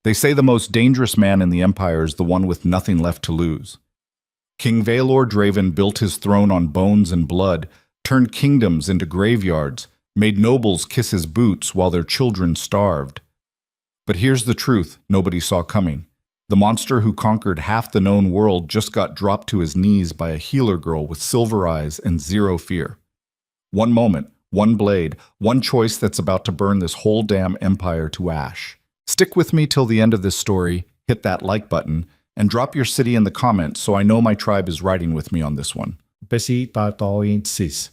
They say the most dangerous man in the Empire is the one with nothing left to lose. King Vaelor Draven built his throne on bones and blood, turned kingdoms into graveyards, made nobles kiss his boots while their children starved. But here's the truth nobody saw coming. The monster who conquered half the known world just got dropped to his knees by a healer girl with silver eyes and zero fear. One moment, one blade, one choice that's about to burn this whole damn empire to ash. Stick with me till the end of this story, hit that like button, and drop your city in the comments so I know my tribe is riding with me on this one. Bessie Bartolin Sis.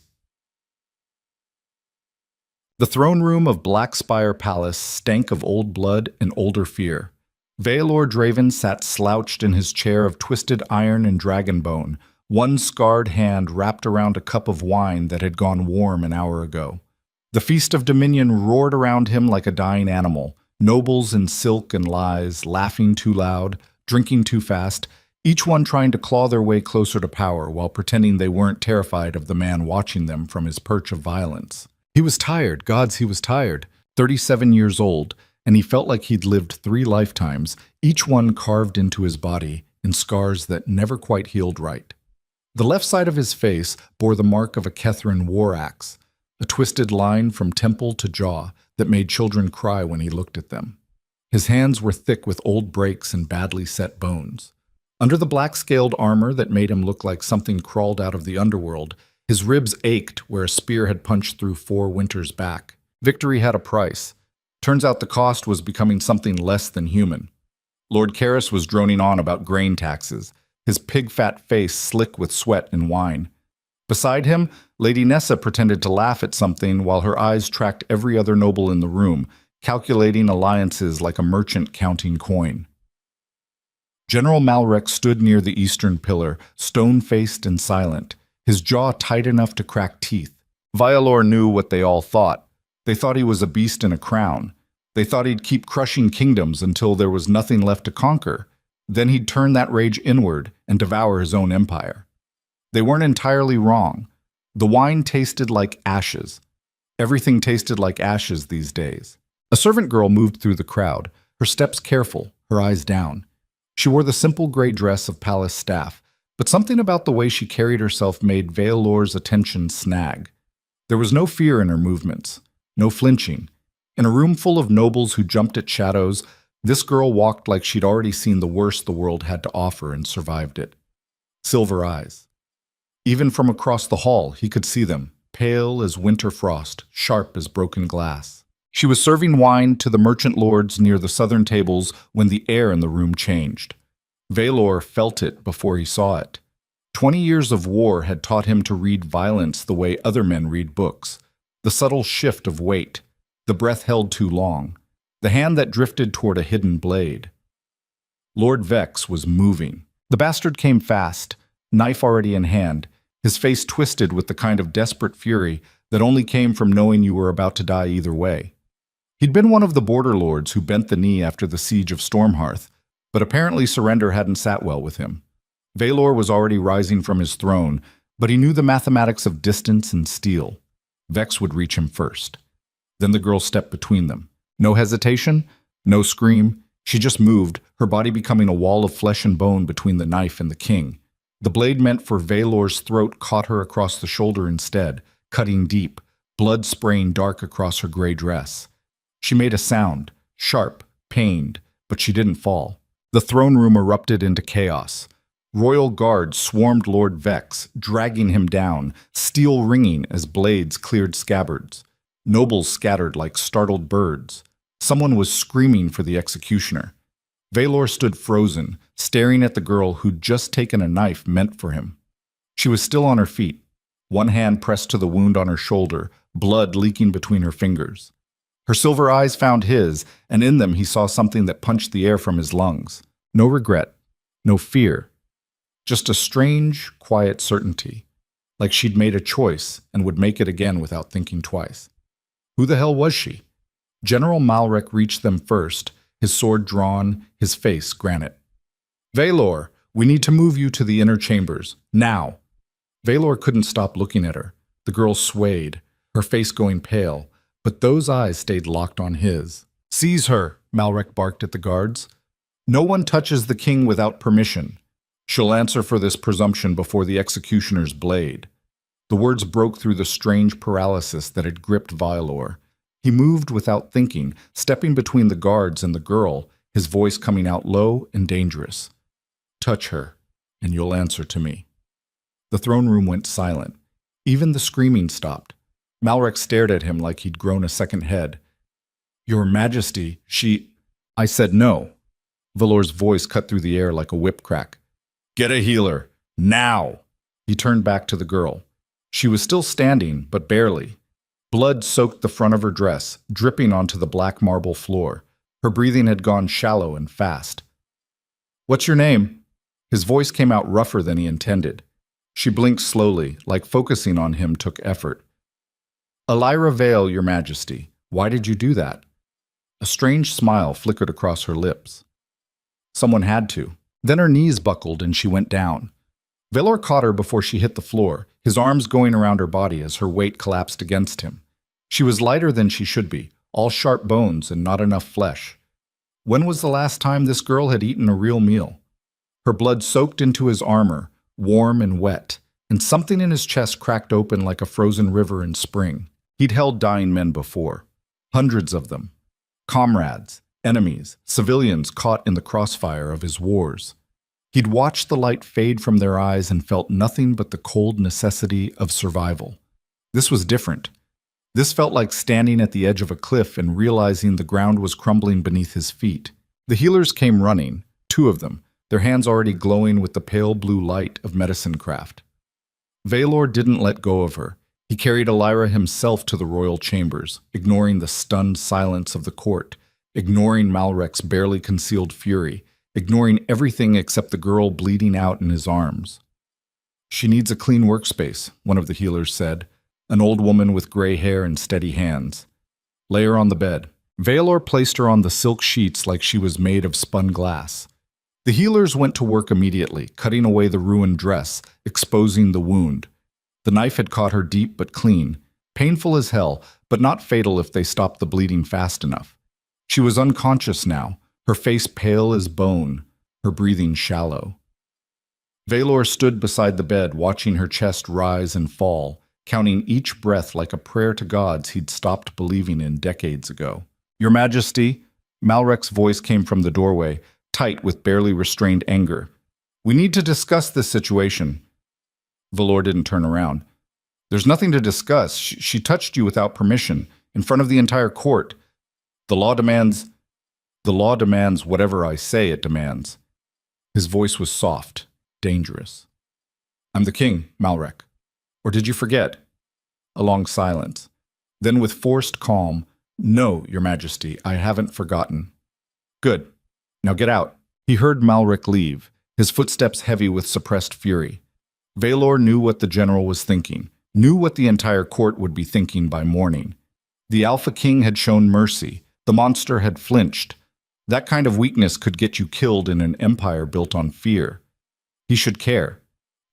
The throne room of Blackspire Palace stank of old blood and older fear. Vaelor Draven sat slouched in his chair of twisted iron and dragon bone, one scarred hand wrapped around a cup of wine that had gone warm an hour ago. The Feast of Dominion roared around him like a dying animal, nobles in silk and lies, laughing too loud, drinking too fast, each one trying to claw their way closer to power while pretending they weren't terrified of the man watching them from his perch of violence. He was tired, gods, he was tired, 37 years old, and he felt like he'd lived 3 lifetimes, each one carved into his body in scars that never quite healed right. The left side of his face bore the mark of a Kethran war axe, a twisted line from temple to jaw that made children cry when he looked at them. His hands were thick with old breaks and badly set bones. Under the black-scaled armor that made him look like something crawled out of the underworld, his ribs ached where a spear had punched through 4 winters back. Victory had a price. Turns out the cost was becoming something less than human. Lord Karis was droning on about grain taxes, his pig-fat face slick with sweat and wine. Beside him, Lady Nessa pretended to laugh at something while her eyes tracked every other noble in the room, calculating alliances like a merchant counting coin. General Malrek stood near the eastern pillar, stone-faced and silent, his jaw tight enough to crack teeth. Vaelor knew what they all thought. They thought he was a beast in a crown. They thought he'd keep crushing kingdoms until there was nothing left to conquer. Then he'd turn that rage inward and devour his own empire. They weren't entirely wrong. The wine tasted like ashes. Everything tasted like ashes these days. A servant girl moved through the crowd, her steps careful, her eyes down. She wore the simple gray dress of palace staff, but something about the way she carried herself made Vaelor's attention snag. There was no fear in her movements, no flinching. In a room full of nobles who jumped at shadows, this girl walked like she'd already seen the worst the world had to offer and survived it. Silver eyes. Even from across the hall, he could see them, pale as winter frost, sharp as broken glass. She was serving wine to the merchant lords near the southern tables when the air in the room changed. Vaelor felt it before he saw it. 20 years of war had taught him to read violence the way other men read books. The subtle shift of weight, the breath held too long, the hand that drifted toward a hidden blade. Lord Vex was moving. The bastard came fast, knife already in hand, his face twisted with the kind of desperate fury that only came from knowing you were about to die either way. He'd been one of the border lords who bent the knee after the siege of Stormhearth, but apparently surrender hadn't sat well with him. Vaelor was already rising from his throne, but he knew the mathematics of distance and steel. Vex would reach him first. Then the girl stepped between them. No hesitation, no scream. She just moved, her body becoming a wall of flesh and bone between the knife and the king. The blade meant for Vaelor's throat caught her across the shoulder instead, cutting deep, blood spraying dark across her gray dress. She made a sound, sharp, pained, but she didn't fall. The throne room erupted into chaos. Royal guards swarmed Lord Vex, dragging him down, steel ringing as blades cleared scabbards. Nobles scattered like startled birds. Someone was screaming for the executioner. Vaelor stood frozen, staring at the girl who'd just taken a knife meant for him. She was still on her feet, one hand pressed to the wound on her shoulder, blood leaking between her fingers. Her silver eyes found his, and in them he saw something that punched the air from his lungs. No regret, no fear, just a strange, quiet certainty, like she'd made a choice and would make it again without thinking twice. Who the hell was she? General Malrek reached them first, his sword drawn, his face granite. Vaelor, we need to move you to the inner chambers, now. Vaelor couldn't stop looking at her. The girl swayed, her face going pale, but those eyes stayed locked on his. Seize her, Malrek barked at the guards. "No one touches the king without permission. She'll answer for this presumption before the executioner's blade." The words broke through the strange paralysis that had gripped Violor. He moved without thinking, stepping between the guards and the girl, his voice coming out low and dangerous. "Touch her, and you'll answer to me." The throne room went silent. Even the screaming stopped. Malrek stared at him like he'd grown a second head. "Your Majesty, she—" "I said no." Valor's voice cut through the air like a whip crack. "Get a healer, now!" He turned back to the girl. She was still standing, but barely. Blood soaked the front of her dress, dripping onto the black marble floor. Her breathing had gone shallow and fast. "What's your name?" His voice came out rougher than he intended. She blinked slowly, like focusing on him took effort. "Elira Vale, Your Majesty. Why did you do that?" A strange smile flickered across her lips. Someone had to. Then her knees buckled and she went down. Valor caught her before she hit the floor, his arms going around her body as her weight collapsed against him. She was lighter than she should be, all sharp bones and not enough flesh. When was the last time this girl had eaten a real meal? Her blood soaked into his armor, warm and wet, and something in his chest cracked open like a frozen river in spring. He'd held dying men before. Hundreds of them. Comrades, enemies, civilians caught in the crossfire of his wars. He'd watched the light fade from their eyes and felt nothing but the cold necessity of survival. This was different. This felt like standing at the edge of a cliff and realizing the ground was crumbling beneath his feet. The healers came running, 2 of them, their hands already glowing with the pale blue light of medicine craft. Valor didn't let go of her. He carried Elira himself to the royal chambers, ignoring the stunned silence of the court, ignoring Malrek's barely concealed fury, ignoring everything except the girl bleeding out in his arms. "She needs a clean workspace," one of the healers said, an old woman with gray hair and steady hands. "Lay her on the bed." Valor placed her on the silk sheets like she was made of spun glass. The healers went to work immediately, cutting away the ruined dress, exposing the wound. The knife had caught her deep but clean, painful as hell, but not fatal if they stopped the bleeding fast enough. She was unconscious now, her face pale as bone, her breathing shallow. Valor stood beside the bed, watching her chest rise and fall, counting each breath like a prayer to gods he'd stopped believing in decades ago. "Your Majesty," Malrek's voice came from the doorway, tight with barely restrained anger. "We need to discuss this situation." Valor didn't turn around. "There's nothing to discuss. She touched you without permission, in front of the entire court. The law demands whatever I say it demands." His voice was soft, dangerous. "I'm the king, Malrek. Or did you forget?" A long silence. Then with forced calm, "No, Your Majesty, I haven't forgotten." "Good. Now get out." He heard Malrek leave, his footsteps heavy with suppressed fury. Valor knew what the general was thinking, knew what the entire court would be thinking by morning. The Alpha King had shown mercy. The monster had flinched. That kind of weakness could get you killed in an empire built on fear. He should care.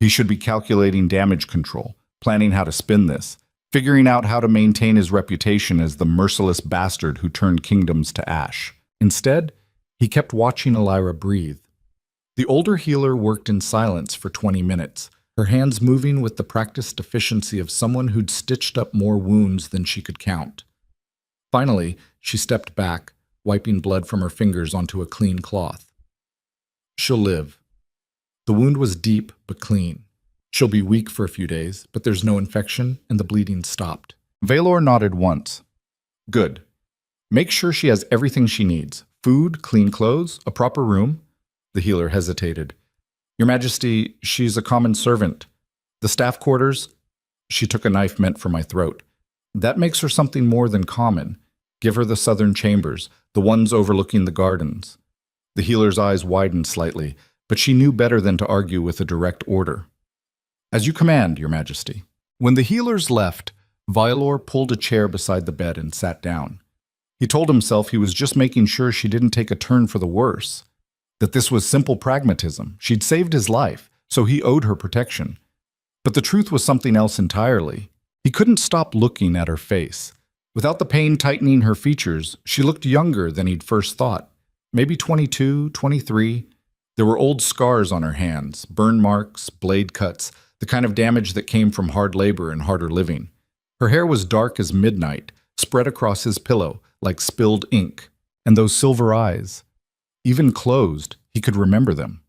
He should be calculating damage control, planning how to spin this, figuring out how to maintain his reputation as the merciless bastard who turned kingdoms to ash. Instead, he kept watching Elira breathe. The older healer worked in silence for 20 minutes, her hands moving with the practiced efficiency of someone who'd stitched up more wounds than she could count. Finally, she stepped back, wiping blood from her fingers onto a clean cloth. "She'll live." The wound was deep but clean. "She'll be weak for a few days, but there's no infection, and the bleeding stopped." Valor nodded once. "Good. Make sure she has everything she needs. Food, clean clothes, a proper room." The healer hesitated. "Your Majesty, she's a common servant. The staff quarters—" She took a knife meant for my throat. "That makes her something more than common. Give her the southern chambers, the ones overlooking the gardens." The healer's eyes widened slightly, but she knew better than to argue with a direct order. "As you command, Your Majesty." When the healers left, Violor pulled a chair beside the bed and sat down. He told himself he was just making sure she didn't take a turn for the worse, that this was simple pragmatism. She'd saved his life, so he owed her protection. But the truth was something else entirely. He couldn't stop looking at her face. Without the pain tightening her features, she looked younger than he'd first thought. Maybe 22, 23. There were old scars on her hands, burn marks, blade cuts, the kind of damage that came from hard labor and harder living. Her hair was dark as midnight, spread across his pillow like spilled ink. And those silver eyes, even closed, he could remember them.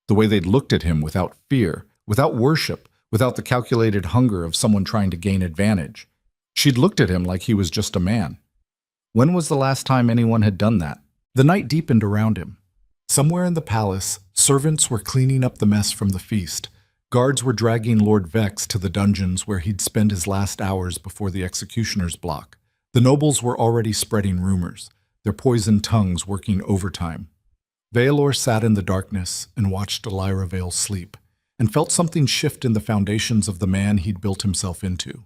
The way they'd looked at him without fear, without worship, without the calculated hunger of someone trying to gain advantage. She'd looked at him like he was just a man. When was the last time anyone had done that? The night deepened around him. Somewhere in the palace, servants were cleaning up the mess from the feast. Guards were dragging Lord Vex to the dungeons where he'd spend his last hours before the executioner's block. The nobles were already spreading rumors, their poisoned tongues working overtime. Vaelor sat in the darkness and watched Elira Vale sleep, and felt something shift in the foundations of the man he'd built himself into.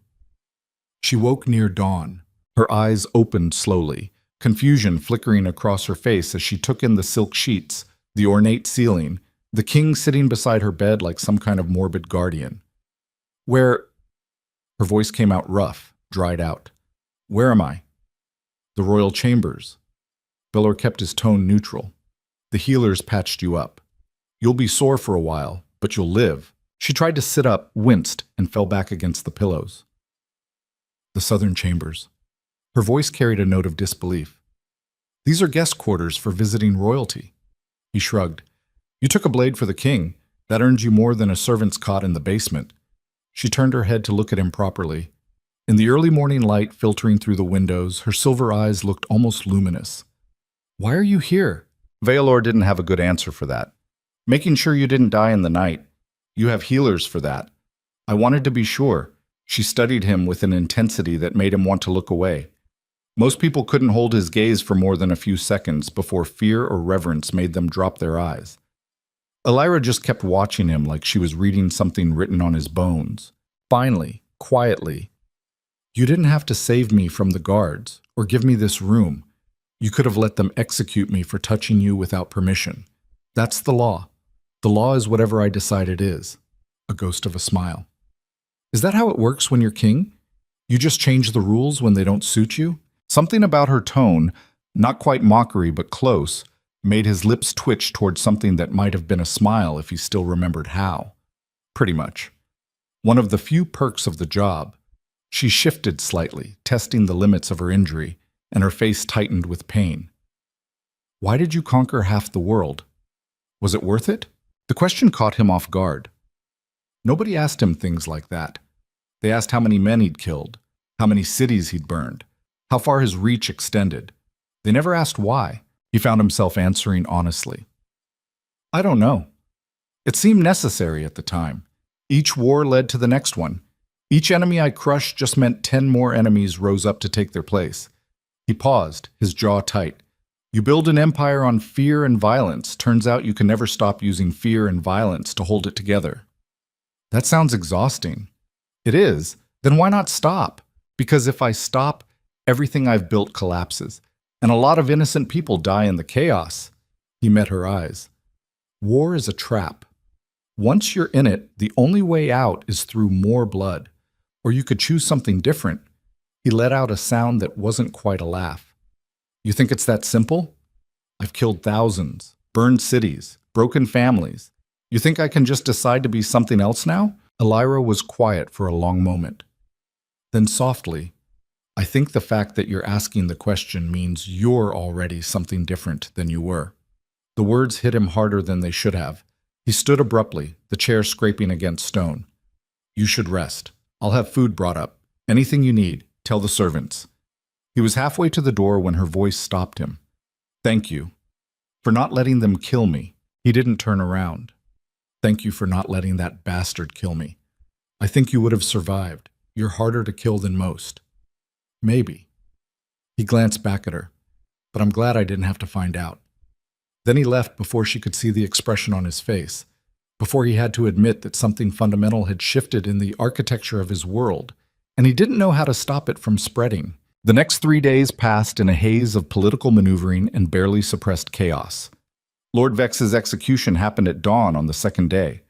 She woke near dawn. Her eyes opened slowly, confusion flickering across her face as she took in the silk sheets, the ornate ceiling, the king sitting beside her bed like some kind of morbid guardian. Where? Her voice came out rough, dried out. Where am I? The royal chambers. Vaelor kept his tone neutral. The healers patched you up. You'll be sore for a while, but you'll live. She tried to sit up, winced, and fell back against the pillows. The southern chambers. Her voice carried a note of disbelief. These are guest quarters for visiting royalty. He shrugged. You took a blade for the king. That earned you more than a servant's cot in the basement. She turned her head to look at him properly. In the early morning light filtering through the windows, her silver eyes looked almost luminous. Why are you here? Vaelor didn't have a good answer for that. Making sure you didn't die in the night. You have healers for that. I wanted to be sure. She studied him with an intensity that made him want to look away. Most people couldn't hold his gaze for more than a few seconds before fear or reverence made them drop their eyes. Elira just kept watching him like she was reading something written on his bones. Finally, quietly, you didn't have to save me from the guards or give me this room. You could have let them execute me for touching you without permission. That's the law. The law is whatever I decide it is. A ghost of a smile. Is that how it works when you're king? You just change the rules when they don't suit you? Something about her tone, not quite mockery but close, made his lips twitch towards something that might have been a smile if he still remembered how. Pretty much. One of the few perks of the job. She shifted slightly, testing the limits of her injury, and her face tightened with pain. Why did you conquer half the world? Was it worth it? The question caught him off guard. Nobody asked him things like that. They asked how many men he'd killed, how many cities he'd burned, how far his reach extended. They never asked why. He found himself answering honestly. I don't know. It seemed necessary at the time. Each war led to the next one. Each enemy I crushed just meant 10 more enemies rose up to take their place. He paused, his jaw tight. You build an empire on fear and violence. Turns out you can never stop using fear and violence to hold it together. That sounds exhausting. It is. Then why not stop? Because if I stop, everything I've built collapses, and a lot of innocent people die in the chaos. He met her eyes. War is a trap. Once you're in it, the only way out is through more blood. Or you could choose something different. He let out a sound that wasn't quite a laugh. You think it's that simple? I've killed thousands, burned cities, broken families. You think I can just decide to be something else now? Elira was quiet for a long moment. Then softly, I think the fact that you're asking the question means you're already something different than you were. The words hit him harder than they should have. He stood abruptly, the chair scraping against stone. You should rest. I'll have food brought up. Anything you need, tell the servants. He was halfway to the door when her voice stopped him. Thank you. For not letting them kill me. He didn't turn around. Thank you for not letting that bastard kill me. I think you would have survived. You're harder to kill than most. Maybe. He glanced back at her. But I'm glad I didn't have to find out. Then he left before she could see the expression on his face, before he had to admit that something fundamental had shifted in the architecture of his world, and he didn't know how to stop it from spreading. The next 3 days passed in a haze of political maneuvering and barely suppressed chaos. Lord Vex's execution happened at dawn on the second day.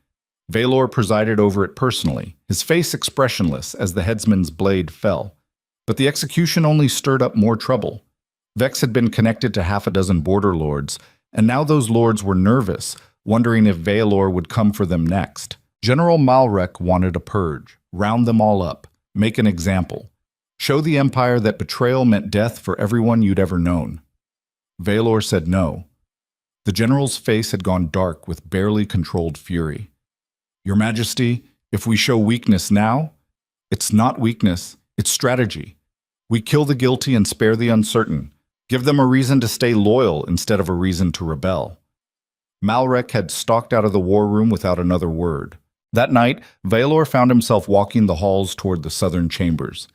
Vaelor presided over it personally, his face expressionless as the headsman's blade fell. But the execution only stirred up more trouble. Vex had been connected to half a dozen border lords, and now those lords were nervous, wondering if Vaelor would come for them next. General Malrek wanted a purge, round them all up, make an example, show the Empire that betrayal meant death for everyone you'd ever known. Vaelor said no. The general's face had gone dark with barely controlled fury. Your Majesty, if we show weakness now, it's not weakness, it's strategy. We kill the guilty and spare the uncertain. Give them a reason to stay loyal instead of a reason to rebel. Malrek had stalked out of the war room without another word. That night, Vaelor found himself walking the halls toward the southern chambers.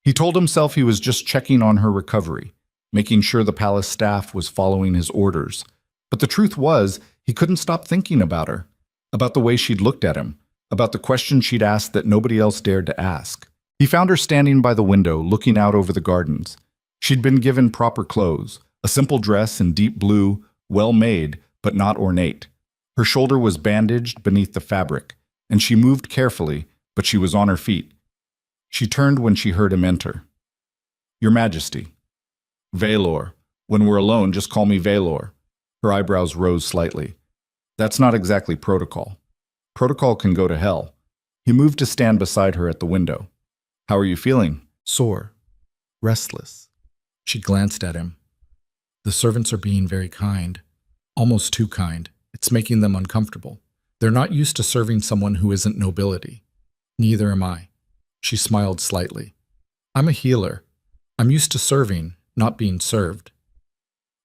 He told himself he was just checking on her recovery, making sure the palace staff was following his orders. But the truth was, he couldn't stop thinking about her, about the way she'd looked at him, about the questions she'd asked that nobody else dared to ask. He found her standing by the window, looking out over the gardens. She'd been given proper clothes, a simple dress in deep blue, well made, but not ornate. Her shoulder was bandaged beneath the fabric, and she moved carefully, but she was on her feet. She turned when she heard him enter. Your Majesty. Vaelor. When we're alone, just call me Vaelor. Her eyebrows rose slightly. That's not exactly protocol. Protocol can go to hell. He moved to stand beside her at the window. How are you feeling? Sore. Restless. She glanced at him. The servants are being very kind. Almost too kind. It's making them uncomfortable. They're not used to serving someone who isn't nobility. Neither am I. She smiled slightly. I'm a healer. I'm used to serving, not being served.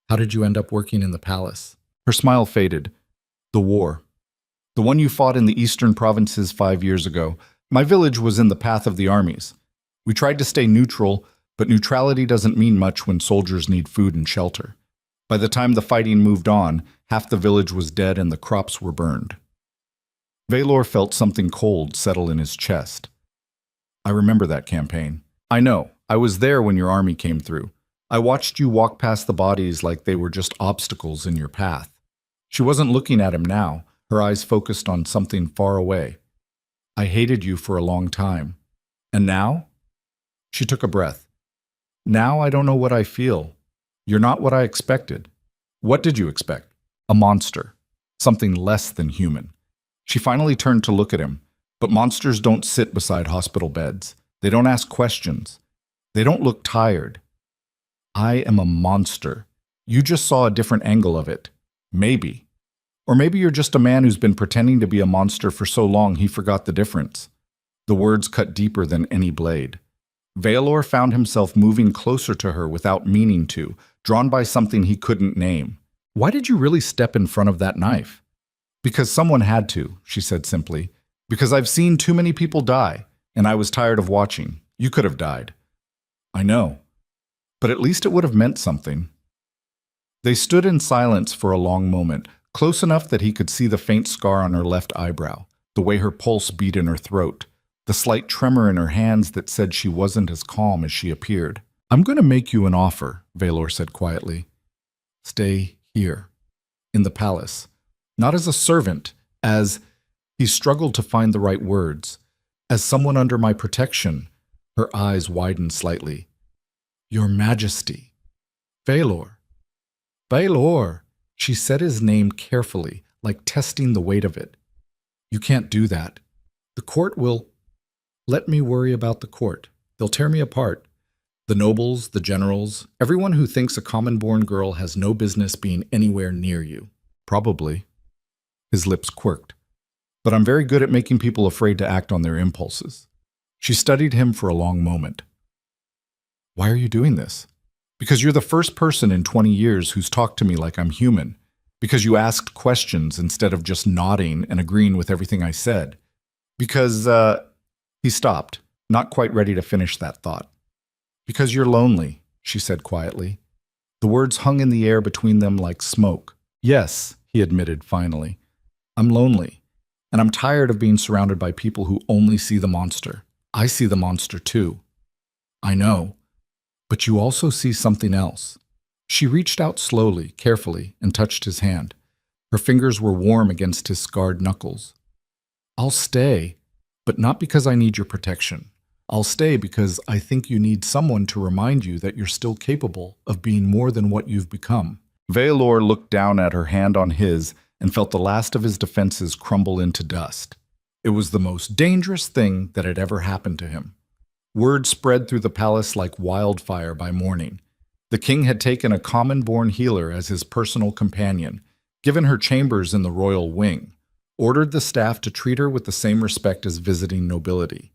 How did you end up working in the palace? Her smile faded. The war. The one you fought in the eastern provinces 5 years ago. My village was in the path of the armies. We tried to stay neutral, but neutrality doesn't mean much when soldiers need food and shelter. By the time the fighting moved on, half the village was dead and the crops were burned. Vaelor felt something cold settle in his chest. I remember that campaign. I know. I was there when your army came through. I watched you walk past the bodies like they were just obstacles in your path. She wasn't looking at him now, her eyes focused on something far away. I hated you for a long time. And now? She took a breath. Now I don't know what I feel. You're not what I expected. What did you expect? A monster. Something less than human. She finally turned to look at him, but monsters don't sit beside hospital beds. They don't ask questions. They don't look tired. I am a monster. You just saw a different angle of it. Maybe. Or maybe you're just a man who's been pretending to be a monster for so long he forgot the difference. The words cut deeper than any blade. Vaelor found himself moving closer to her without meaning to, drawn by something he couldn't name. Why did you really step in front of that knife? Because someone had to, she said simply. Because I've seen too many people die, and I was tired of watching. You could have died. I know. But at least it would have meant something. They stood in silence for a long moment, close enough that he could see the faint scar on her left eyebrow, the way her pulse beat in her throat, the slight tremor in her hands that said she wasn't as calm as she appeared. I'm going to make you an offer, Vaelor said quietly. Stay here, in the palace. Not as a servant, as... He struggled to find the right words. As someone under my protection. Her eyes widened slightly. Your Majesty. Vaelor. Vaelor. She said his name carefully, like testing the weight of it. You can't do that. The court will... Let me worry about the court. They'll tear me apart. The nobles, the generals, everyone who thinks a common-born girl has no business being anywhere near you. Probably. His lips quirked. But I'm very good at making people afraid to act on their impulses. She studied him for a long moment. Why are you doing this? Because you're the first person in 20 years who's talked to me like I'm human. Because you asked questions instead of just nodding and agreeing with everything I said. Because, He stopped, not quite ready to finish that thought. Because you're lonely, she said quietly. The words hung in the air between them like smoke. Yes, he admitted finally. I'm lonely. And I'm tired of being surrounded by people who only see the monster. I see the monster too. I know. But you also see something else. She reached out slowly, carefully, and touched his hand. Her fingers were warm against his scarred knuckles. I'll stay, but not because I need your protection. I'll stay because I think you need someone to remind you that you're still capable of being more than what you've become. Veilor looked down at her hand on his and felt the last of his defenses crumble into dust. It was the most dangerous thing that had ever happened to him. Word spread through the palace like wildfire by morning. The king had taken a common-born healer as his personal companion, given her chambers in the royal wing, ordered the staff to treat her with the same respect as visiting nobility.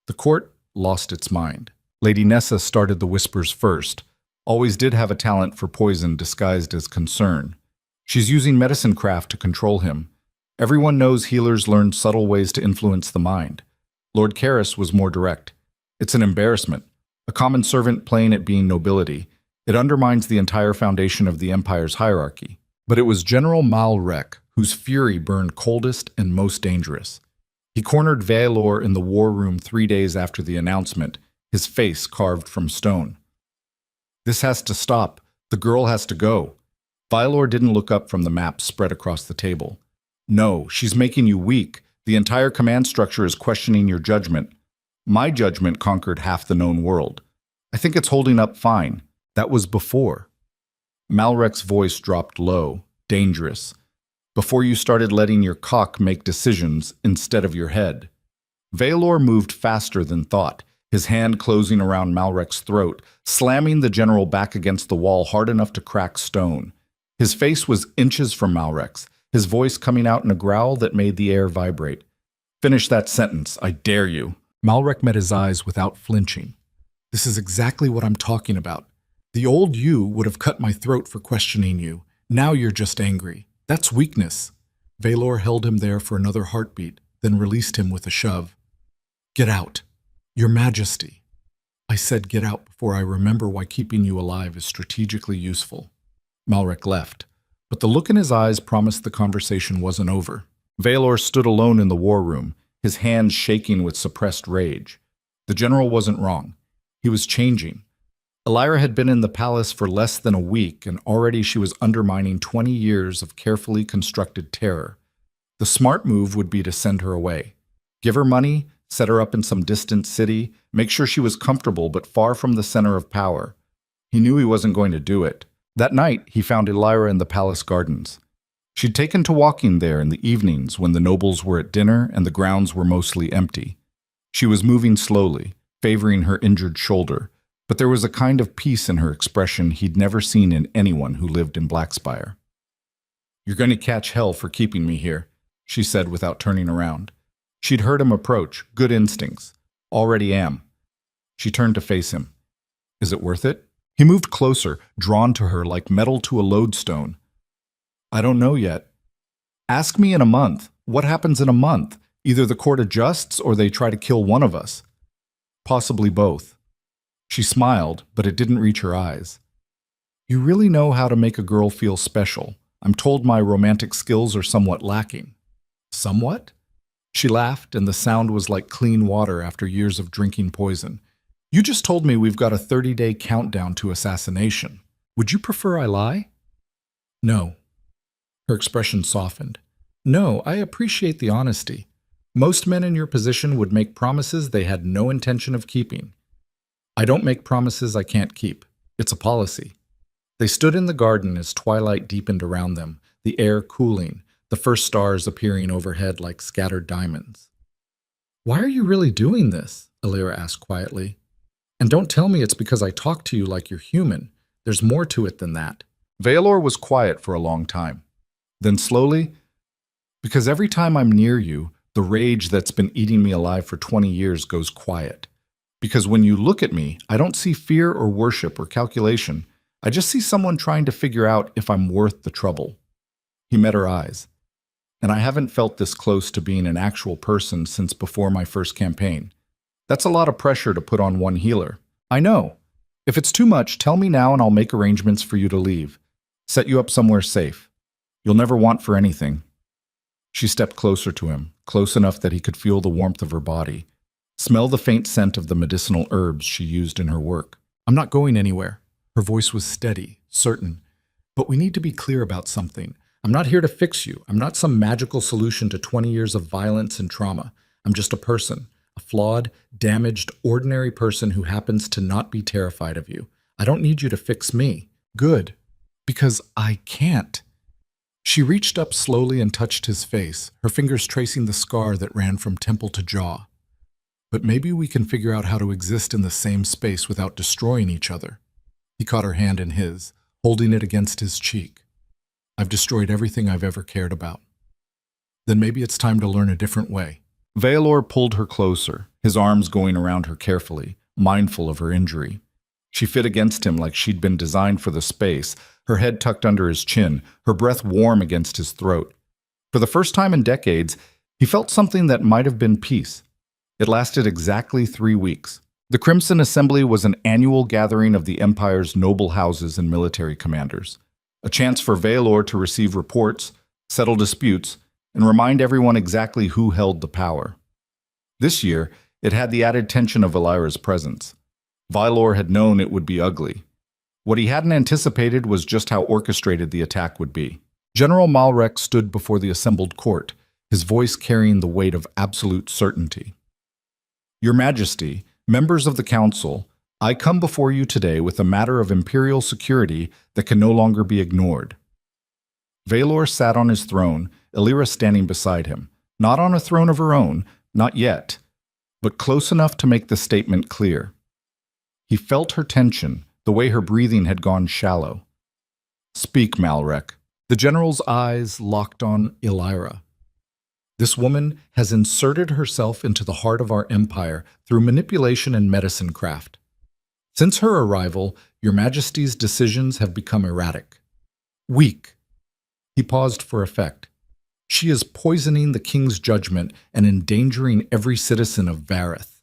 The court lost its mind. Lady Nessa started the whispers first. Always did have a talent for poison disguised as concern. She's using medicine craft to control him. Everyone knows healers learn subtle ways to influence the mind. Lord Karras was more direct. It's an embarrassment. A common servant playing at being nobility. It undermines the entire foundation of the Empire's hierarchy. But it was General Malrek whose fury burned coldest and most dangerous. He cornered Veilor in the war room 3 days after the announcement, his face carved from stone. This has to stop. The girl has to go. Veilor didn't look up from the map spread across the table. No, she's making you weak. The entire command structure is questioning your judgment. My judgment conquered half the known world. I think it's holding up fine. That was before. Malrek's voice dropped low, dangerous. Before you started letting your cock make decisions instead of your head. Veilor moved faster than thought, his hand closing around Malrek's throat, slamming the general back against the wall hard enough to crack stone. His face was inches from Malrek's, his voice coming out in a growl that made the air vibrate. Finish that sentence, I dare you. Malrek met his eyes without flinching. This is exactly what I'm talking about. The old you would have cut my throat for questioning you. Now you're just angry. That's weakness. Veilor held him there for another heartbeat, then released him with a shove. Get out. Your Majesty. I said get out before I remember why keeping you alive is strategically useful. Malrek left, but the look in his eyes promised the conversation wasn't over. Veilor stood alone in the war room, his hands shaking with suppressed rage. The general wasn't wrong. He was changing. Elira had been in the palace for less than a week, and already she was undermining 20 years of carefully constructed terror. The smart move would be to send her away. Give her money, set her up in some distant city, make sure she was comfortable but far from the center of power. He knew he wasn't going to do it. That night, he found Elira in the palace gardens. She'd taken to walking there in the evenings when the nobles were at dinner and the grounds were mostly empty. She was moving slowly, favoring her injured shoulder, but there was a kind of peace in her expression he'd never seen in anyone who lived in Blackspire. You're going to catch hell for keeping me here, she said without turning around. She'd heard him approach, good instincts. Already am. She turned to face him. Is it worth it? He moved closer, drawn to her like metal to a lodestone. I don't know yet. Ask me in a month. What happens in a month? Either the court adjusts or they try to kill one of us. Possibly both. She smiled, but it didn't reach her eyes. You really know how to make a girl feel special. I'm told my romantic skills are somewhat lacking. Somewhat? She laughed, and the sound was like clean water after years of drinking poison. You just told me we've got a 30-day countdown to assassination. Would you prefer I lie? No. Her expression softened. No, I appreciate the honesty. Most men in your position would make promises they had no intention of keeping. I don't make promises I can't keep. It's a policy. They stood in the garden as twilight deepened around them, the air cooling, the first stars appearing overhead like scattered diamonds. Why are you really doing this? Elira asked quietly. And don't tell me it's because I talk to you like you're human. There's more to it than that. Veilor was quiet for a long time. Then slowly, because every time I'm near you, the rage that's been eating me alive for 20 years goes quiet. Because when you look at me, I don't see fear or worship or calculation. I just see someone trying to figure out if I'm worth the trouble. He met her eyes. And I haven't felt this close to being an actual person since before my first campaign. That's a lot of pressure to put on one healer. I know. If it's too much, tell me now and I'll make arrangements for you to leave. Set you up somewhere safe. You'll never want for anything. She stepped closer to him, close enough that he could feel the warmth of her body. Smell the faint scent of the medicinal herbs she used in her work. I'm not going anywhere. Her voice was steady, certain. But we need to be clear about something. I'm not here to fix you. I'm not some magical solution to 20 years of violence and trauma. I'm just a person. A flawed, damaged, ordinary person who happens to not be terrified of you. I don't need you to fix me. Good. Because I can't. She reached up slowly and touched his face, her fingers tracing the scar that ran from temple to jaw. But maybe we can figure out how to exist in the same space without destroying each other. He caught her hand in his, holding it against his cheek. I've destroyed everything I've ever cared about. Then maybe it's time to learn a different way. Veilor pulled her closer, his arms going around her carefully, mindful of her injury. She fit against him like she'd been designed for the space, her head tucked under his chin, her breath warm against his throat. For the first time in decades, he felt something that might have been peace. It lasted exactly 3 weeks. The Crimson Assembly was an annual gathering of the Empire's noble houses and military commanders, a chance for Veilor to receive reports, settle disputes, and remind everyone exactly who held the power. This year, it had the added tension of Elira's presence. Veilor had known it would be ugly. What he hadn't anticipated was just how orchestrated the attack would be. General Malrek stood before the assembled court, his voice carrying the weight of absolute certainty. Your Majesty, members of the Council, I come before you today with a matter of imperial security that can no longer be ignored. Veilor sat on his throne, Elira standing beside him, not on a throne of her own, not yet, but close enough to make the statement clear. He felt her tension, the way her breathing had gone shallow. Speak, Malrek. The general's eyes locked on Elira. This woman has inserted herself into the heart of our empire through manipulation and medicine craft. Since her arrival, Your Majesty's decisions have become erratic. Weak. He paused for effect. She is poisoning the king's judgment and endangering every citizen of Vareth.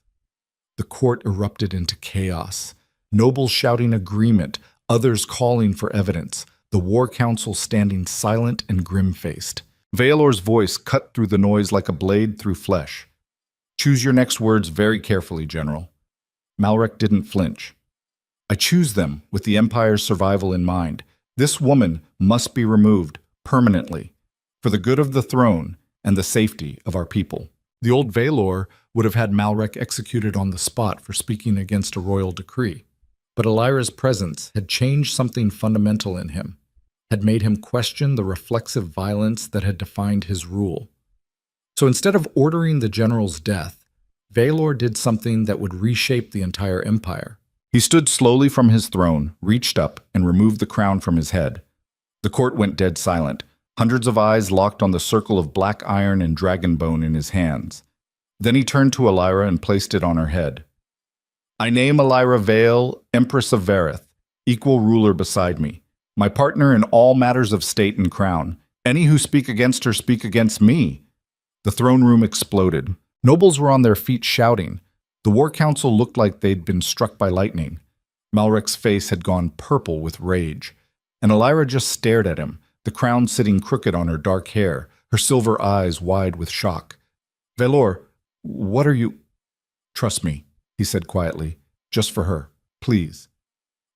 The court erupted into chaos. Nobles shouting agreement, others calling for evidence, the war council standing silent and grim-faced. Veilor's voice cut through the noise like a blade through flesh. Choose your next words very carefully, General. Malrek didn't flinch. I choose them with the Empire's survival in mind. This woman must be removed permanently for the good of the throne and the safety of our people. The old Veilor would have had Malrek executed on the spot for speaking against a royal decree. But Elira's presence had changed something fundamental in him, had made him question the reflexive violence that had defined his rule. So instead of ordering the general's death, Veilor did something that would reshape the entire empire. He stood slowly from his throne, reached up, and removed the crown from his head. The court went dead silent, hundreds of eyes locked on the circle of black iron and dragon bone in his hands. Then he turned to Elira and placed it on her head. I name Elira Veil, Empress of Vareth, equal ruler beside me, my partner in all matters of state and crown. Any who speak against her speak against me. The throne room exploded. Nobles were on their feet shouting. The war council looked like they'd been struck by lightning. Malrek's face had gone purple with rage, and Elira just stared at him, the crown sitting crooked on her dark hair, her silver eyes wide with shock. Veilor, what are you— Trust me, he said quietly, just for her, please.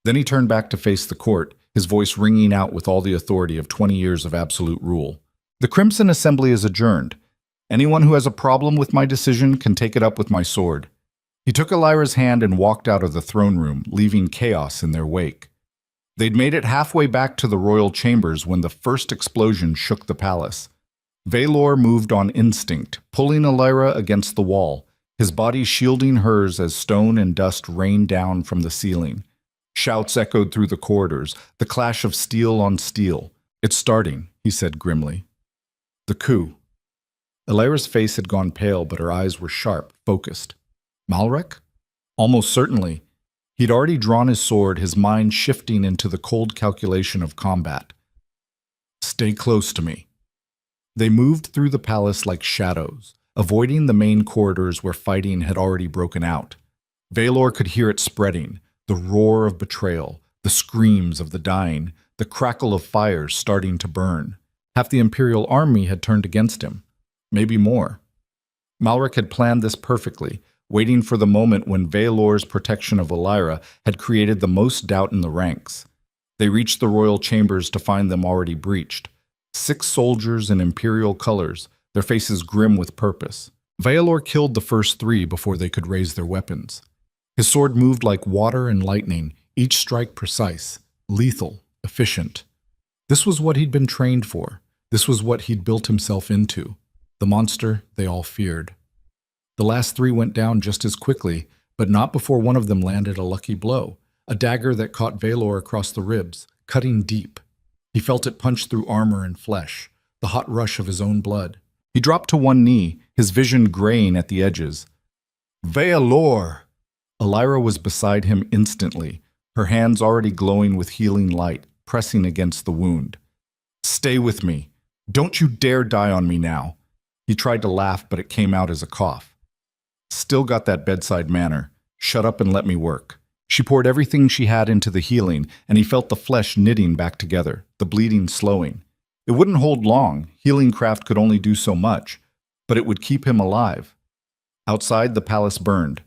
Then he turned back to face the court, his voice ringing out with all the authority of 20 years of absolute rule. The Crimson Assembly is adjourned. Anyone who has a problem with my decision can take it up with my sword. He took Elira's hand and walked out of the throne room, leaving chaos in their wake. They'd made it halfway back to the royal chambers when the first explosion shook the palace. Veilor moved on instinct, pulling Elira against the wall, his body shielding hers as stone and dust rained down from the ceiling. Shouts echoed through the corridors, the clash of steel on steel. It's starting, he said grimly. The coup. Elira's face had gone pale, but her eyes were sharp, focused. Malrek? Almost certainly. He'd already drawn his sword, his mind shifting into the cold calculation of combat. Stay close to me. They moved through the palace like shadows, avoiding the main corridors where fighting had already broken out. Veilor could hear it spreading, the roar of betrayal, the screams of the dying, the crackle of fires starting to burn. Half the Imperial army had turned against him. Maybe more. Malrek had planned this perfectly, waiting for the moment when Veilor's protection of Elira had created the most doubt in the ranks. They reached the royal chambers to find them already breached. 6 soldiers in imperial colors, their faces grim with purpose. Vaelor killed the first three before they could raise their weapons. His sword moved like water and lightning, each strike precise, lethal, efficient. This was what he'd been trained for. This was what he'd built himself into. The monster they all feared. The last three went down just as quickly, but not before one of them landed a lucky blow, a dagger that caught Vaelor across the ribs, cutting deep. He felt it punch through armor and flesh, the hot rush of his own blood. He dropped to one knee, his vision graying at the edges. Vaelor! Elira was beside him instantly, her hands already glowing with healing light, pressing against the wound. Stay with me. Don't you dare die on me now. He tried to laugh, but it came out as a cough. Still got that bedside manner. Shut up and let me work. She poured everything she had into the healing, and he felt the flesh knitting back together, the bleeding slowing. It wouldn't hold long. Healing craft could only do so much, but it would keep him alive. Outside, the palace burned.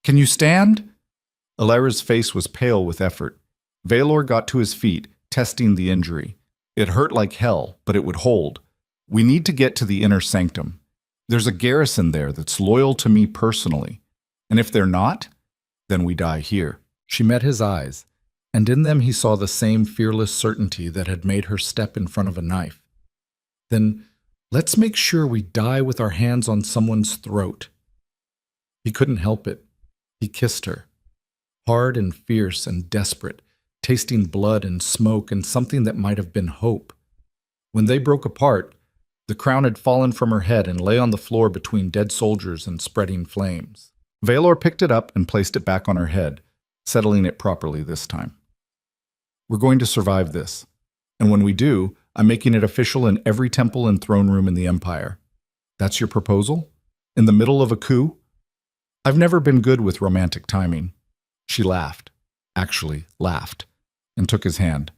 Can you stand? Elira's face was pale with effort. Vaelor got to his feet, testing the injury. It hurt like hell, but it would hold. We need to get to the inner sanctum. There's a garrison there that's loyal to me personally. And if they're not, then we die here. She met his eyes, and in them he saw the same fearless certainty that had made her step in front of a knife. Then let's make sure we die with our hands on someone's throat. He couldn't help it. He kissed her. Hard and fierce and desperate, tasting blood and smoke and something that might have been hope. When they broke apart, the crown had fallen from her head and lay on the floor between dead soldiers and spreading flames. Vaelor picked it up and placed it back on her head, settling it properly this time. We're going to survive this, and when we do, I'm making it official in every temple and throne room in the Empire. That's your proposal? In the middle of a coup? I've never been good with romantic timing. She laughed, actually laughed, and took his hand.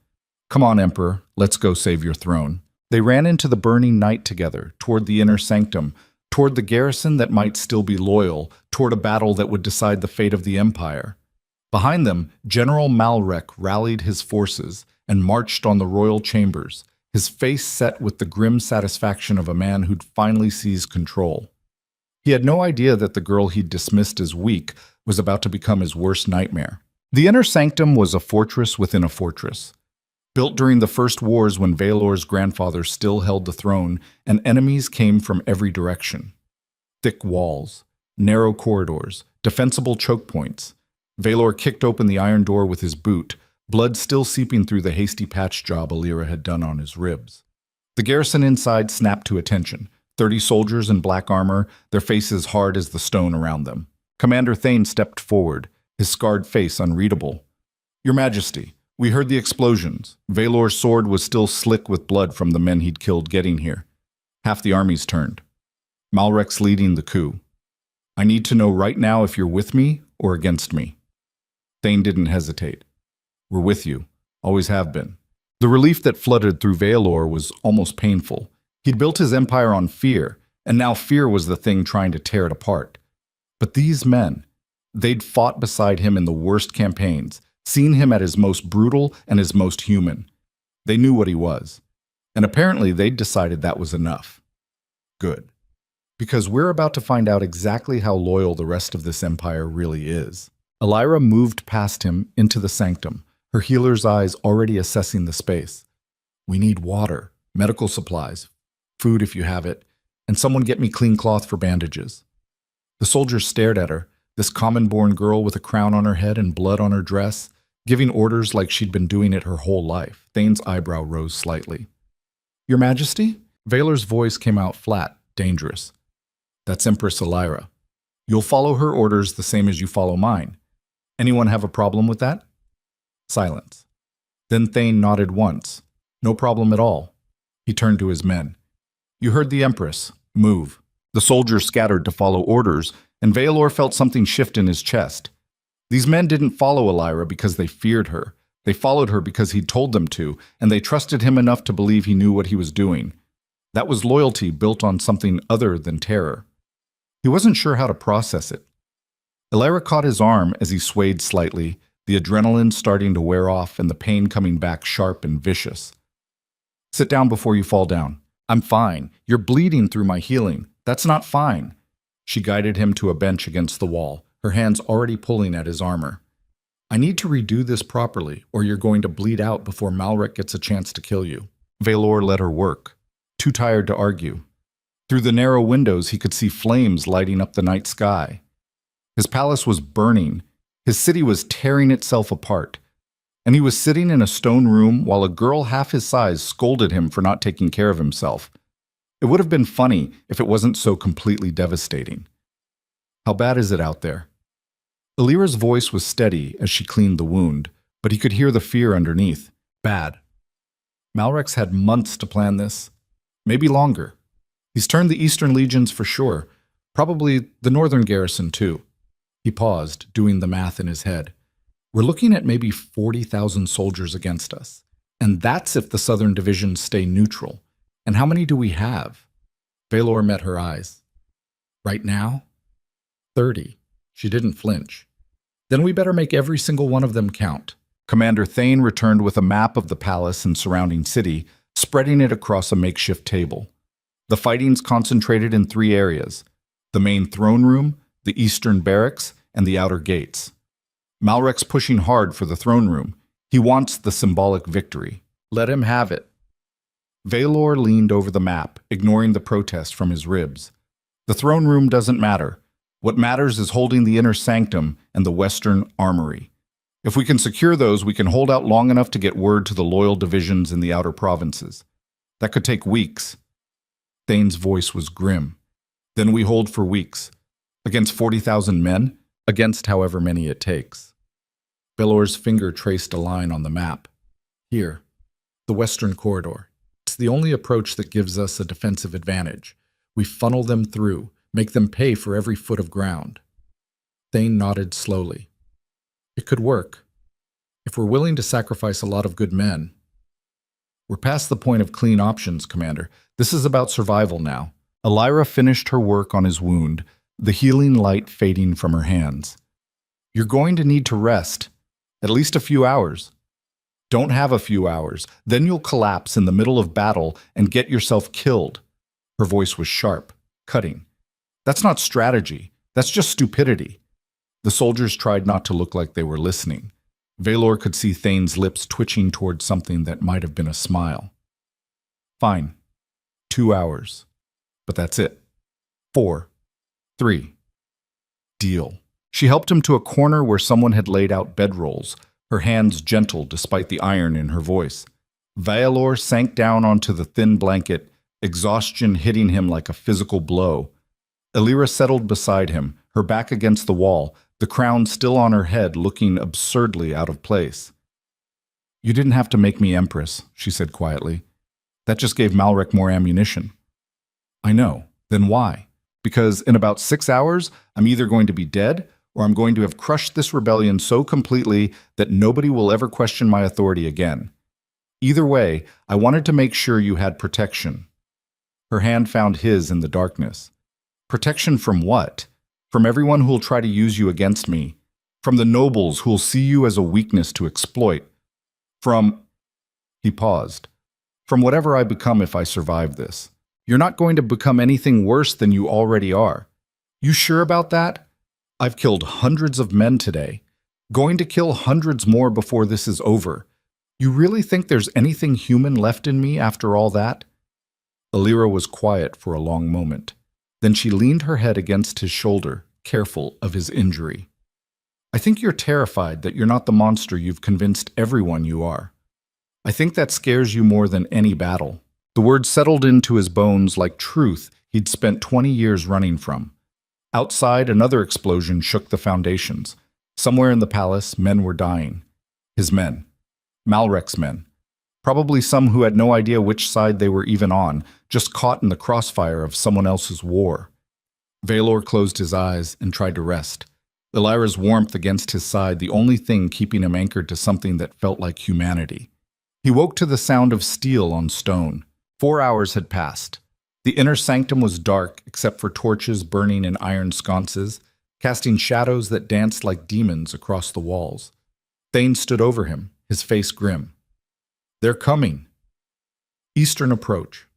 Come on, Emperor, let's go save your throne. They ran into the burning night together, toward the inner sanctum, toward the garrison that might still be loyal, toward a battle that would decide the fate of the Empire. Behind them, General Malrek rallied his forces and marched on the royal chambers, his face set with the grim satisfaction of a man who'd finally seized control. He had no idea that the girl he'd dismissed as weak was about to become his worst nightmare. The inner sanctum was a fortress within a fortress. Built during the first wars when Vaelor's grandfather still held the throne, and enemies came from every direction. Thick walls, narrow corridors, defensible choke points. Vaelor kicked open the iron door with his boot, blood still seeping through the hasty patch job Elira had done on his ribs. The garrison inside snapped to attention. 30 soldiers in black armor, their faces hard as the stone around them. Commander Thane stepped forward, his scarred face unreadable. Your Majesty, we heard the explosions. Vaelor's sword was still slick with blood from the men he'd killed getting here. Half the army's turned. Malrek's leading the coup. I need to know right now if you're with me or against me. Thane didn't hesitate. We're with you. Always have been. The relief that flooded through Vaelor was almost painful. He'd built his empire on fear, and now fear was the thing trying to tear it apart. But these men, they'd fought beside him in the worst campaigns, seen him at his most brutal and his most human. They knew what he was, and apparently they'd decided that was enough. Good. Because we're about to find out exactly how loyal the rest of this empire really is. Elira moved past him into the sanctum, her healer's eyes already assessing the space. We need water, medical supplies, food if you have it, and someone get me clean cloth for bandages. The soldiers stared at her, this common-born girl with a crown on her head and blood on her dress, giving orders like she'd been doing it her whole life. Thane's eyebrow rose slightly. Your Majesty? Vaelor's voice came out flat, dangerous. That's Empress Elira. You'll follow her orders the same as you follow mine. Anyone have a problem with that? Silence. Then Thane nodded once. No problem at all. He turned to his men. You heard the Empress. Move. The soldiers scattered to follow orders, and Vaelor felt something shift in his chest. These men didn't follow Elira because they feared her. They followed her because he'd told them to, and they trusted him enough to believe he knew what he was doing. That was loyalty built on something other than terror. He wasn't sure how to process it. Elira caught his arm as he swayed slightly, the adrenaline starting to wear off and the pain coming back sharp and vicious. Sit down before you fall down. I'm fine. You're bleeding through my healing. That's not fine. She guided him to a bench against the wall, her hands already pulling at his armor. I need to redo this properly, or you're going to bleed out before Malrek gets a chance to kill you. Valor let her work, too tired to argue. Through the narrow windows, he could see flames lighting up the night sky. His palace was burning. His city was tearing itself apart. And he was sitting in a stone room while a girl half his size scolded him for not taking care of himself. It would have been funny if it wasn't so completely devastating. How bad is it out there? Alira's voice was steady as she cleaned the wound, but he could hear the fear underneath. Bad. Malrek's had months to plan this. Maybe longer. He's turned the Eastern legions for sure. Probably the Northern garrison too. He paused, doing the math in his head. We're looking at maybe 40,000 soldiers against us. And that's if the Southern divisions stay neutral. And how many do we have? Valor met her eyes. Right now? 30. She didn't flinch. Then we better make every single one of them count. Commander Thane returned with a map of the palace and surrounding city, spreading it across a makeshift table. The fighting's concentrated in 3 areas: the main throne room, the eastern barracks, and the outer gates. Malrek's pushing hard for the throne room. He wants the symbolic victory. Let him have it. Valor leaned over the map, ignoring the protest from his ribs. The throne room doesn't matter. What matters is holding the inner sanctum and the western armory. If we can secure those, we can hold out long enough to get word to the loyal divisions in the outer provinces. That could take weeks. Thane's voice was grim. Then we hold for weeks. Against 40,000 men? Against however many it takes. Valor's finger traced a line on the map. Here. The western corridor. It's the only approach that gives us a defensive advantage. We funnel them through, make them pay for every foot of ground. Thane nodded slowly. It could work. If we're willing to sacrifice a lot of good men. We're past the point of clean options, Commander. This is about survival now. Alira finished her work on his wound, the healing light fading from her hands. You're going to need to rest. At least a few hours. Don't have a few hours. Then you'll collapse in the middle of battle and get yourself killed. Her voice was sharp, cutting. That's not strategy. That's just stupidity. The soldiers tried not to look like they were listening. Valor could see Thane's lips twitching towards something that might have been a smile. Fine. 2 hours. But that's it. 4. 3. Deal. She helped him to a corner where someone had laid out bedrolls, her hands gentle despite the iron in her voice. Valor sank down onto the thin blanket, exhaustion hitting him like a physical blow. Alira settled beside him, her back against the wall, the crown still on her head looking absurdly out of place. You didn't have to make me Empress, she said quietly. That just gave Malrek more ammunition. I know. Then why? Because in about 6 hours, I'm either going to be dead or I'm going to have crushed this rebellion so completely that nobody will ever question my authority again. Either way, I wanted to make sure you had protection. Her hand found his in the darkness. Protection from what? From everyone who'll try to use you against me. From the nobles who'll see you as a weakness to exploit. From... He paused. From whatever I become if I survive this. You're not going to become anything worse than you already are. You sure about that? I've killed hundreds of men today. Going to kill hundreds more before this is over. You really think there's anything human left in me after all that? Alira was quiet for a long moment. Then she leaned her head against his shoulder, careful of his injury. I think you're terrified that you're not the monster you've convinced everyone you are. I think that scares you more than any battle. The word settled into his bones like truth he'd spent 20 years running from. Outside, another explosion shook the foundations. Somewhere in the palace, men were dying. His men. Malrek's men. Probably some who had no idea which side they were even on, just caught in the crossfire of someone else's war. Valor closed his eyes and tried to rest. Alira's warmth against his side, the only thing keeping him anchored to something that felt like humanity. He woke to the sound of steel on stone. 4 hours had passed. The inner sanctum was dark except for torches burning in iron sconces, casting shadows that danced like demons across the walls. Thane stood over him, his face grim. They're coming. Eastern approach.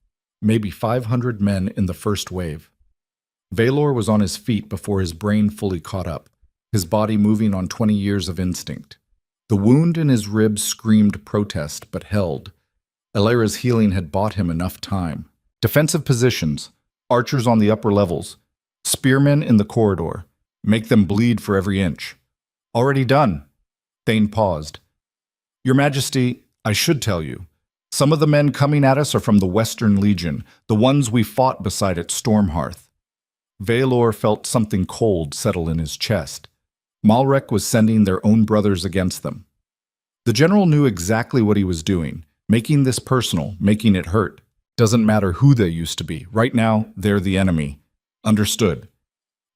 Maybe 500 men in the first wave. Valor was on his feet before his brain fully caught up, his body moving on 20 years of instinct. The wound in his ribs screamed protest, but held. Elira's healing had bought him enough time. Defensive positions, archers on the upper levels, spearmen in the corridor. Make them bleed for every inch. Already done. Thane paused. Your Majesty, I should tell you. Some of the men coming at us are from the Western Legion, the ones we fought beside at Stormhearth. Valor felt something cold settle in his chest. Malrek was sending their own brothers against them. The general knew exactly what he was doing, making this personal, making it hurt. Doesn't matter who they used to be. Right now, they're the enemy. Understood.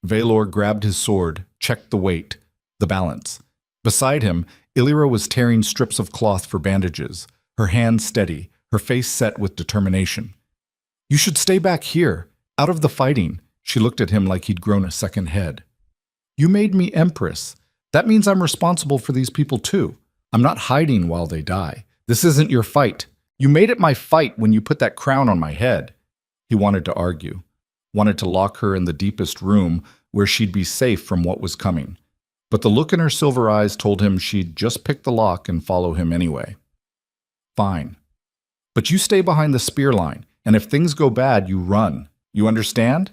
Valor grabbed his sword, checked the weight, the balance. Beside him, Illyra was tearing strips of cloth for bandages, her hands steady, her face set with determination. You should stay back here, out of the fighting. She looked at him like he'd grown a second head. You made me Empress. That means I'm responsible for these people too. I'm not hiding while they die. This isn't your fight. You made it my fight when you put that crown on my head. He wanted to argue, wanted to lock her in the deepest room where she'd be safe from what was coming. But the look in her silver eyes told him she'd just pick the lock and follow him anyway. Fine. But you stay behind the spear line, and if things go bad, you run. You understand?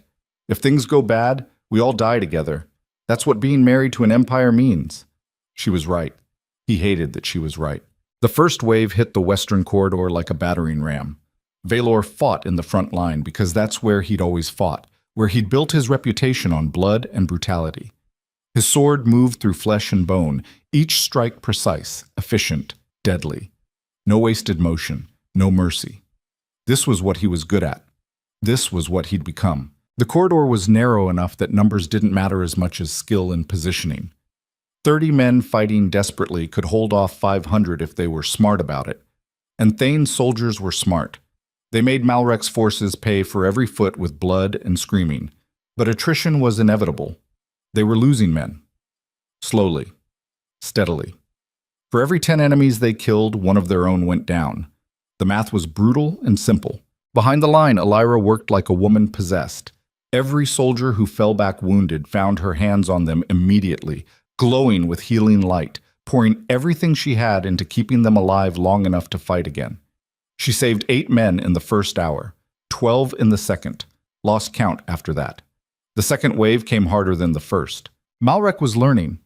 If things go bad, we all die together. That's what being married to an empire means. She was right. He hated that she was right. The first wave hit the western corridor like a battering ram. Valor fought in the front line because that's where he'd always fought, where he'd built his reputation on blood and brutality. His sword moved through flesh and bone, each strike precise, efficient, deadly. No wasted motion, no mercy. This was what he was good at. This was what he'd become. The corridor was narrow enough that numbers didn't matter as much as skill and positioning. 30 men fighting desperately could hold off 500 if they were smart about it. And Thane's soldiers were smart. They made Malrek's forces pay for every foot with blood and screaming. But attrition was inevitable. They were losing men. Slowly. Steadily. For every 10 enemies they killed, one of their own went down. The math was brutal and simple. Behind the line, Elira worked like a woman possessed. Every soldier who fell back wounded found her hands on them immediately, glowing with healing light, pouring everything she had into keeping them alive long enough to fight again. She saved 8 men in the first hour, 12 in the second, lost count after that. The second wave came harder than the first. Malrek was learning.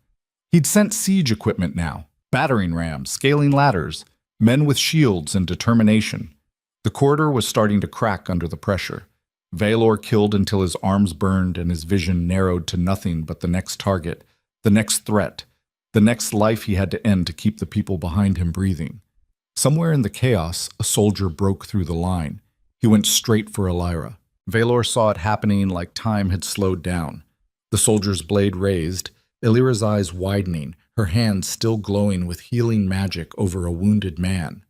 He'd sent siege equipment now, battering rams, scaling ladders, men with shields and determination. The corridor was starting to crack under the pressure. Valor killed until his arms burned and his vision narrowed to nothing but the next target, the next threat, the next life he had to end to keep the people behind him breathing. Somewhere in the chaos, a soldier broke through the line. He went straight for Elira. Valor saw it happening like time had slowed down. The soldier's blade raised, Elira's eyes widening, her hands still glowing with healing magic over a wounded man.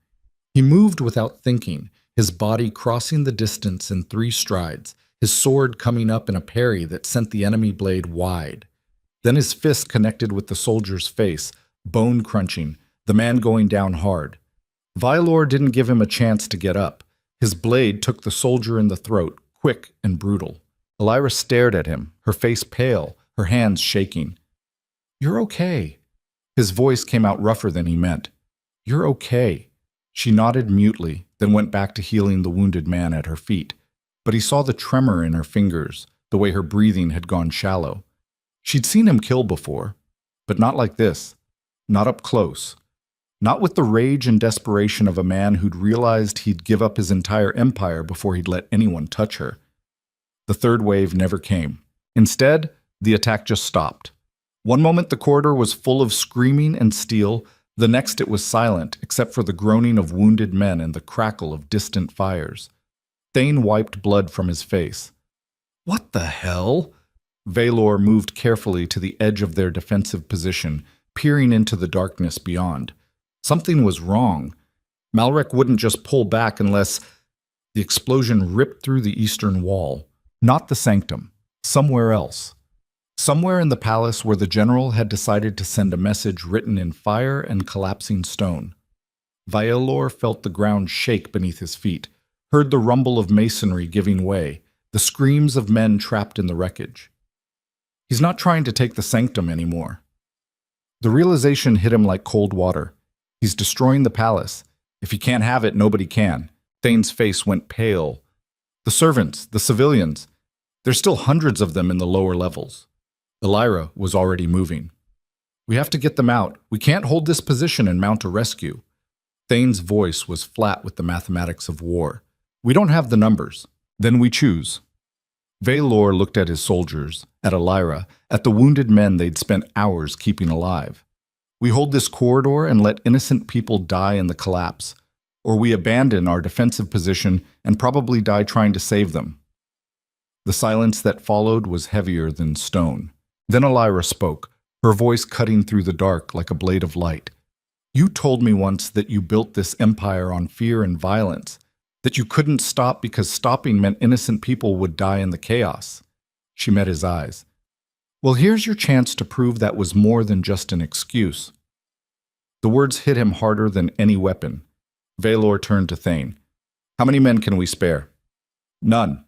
He moved without thinking, his body crossing the distance in 3 strides, his sword coming up in a parry that sent the enemy blade wide. Then his fist connected with the soldier's face, bone crunching, the man going down hard. Valor didn't give him a chance to get up. His blade took the soldier in the throat, quick and brutal. Elira stared at him, her face pale, her hands shaking. You're okay. His voice came out rougher than he meant. You're okay. She nodded mutely, then went back to healing the wounded man at her feet. But he saw the tremor in her fingers, the way her breathing had gone shallow. She'd seen him kill before, but not like this. Not up close. Not with the rage and desperation of a man who'd realized he'd give up his entire empire before he'd let anyone touch her. The third wave never came. Instead, the attack just stopped. One moment the corridor was full of screaming and steel, the next it was silent except for the groaning of wounded men and the crackle of distant fires. Thane wiped blood from his face. What the hell? Valor moved carefully to the edge of their defensive position, peering into the darkness beyond. Something was wrong. Malrek wouldn't just pull back unless... The explosion ripped through the eastern wall. Not the sanctum. Somewhere else. Somewhere in the palace where the general had decided to send a message written in fire and collapsing stone. Valor felt the ground shake beneath his feet, heard the rumble of masonry giving way, the screams of men trapped in the wreckage. He's not trying to take the sanctum anymore. The realization hit him like cold water. He's destroying the palace. If he can't have it, nobody can. Thane's face went pale. The servants, the civilians, there's still hundreds of them in the lower levels. Elira was already moving. We have to get them out. We can't hold this position and mount a rescue. Thane's voice was flat with the mathematics of war. We don't have the numbers. Then we choose. Valor looked at his soldiers, at Elira, at the wounded men they'd spent hours keeping alive. We hold this corridor and let innocent people die in the collapse, or we abandon our defensive position and probably die trying to save them. The silence that followed was heavier than stone. Then Elira spoke, her voice cutting through the dark like a blade of light. You told me once that you built this empire on fear and violence, that you couldn't stop because stopping meant innocent people would die in the chaos. She met his eyes. Well, here's your chance to prove that was more than just an excuse. The words hit him harder than any weapon. Valor turned to Thane. How many men can we spare? None.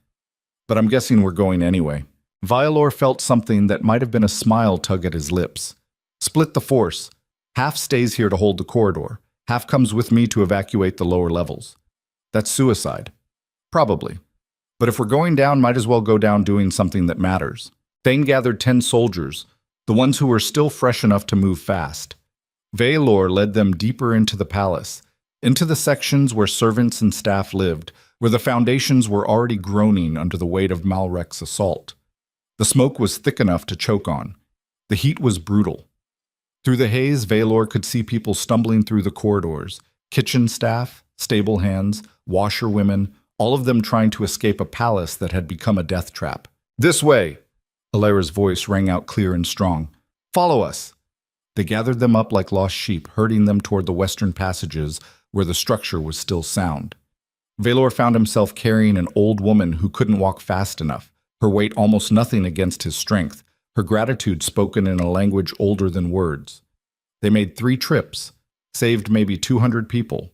But I'm guessing we're going anyway. Valor felt something that might have been a smile tug at his lips. Split the force. Half stays here to hold the corridor. Half comes with me to evacuate the lower levels. That's suicide. Probably. But if we're going down, might as well go down doing something that matters. Thane gathered 10 soldiers, the ones who were still fresh enough to move fast. Valor led them deeper into the palace, into the sections where servants and staff lived, where the foundations were already groaning under the weight of Malrek's assault. The smoke was thick enough to choke on. The heat was brutal. Through the haze, Valor could see people stumbling through the corridors, kitchen staff, stable hands, washerwomen, all of them trying to escape a palace that had become a death trap. This way! Elira's voice rang out clear and strong. Follow us! They gathered them up like lost sheep, herding them toward the western passages where the structure was still sound. Valor found himself carrying an old woman who couldn't walk fast enough, her weight almost nothing against his strength, her gratitude spoken in a language older than words. They made 3 trips, saved maybe 200 people,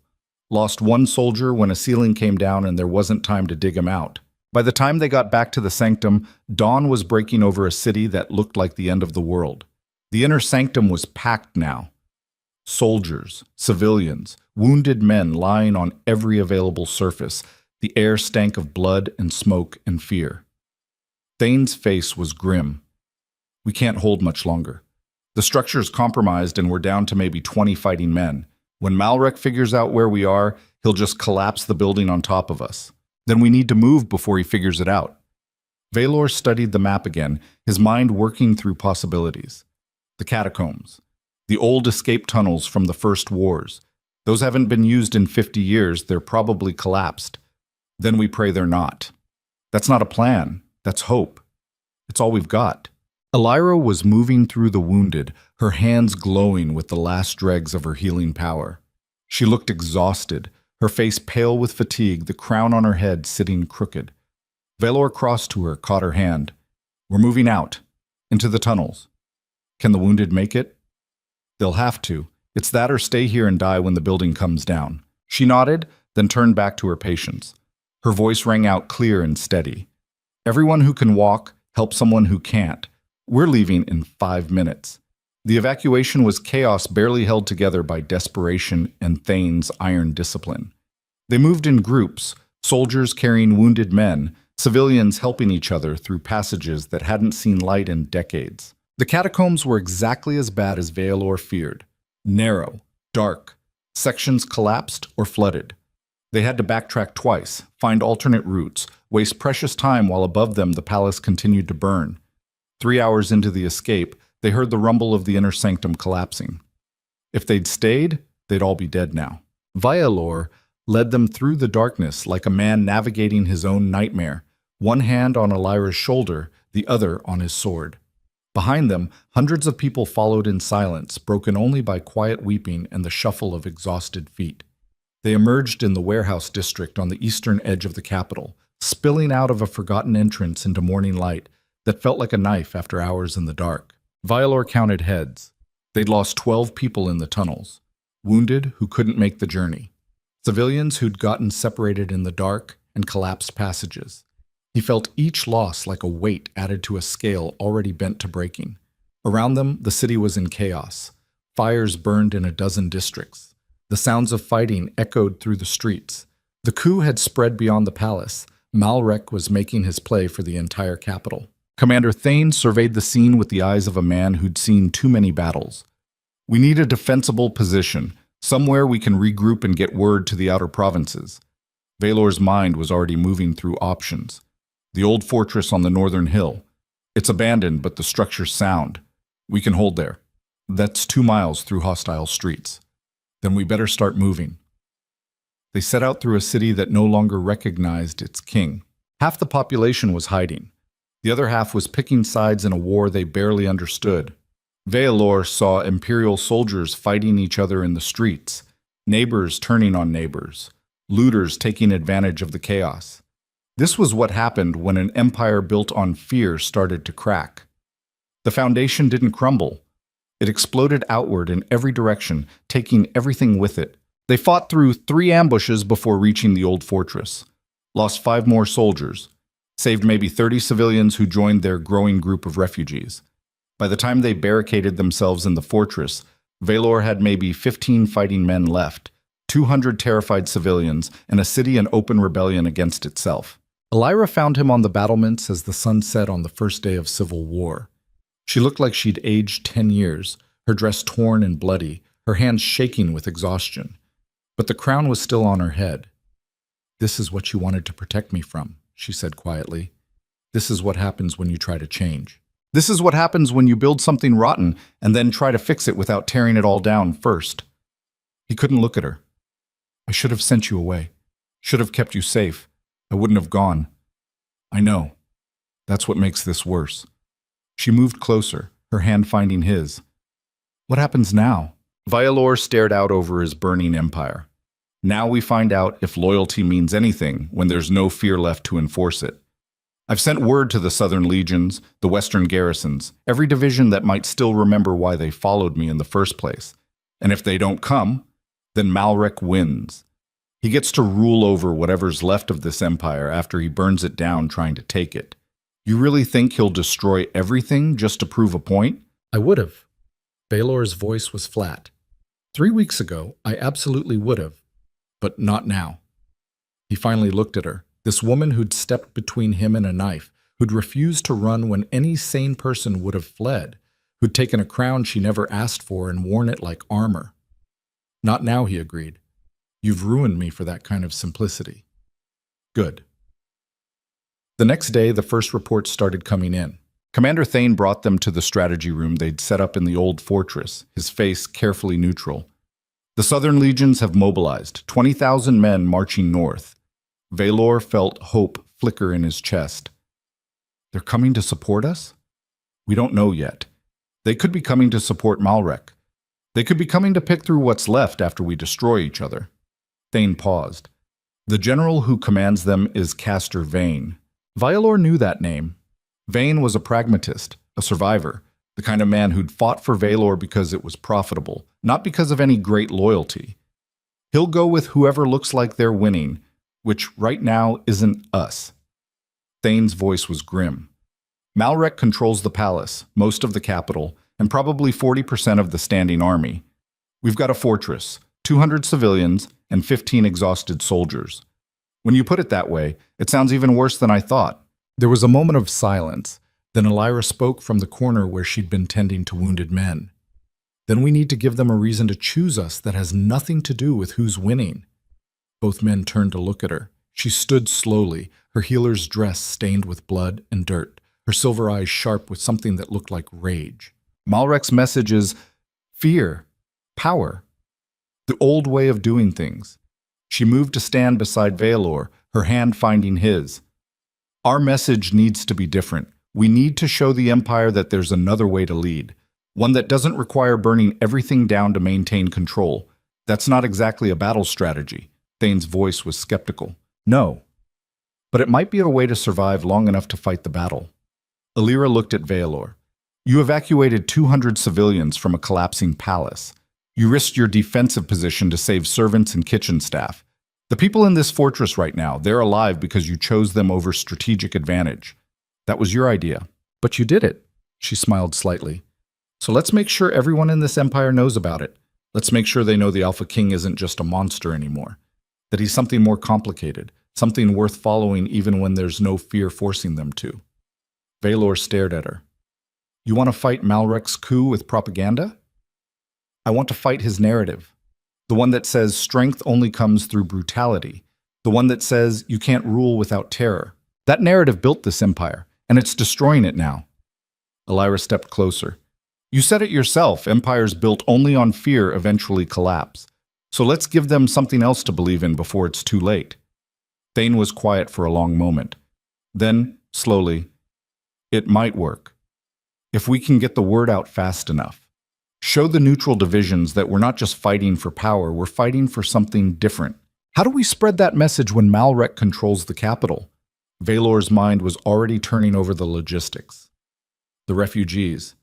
lost 1 soldier when a ceiling came down and there wasn't time to dig him out. By the time they got back to the sanctum, dawn was breaking over a city that looked like the end of the world. The inner sanctum was packed now. Soldiers, civilians, wounded men lying on every available surface. The air stank of blood and smoke and fear. Thane's face was grim. We can't hold much longer. The structure's compromised and we're down to maybe 20 fighting men. When Malrek figures out where we are, he'll just collapse the building on top of us. Then we need to move before he figures it out. Valor studied the map again, his mind working through possibilities. The catacombs. The old escape tunnels from the first wars. Those haven't been used in 50 years, they're probably collapsed. Then we pray they're not. That's not a plan, that's hope. It's all we've got. Elira was moving through the wounded, her hands glowing with the last dregs of her healing power. She looked exhausted, her face pale with fatigue, the crown on her head sitting crooked. Valor crossed to her, caught her hand. We're moving out, into the tunnels. Can the wounded make it? They'll have to. It's that or stay here and die when the building comes down. She nodded, then turned back to her patients. Her voice rang out clear and steady. Everyone who can walk, help someone who can't. We're leaving in 5 minutes. The evacuation was chaos barely held together by desperation and Thane's iron discipline. They moved in groups, soldiers carrying wounded men, civilians helping each other through passages that hadn't seen light in decades. The catacombs were exactly as bad as Valor feared. Narrow, dark, sections collapsed or flooded. They had to backtrack twice, find alternate routes, waste precious time while above them the palace continued to burn. 3 hours into the escape, they heard the rumble of the inner sanctum collapsing. If they'd stayed, they'd all be dead now. Valor led them through the darkness like a man navigating his own nightmare, one hand on Elira's shoulder, the other on his sword. Behind them, hundreds of people followed in silence, broken only by quiet weeping and the shuffle of exhausted feet. They emerged in the warehouse district on the eastern edge of the capital, spilling out of a forgotten entrance into morning light that felt like a knife after hours in the dark. Valor counted heads. They'd lost 12 people in the tunnels, wounded who couldn't make the journey, civilians who'd gotten separated in the dark and collapsed passages. He felt each loss like a weight added to a scale already bent to breaking. Around them, the city was in chaos. Fires burned in a dozen districts. The sounds of fighting echoed through the streets. The coup had spread beyond the palace. Malrek was making his play for the entire capital. Commander Thane surveyed the scene with the eyes of a man who'd seen too many battles. We need a defensible position, somewhere we can regroup and get word to the outer provinces. Valor's mind was already moving through options. The old fortress on the northern hill. It's abandoned, but the structure's sound. We can hold there. That's 2 miles through hostile streets. Then we better start moving. They set out through a city that no longer recognized its king. Half the population was hiding. The other half was picking sides in a war they barely understood. Valor saw imperial soldiers fighting each other in the streets, neighbors turning on neighbors, looters taking advantage of the chaos. This was what happened when an empire built on fear started to crack. The foundation didn't crumble. It exploded outward in every direction, taking everything with it. They fought through 3 ambushes before reaching the old fortress, lost 5 more soldiers, saved maybe 30 civilians who joined their growing group of refugees. By the time they barricaded themselves in the fortress, Valor had maybe 15 fighting men left, 200 terrified civilians, and a city in open rebellion against itself. Elira found him on the battlements as the sun set on the first day of civil war. She looked like she'd aged 10 years, her dress torn and bloody, her hands shaking with exhaustion. But the crown was still on her head. "This is what you wanted to protect me from," she said quietly. "This is what happens when you try to change. This is what happens when you build something rotten and then try to fix it without tearing it all down first." He couldn't look at her. "I should have sent you away. Should have kept you safe. I wouldn't have gone." "I know. That's what makes this worse." She moved closer, her hand finding his. "What happens now?" Valor stared out over his burning empire. "Now we find out if loyalty means anything when there's no fear left to enforce it. I've sent word to the southern legions, the western garrisons, every division that might still remember why they followed me in the first place. And if they don't come, then Malrek wins. He gets to rule over whatever's left of this empire after he burns it down trying to take it. You really think he'll destroy everything just to prove a point?" "I would have." Valor's voice was flat. 3 weeks ago, I absolutely would have. But not now. He finally looked at her, this woman who'd stepped between him and a knife, who'd refused to run when any sane person would have fled, who'd taken a crown she never asked for and worn it like armor. "Not now," he agreed. "You've ruined me for that kind of simplicity." "Good." The next day, the first reports started coming in. Commander Thane brought them to the strategy room they'd set up in the old fortress, his face carefully neutral. "The southern legions have mobilized, 20,000 men marching north." Valor felt hope flicker in his chest. "They're coming to support us?" "We don't know yet. They could be coming to support Malrek. They could be coming to pick through what's left after we destroy each other." Thane paused. "The general who commands them is Castor Vane." Valor knew that name. Vane was a pragmatist, a survivor, the kind of man who'd fought for Valor because it was profitable, not because of any great loyalty. "He'll go with whoever looks like they're winning, which right now isn't us." Thane's voice was grim. "Malrek controls the palace, most of the capital, and probably 40% of the standing army. We've got a fortress, 200 civilians, and 15 exhausted soldiers. When you put it that way, it sounds even worse than I thought." There was a moment of silence. Then Elira spoke from the corner where she'd been tending to wounded men. "Then we need to give them a reason to choose us that has nothing to do with who's winning." Both men turned to look at her. She stood slowly, her healer's dress stained with blood and dirt, her silver eyes sharp with something that looked like rage. "Malrek's message is fear, power, the old way of doing things." She moved to stand beside Valor, her hand finding his. "Our message needs to be different. We need to show the Empire that there's another way to lead, one that doesn't require burning everything down to maintain control. That's not exactly a battle strategy." Thane's voice was skeptical. "No. But it might be a way to survive long enough to fight the battle." Elira looked at Valor. "You evacuated 200 civilians from a collapsing palace. You risked your defensive position to save servants and kitchen staff. The people in this fortress right now, they're alive because you chose them over strategic advantage. That was your idea. But you did it. She smiled slightly. So let's make sure everyone in this empire knows about it. Let's make sure they know the Alpha King isn't just a monster anymore. That he's something more complicated, something worth following even when there's no fear forcing them to. Valor stared at her. You want to fight Malrek's coup with propaganda? I want to fight his narrative. The one that says strength only comes through brutality. The one that says you can't rule without terror. That narrative built this empire, and it's destroying it now. Elira stepped closer. You said it yourself, empires built only on fear eventually collapse. So let's give them something else to believe in before it's too late. Thane was quiet for a long moment. Then, slowly, it might work. If we can get the word out fast enough. Show the neutral divisions that we're not just fighting for power, we're fighting for something different. How do we spread that message when Malrek controls the capital? Valor's mind was already turning over the logistics. The refugees.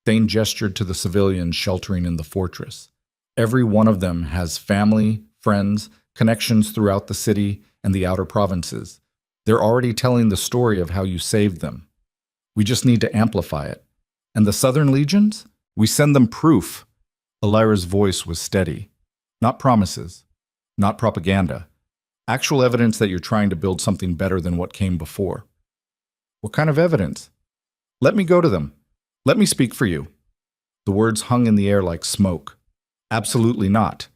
Thane gestured to the civilians sheltering in the fortress. Every one of them has family, friends, connections throughout the city and the outer provinces. They're already telling the story of how you saved them. We just need to amplify it. And the Southern Legions? We send them proof. Elira's voice was steady. Not promises. Not propaganda. Actual evidence that you're trying to build something better than what came before. What kind of evidence? Let me go to them. Let me speak for you. The words hung in the air like smoke. Absolutely not.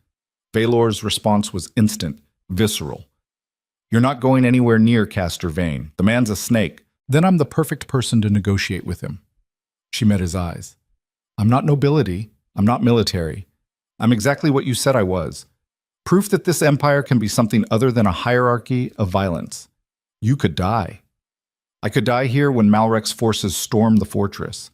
Valor's response was instant, visceral. You're not going anywhere near Castor Vane. The man's a snake. Then I'm the perfect person to negotiate with him. She met his eyes. I'm not nobility. I'm not military. I'm exactly what you said I was. Proof that this empire can be something other than a hierarchy of violence. You could die. I could die here when Malrek's forces storm the fortress.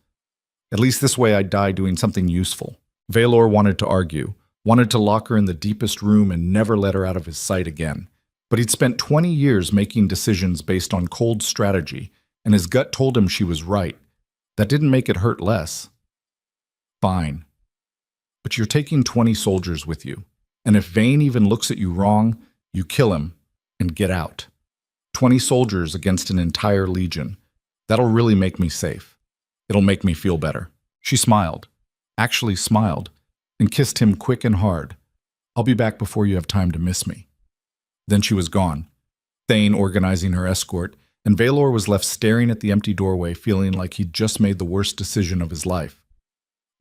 At least this way I'd die doing something useful. Valor wanted to argue, wanted to lock her in the deepest room and never let her out of his sight again. But he'd spent 20 years making decisions based on cold strategy, and his gut told him she was right. That didn't make it hurt less. Fine. But you're taking 20 soldiers with you, and if Vane even looks at you wrong, you kill him and get out. 20 soldiers against an entire legion. That'll really make me safe. It'll make me feel better. She smiled, actually smiled, and kissed him quick and hard. I'll be back before you have time to miss me. Then she was gone, Thane organizing her escort, and Valor was left staring at the empty doorway, feeling like he'd just made the worst decision of his life.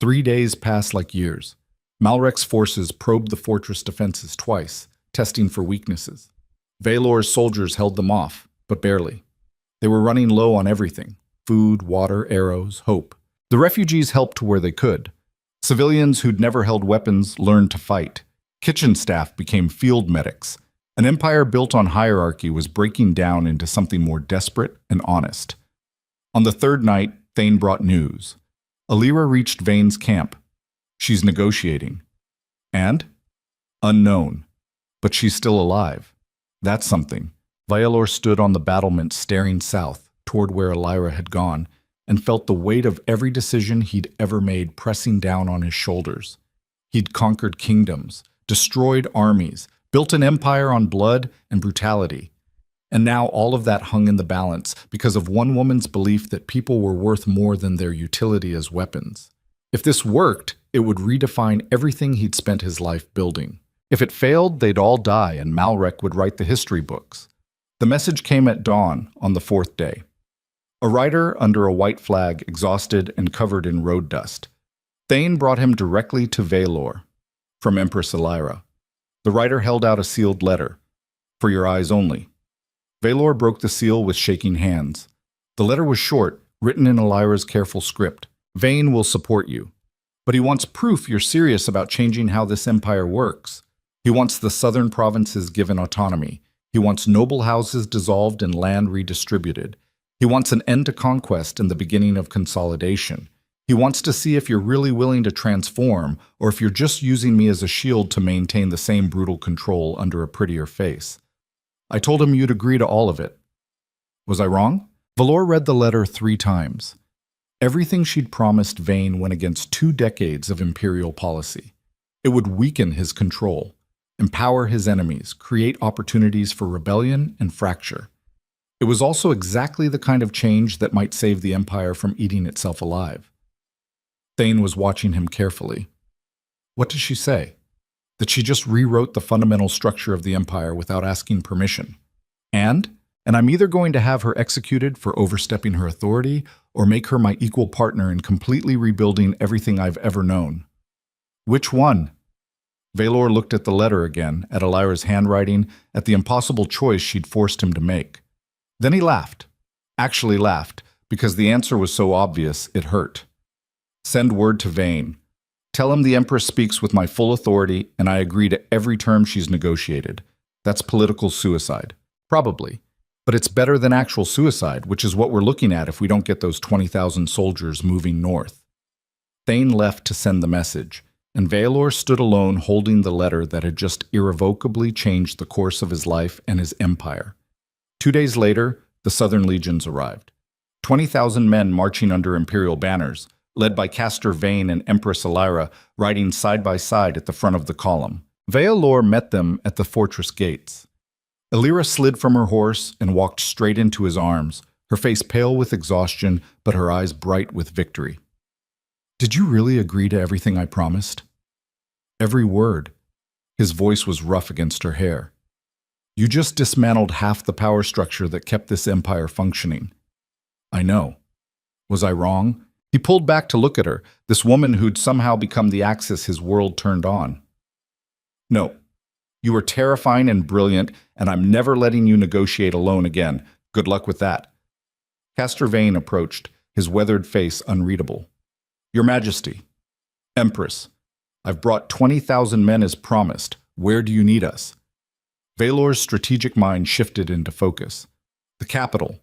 3 days passed like years. Malrek's forces probed the fortress defenses twice, testing for weaknesses. Valor's soldiers held them off, but barely. They were running low on everything: food, water, arrows, hope. The refugees helped to where they could. Civilians who'd never held weapons learned to fight. Kitchen staff became field medics. An empire built on hierarchy was breaking down into something more desperate and honest. On the third night, Thane brought news. Elira reached Vane's camp. She's negotiating. And? Unknown. But she's still alive. That's something. Valor stood on the battlement staring south, toward where Elira had gone, and felt the weight of every decision he'd ever made pressing down on his shoulders. He'd conquered kingdoms, destroyed armies, built an empire on blood and brutality. And now all of that hung in the balance because of one woman's belief that people were worth more than their utility as weapons. If this worked, it would redefine everything he'd spent his life building. If it failed, they'd all die and Malrek would write the history books. The message came at dawn on the fourth day. A rider under a white flag, exhausted and covered in road dust. Thane brought him directly to Valor, from Empress Elira. The rider held out a sealed letter. For your eyes only. Valor broke the seal with shaking hands. The letter was short, written in Elira's careful script. Vane will support you. But he wants proof you're serious about changing how this empire works. He wants the southern provinces given autonomy. He wants noble houses dissolved and land redistributed. He wants an end to conquest and the beginning of consolidation. He wants to see if you're really willing to transform or if you're just using me as a shield to maintain the same brutal control under a prettier face. I told him you'd agree to all of it. Was I wrong? Valor read the letter 3 times. Everything she'd promised Vane went against 2 decades of imperial policy. It would weaken his control. empower his enemies, create opportunities for rebellion and fracture. It was also exactly the kind of change that might save the empire from eating itself alive. Thane was watching him carefully. What did she say? That she just rewrote the fundamental structure of the empire without asking permission. And I'm either going to have her executed for overstepping her authority or make her my equal partner in completely rebuilding everything I've ever known. Which one? Valor looked at the letter again, at Elira's handwriting, at the impossible choice she'd forced him to make. Then he laughed. Actually laughed, because the answer was so obvious it hurt. Send word to Vane. Tell him the Empress speaks with my full authority and I agree to every term she's negotiated. That's political suicide. Probably. But it's better than actual suicide, which is what we're looking at if we don't get those 20,000 soldiers moving north. Thane left to send the message, and Valor stood alone holding the letter that had just irrevocably changed the course of his life and his empire. 2 days later, the Southern Legions arrived. 20,000 men marching under imperial banners, led by Castor Vane and Empress Elira, riding side by side at the front of the column. Valor met them at the fortress gates. Elira slid from her horse and walked straight into his arms, her face pale with exhaustion, but her eyes bright with victory. Did you really agree to everything I promised? Every word. His voice was rough against her hair. You just dismantled half the power structure that kept this empire functioning. I know. Was I wrong? He pulled back to look at her, this woman who'd somehow become the axis his world turned on. No. You were terrifying and brilliant, and I'm never letting you negotiate alone again. Good luck with that. Castor Vane approached, his weathered face unreadable. Your Majesty. Empress. I've brought 20,000 men as promised. Where do you need us? Valor's strategic mind shifted into focus. The capital.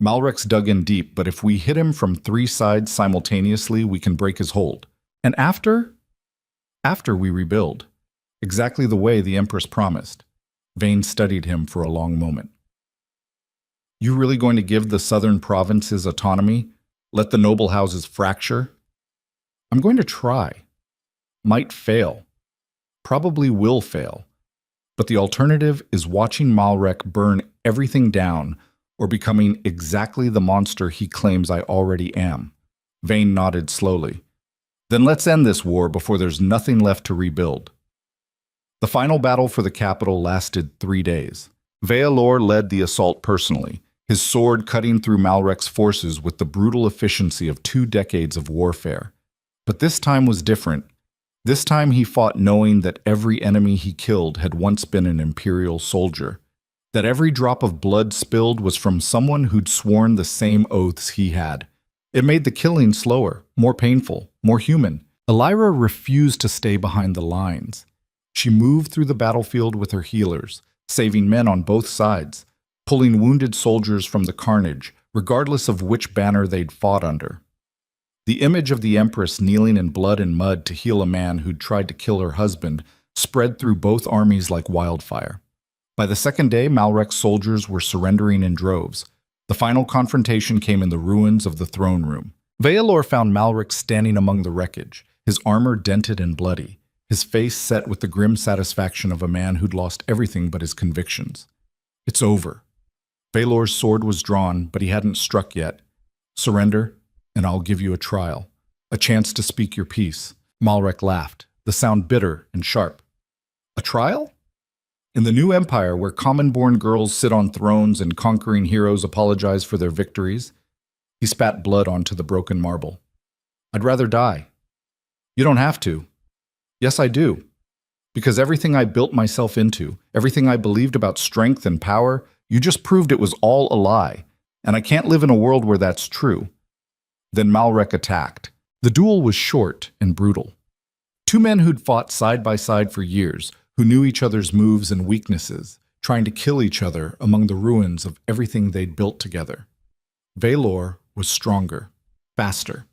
Malrex dug in deep, but if we hit him from 3 sides simultaneously, we can break his hold. And after? After we rebuild. Exactly the way the Empress promised. Vane studied him for a long moment. You really going to give the southern provinces autonomy? Let the noble houses fracture? I'm going to try. Might fail. Probably will fail. But the alternative is watching Malrec burn everything down or becoming exactly the monster he claims I already am. Vane nodded slowly. Then let's end this war before there's nothing left to rebuild. The final battle for the capital lasted 3 days. Valor led the assault personally, his sword cutting through Malrec's forces with the brutal efficiency of 2 decades of warfare. But this time was different. This time he fought knowing that every enemy he killed had once been an imperial soldier, that every drop of blood spilled was from someone who'd sworn the same oaths he had. It made the killing slower, more painful, more human. Elira refused to stay behind the lines. She moved through the battlefield with her healers, saving men on both sides, pulling wounded soldiers from the carnage, regardless of which banner they'd fought under. The image of the Empress kneeling in blood and mud to heal a man who'd tried to kill her husband spread through both armies like wildfire. By the second day, Malrec's soldiers were surrendering in droves. The final confrontation came in the ruins of the throne room. Valor found Malrec standing among the wreckage, his armor dented and bloody, his face set with the grim satisfaction of a man who'd lost everything but his convictions. It's over. Valor's sword was drawn, but he hadn't struck yet. Surrender, and I'll give you a trial, a chance to speak your piece. Malrec laughed, the sound bitter and sharp. A trial? In the new empire where common-born girls sit on thrones and conquering heroes apologize for their victories, he spat blood onto the broken marble. I'd rather die. You don't have to. Yes, I do. Because everything I built myself into, everything I believed about strength and power, you just proved it was all a lie, and I can't live in a world where that's true. Then Malrec attacked. The duel was short and brutal. 2 men who'd fought side by side for years, who knew each other's moves and weaknesses, trying to kill each other among the ruins of everything they'd built together. Valor was stronger, faster,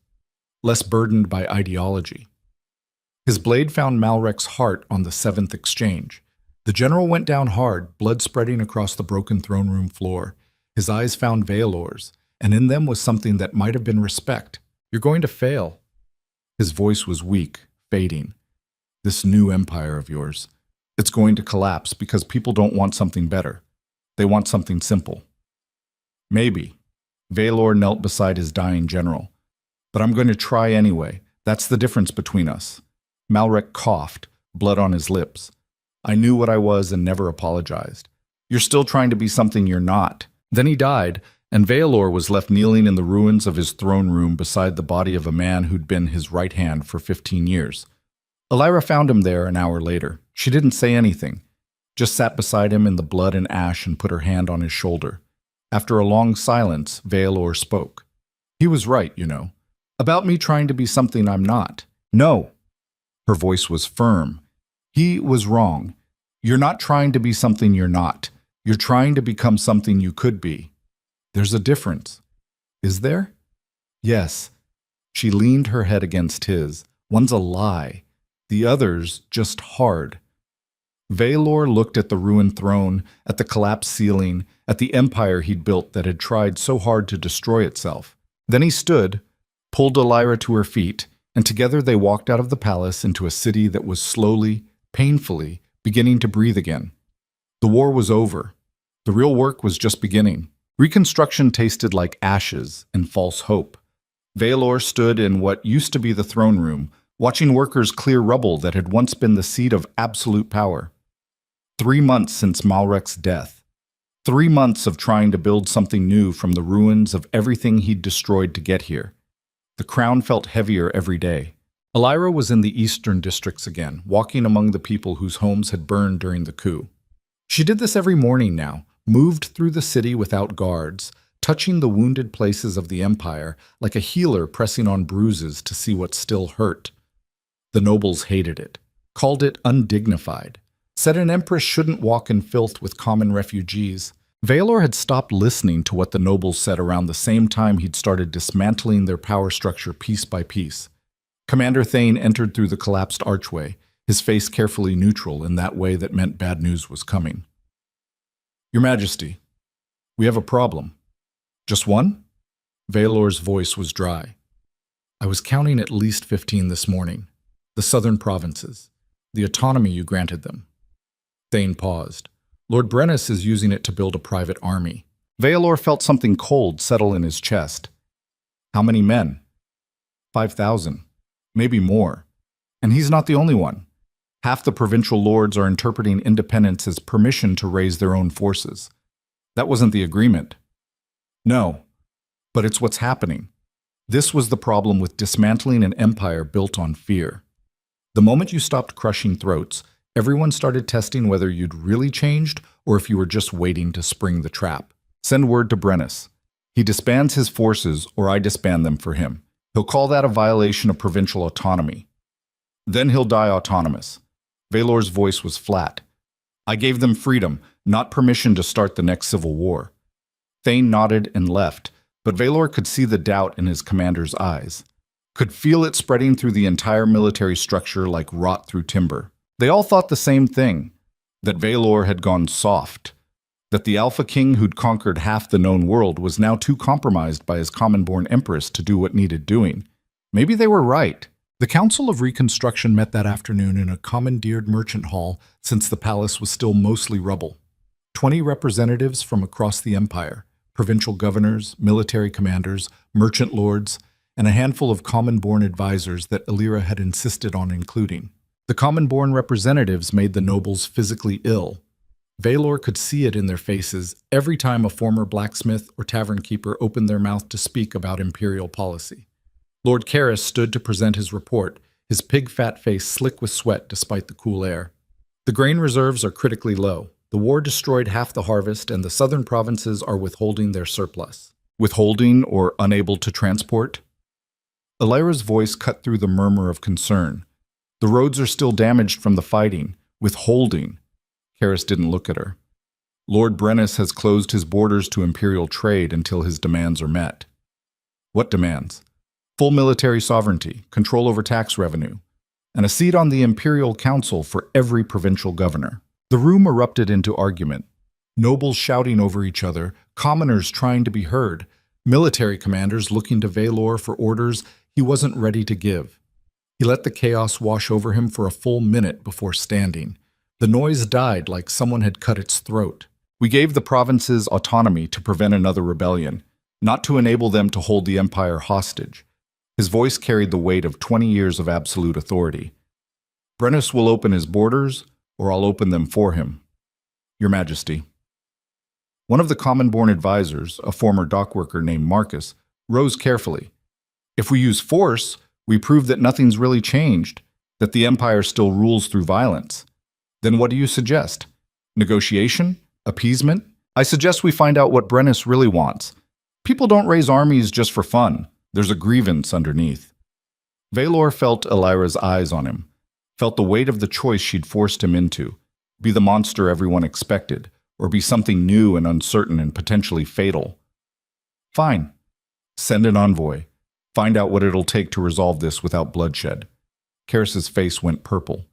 less burdened by ideology. His blade found Malrec's heart on the 7th exchange. The general went down hard, blood spreading across the broken throne room floor. His eyes found Valor's, and in them was something that might have been respect. You're going to fail. His voice was weak, fading. This new empire of yours. It's going to collapse because people don't want something better. They want something simple. Maybe. Valor knelt beside his dying general. But I'm going to try anyway. That's the difference between us. Malrek coughed, blood on his lips. I knew what I was and never apologized. You're still trying to be something you're not. Then he died, and Valor was left kneeling in the ruins of his throne room beside the body of a man who'd been his right hand for 15 years. Elira found him there an hour later. She didn't say anything, just sat beside him in the blood and ash and put her hand on his shoulder. After a long silence, Valor spoke. He was right, you know, about me trying to be something I'm not. No. Her voice was firm. He was wrong. You're not trying to be something you're not. You're trying to become something you could be. There's a difference. Is there? Yes. She leaned her head against his. One's a lie. The other's just hard. Valor looked at the ruined throne, at the collapsed ceiling, at the empire he'd built that had tried so hard to destroy itself. Then he stood, pulled Elira to her feet, and together they walked out of the palace into a city that was slowly, painfully, beginning to breathe again. The war was over. The real work was just beginning. Reconstruction tasted like ashes and false hope. Valor stood in what used to be the throne room, watching workers clear rubble that had once been the seat of absolute power. 3 months since Malrek's death. 3 months of trying to build something new from the ruins of everything he'd destroyed to get here. The crown felt heavier every day. Elira was in the eastern districts again, walking among the people whose homes had burned during the coup. She did this every morning now, moved through the city without guards, touching the wounded places of the empire like a healer pressing on bruises to see what still hurt. The nobles hated it, called it undignified, said an empress shouldn't walk in filth with common refugees. Valor had stopped listening to what the nobles said around the same time he'd started dismantling their power structure piece by piece. Commander Thane entered through the collapsed archway, his face carefully neutral in that way that meant bad news was coming. Your Majesty, we have a problem. Just one? Valor's voice was dry. I was counting at least 15 this morning. The southern provinces. The autonomy you granted them. Thane paused. Lord Brennus is using it to build a private army. Valor felt something cold settle in his chest. How many men? 5,000. Maybe more. And he's not the only one. Half the provincial lords are interpreting independence as permission to raise their own forces. That wasn't the agreement. No, but it's what's happening. This was the problem with dismantling an empire built on fear. The moment you stopped crushing throats, everyone started testing whether you'd really changed or if you were just waiting to spring the trap. Send word to Brennus. He disbands his forces or I disband them for him. He'll call that a violation of provincial autonomy. Then he'll die autonomous. Valor's voice was flat. I gave them freedom, not permission to start the next civil war. Thane nodded and left, but Valor could see the doubt in his commander's eyes. Could feel it spreading through the entire military structure like rot through timber. They all thought the same thing, that Valor had gone soft, that the Alpha King who'd conquered half the known world was now too compromised by his common-born empress to do what needed doing. Maybe they were right. The Council of Reconstruction met that afternoon in a commandeered merchant hall since the palace was still mostly rubble. 20 representatives from across the empire, provincial governors, military commanders, merchant lords, and a handful of common-born advisors that Elira had insisted on including. The common-born representatives made the nobles physically ill. Valor could see it in their faces every time a former blacksmith or tavern keeper opened their mouth to speak about imperial policy. Lord Karras stood to present his report, his pig-fat face slick with sweat despite the cool air. The grain reserves are critically low. The war destroyed half the harvest, and the southern provinces are withholding their surplus. Withholding or unable to transport? Elira's voice cut through the murmur of concern. The roads are still damaged from the fighting. Withholding. Karras didn't look at her. Lord Brennus has closed his borders to imperial trade until his demands are met. What demands? Full military sovereignty, control over tax revenue, and a seat on the Imperial Council for every provincial governor. The room erupted into argument. Nobles shouting over each other, commoners trying to be heard, military commanders looking to Valor for orders he wasn't ready to give. He let the chaos wash over him for a full minute before standing, The noise died like someone had cut its throat. We gave the provinces autonomy to prevent another rebellion, not to enable them to hold the empire hostage. His voice carried the weight of 20 years of absolute authority. Brennus will open his borders, or I'll open them for him. Your Majesty. One of the common-born advisors, a former dockworker named Marcus, rose carefully. If we use force, we prove that nothing's really changed, that the empire still rules through violence. Then what do you suggest? Negotiation? Appeasement? I suggest we find out what Brennus really wants. People don't raise armies just for fun. There's a grievance underneath. Valor felt Elira's eyes on him, felt the weight of the choice she'd forced him into, be the monster everyone expected, or be something new and uncertain and potentially fatal. Fine. Send an envoy. Find out what it'll take to resolve this without bloodshed. Karis's face went purple.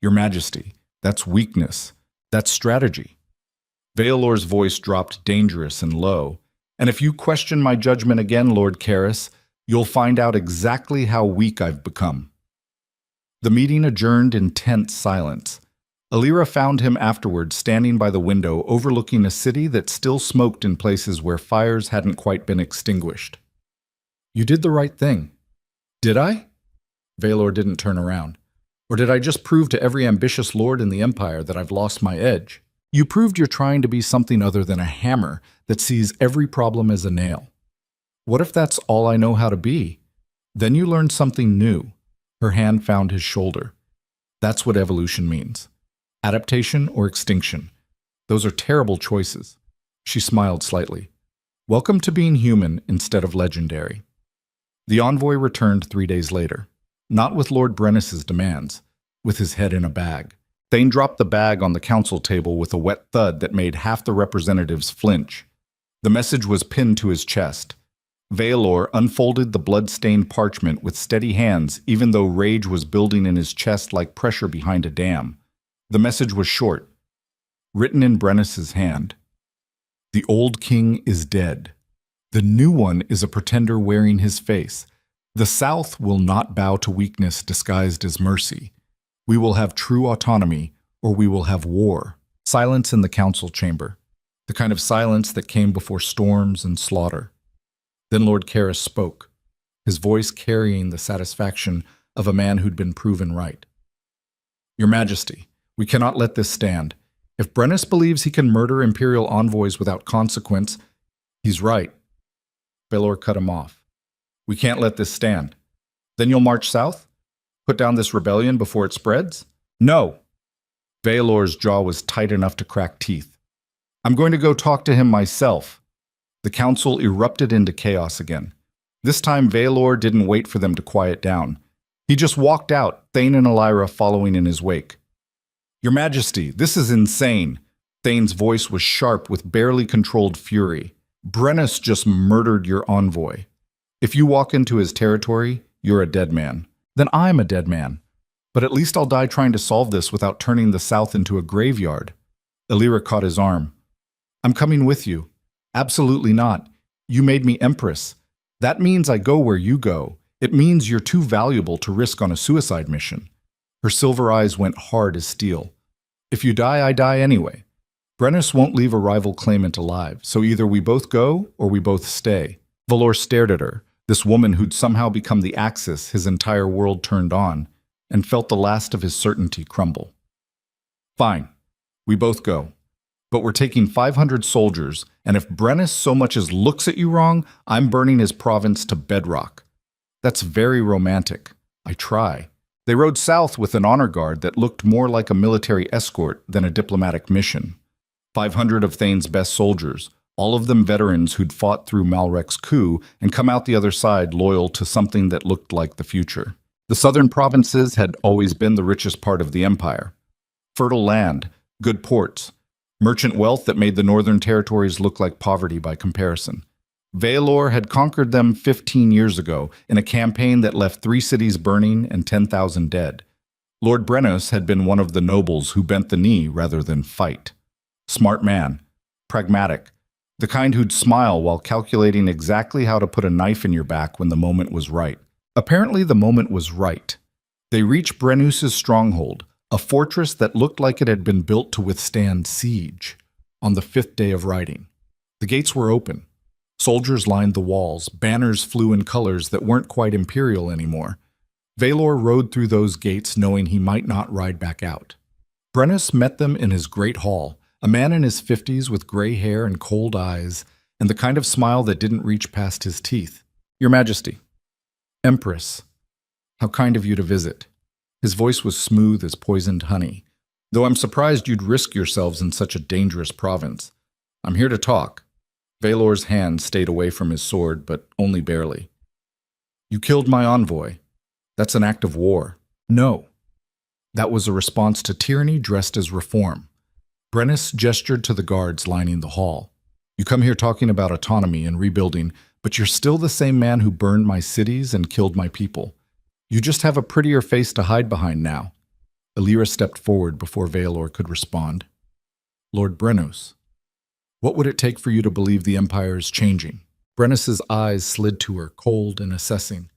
Your Majesty, that's weakness. That's strategy. Valor's voice dropped dangerous and low. And if you question my judgment again, Lord Karis, you'll find out exactly how weak I've become. The meeting adjourned in tense silence. Elira found him afterward standing by the window overlooking a city that still smoked in places where fires hadn't quite been extinguished. You did the right thing. Did I? Valor didn't turn around. Or did I just prove to every ambitious lord in the Empire that I've lost my edge? You proved you're trying to be something other than a hammer that sees every problem as a nail. What if that's all I know how to be? Then you learned something new. Her hand found his shoulder. That's what evolution means. Adaptation or extinction. Those are terrible choices. She smiled slightly. Welcome to being human instead of legendary. The envoy returned 3 days later, not with Lord Brennus's demands, with his head in a bag. Thane dropped the bag on the council table with a wet thud that made half the representatives flinch. The message was pinned to his chest. Valor unfolded the blood-stained parchment with steady hands, even though rage was building in his chest like pressure behind a dam. The message was short, written in Brennus's hand. The old king is dead. The new one is a pretender wearing his face. The South will not bow to weakness disguised as mercy. We will have true autonomy, or we will have war. Silence in the council chamber, the kind of silence that came before storms and slaughter. Then Lord Karis spoke, his voice carrying the satisfaction of a man who'd been proven right. Your Majesty, we cannot let this stand. If Brennus believes he can murder Imperial envoys without consequence, he's right. Valor cut him off. We can't let this stand. Then you'll march south? Put down this rebellion before it spreads? No. Valor's jaw was tight enough to crack teeth. I'm going to go talk to him myself. The council erupted into chaos again. This time Valor didn't wait for them to quiet down. He just walked out, Thane and Elira following in his wake. Your Majesty, this is insane. Thane's voice was sharp with barely controlled fury. Brennus just murdered your envoy. If you walk into his territory, you're a dead man. Then I'm a dead man. But at least I'll die trying to solve this without turning the South into a graveyard. Elira caught his arm. I'm coming with you. Absolutely not. You made me empress. That means I go where you go. It means you're too valuable to risk on a suicide mission. Her silver eyes went hard as steel. If you die, I die anyway. Brennus won't leave a rival claimant alive, so either we both go or we both stay. Valor stared at her, this woman who'd somehow become the axis his entire world turned on, and felt the last of his certainty crumble. Fine, we both go. But we're taking 500 soldiers, and if Brennus so much as looks at you wrong, I'm burning his province to bedrock. That's very romantic. I try. They rode south with an honor guard that looked more like a military escort than a diplomatic mission. 500 of Thane's best soldiers, all of them veterans who'd fought through Malrek's coup and come out the other side loyal to something that looked like the future. The southern provinces had always been the richest part of the empire. Fertile land, good ports, merchant wealth that made the northern territories look like poverty by comparison. Valor had conquered them 15 years ago in a campaign that left 3 cities burning and 10,000 dead. Lord Brennus had been one of the nobles who bent the knee rather than fight. Smart man, pragmatic, the kind who'd smile while calculating exactly how to put a knife in your back when the moment was right. Apparently the moment was right. They reached Brennus's stronghold, a fortress that looked like it had been built to withstand siege. On the 5th day of riding, the gates were open. Soldiers lined the walls, banners flew in colors that weren't quite imperial anymore. Valor rode through those gates knowing he might not ride back out. Brennus met them in his great hall, a man in his 50s with gray hair and cold eyes, and the kind of smile that didn't reach past his teeth. "Your Majesty." "Empress. How kind of you to visit." His voice was smooth as poisoned honey. "Though I'm surprised you'd risk yourselves in such a dangerous province. I'm here to talk." Valor's hand stayed away from his sword, but only barely. "You killed my envoy. That's an act of war." "No." That was a response to tyranny dressed as reform. Brennus gestured to the guards lining the hall. "You come here talking about autonomy and rebuilding, but you're still the same man who burned my cities and killed my people. You just have a prettier face to hide behind now." Illyra stepped forward before Valor could respond. "Lord Brennus, what would it take for you to believe the Empire is changing?" Brennus's eyes slid to her, cold and assessing.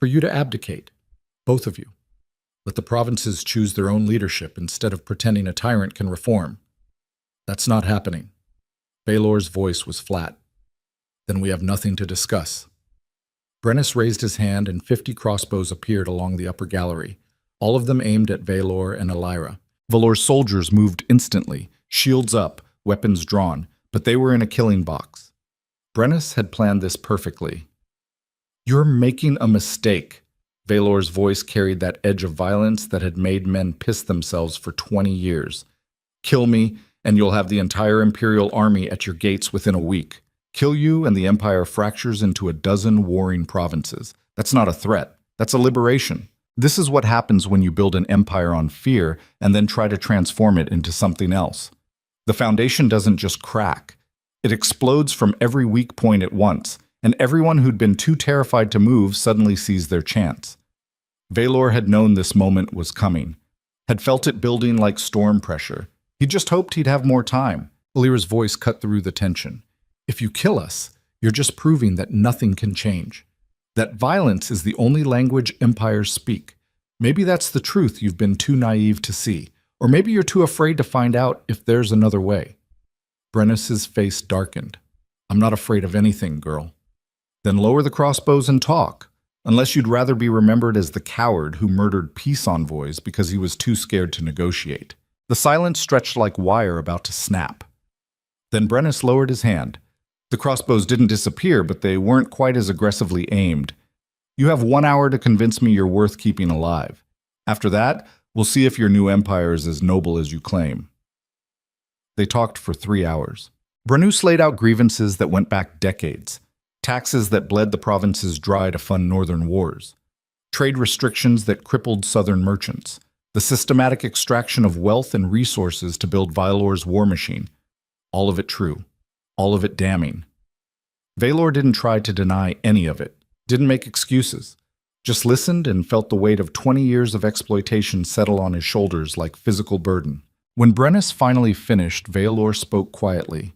"For you to abdicate, both of you. Let the provinces choose their own leadership instead of pretending a tyrant can reform. That's not happening." Valor's voice was flat. "Then we have nothing to discuss." Brennus raised his hand and 50 crossbows appeared along the upper gallery, all of them aimed at Valor and Illyra. Valor's soldiers moved instantly, shields up, weapons drawn, but they were in a killing box. Brennus had planned this perfectly. "You're making a mistake." Valor's voice carried that edge of violence that had made men piss themselves for 20 years. "Kill me, and you'll have the entire Imperial army at your gates within a week. Kill you, and the Empire fractures into a dozen warring provinces. That's not a threat. That's a liberation. This is what happens when you build an empire on fear and then try to transform it into something else. The foundation doesn't just crack. It explodes from every weak point at once, and everyone who'd been too terrified to move suddenly sees their chance." Valor had known this moment was coming, had felt it building like storm pressure. He just hoped he'd have more time. Illyra's voice cut through the tension. "If you kill us, you're just proving that nothing can change. That violence is the only language empires speak. Maybe that's the truth you've been too naive to see, or maybe you're too afraid to find out if there's another way." Brennus's face darkened. "I'm not afraid of anything, girl." "Then lower the crossbows and talk, unless you'd rather be remembered as the coward who murdered peace envoys because he was too scared to negotiate." The silence stretched like wire about to snap. Then Brennus lowered his hand. The crossbows didn't disappear, but they weren't quite as aggressively aimed. "You have 1 hour to convince me you're worth keeping alive. After that, we'll see if your new empire is as noble as you claim." They talked for 3 hours. Brennus laid out grievances that went back decades, taxes that bled the provinces dry to fund northern wars, trade restrictions that crippled southern merchants, the systematic extraction of wealth and resources to build Valor's war machine. All of it true. All of it damning. Valor didn't try to deny any of it, didn't make excuses, just listened and felt the weight of 20 years of exploitation settle on his shoulders like physical burden. When Brennus finally finished, Valor spoke quietly.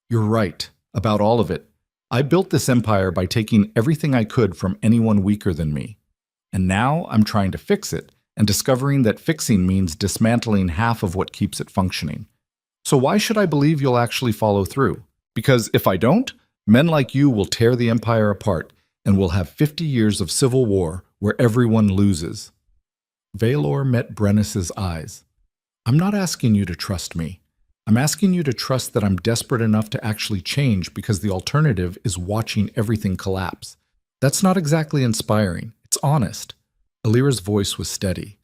"You're right, about all of it. I built this empire by taking everything I could from anyone weaker than me. And now I'm trying to fix it, and discovering that fixing means dismantling half of what keeps it functioning. So why should I believe you'll actually follow through? Because if I don't, men like you will tear the empire apart, and we'll have 50 years of civil war where everyone loses." Valor met Brennus's eyes. "I'm not asking you to trust me. I'm asking you to trust that I'm desperate enough to actually change because the alternative is watching everything collapse. That's not exactly inspiring. It's honest." Illyra's voice was steady.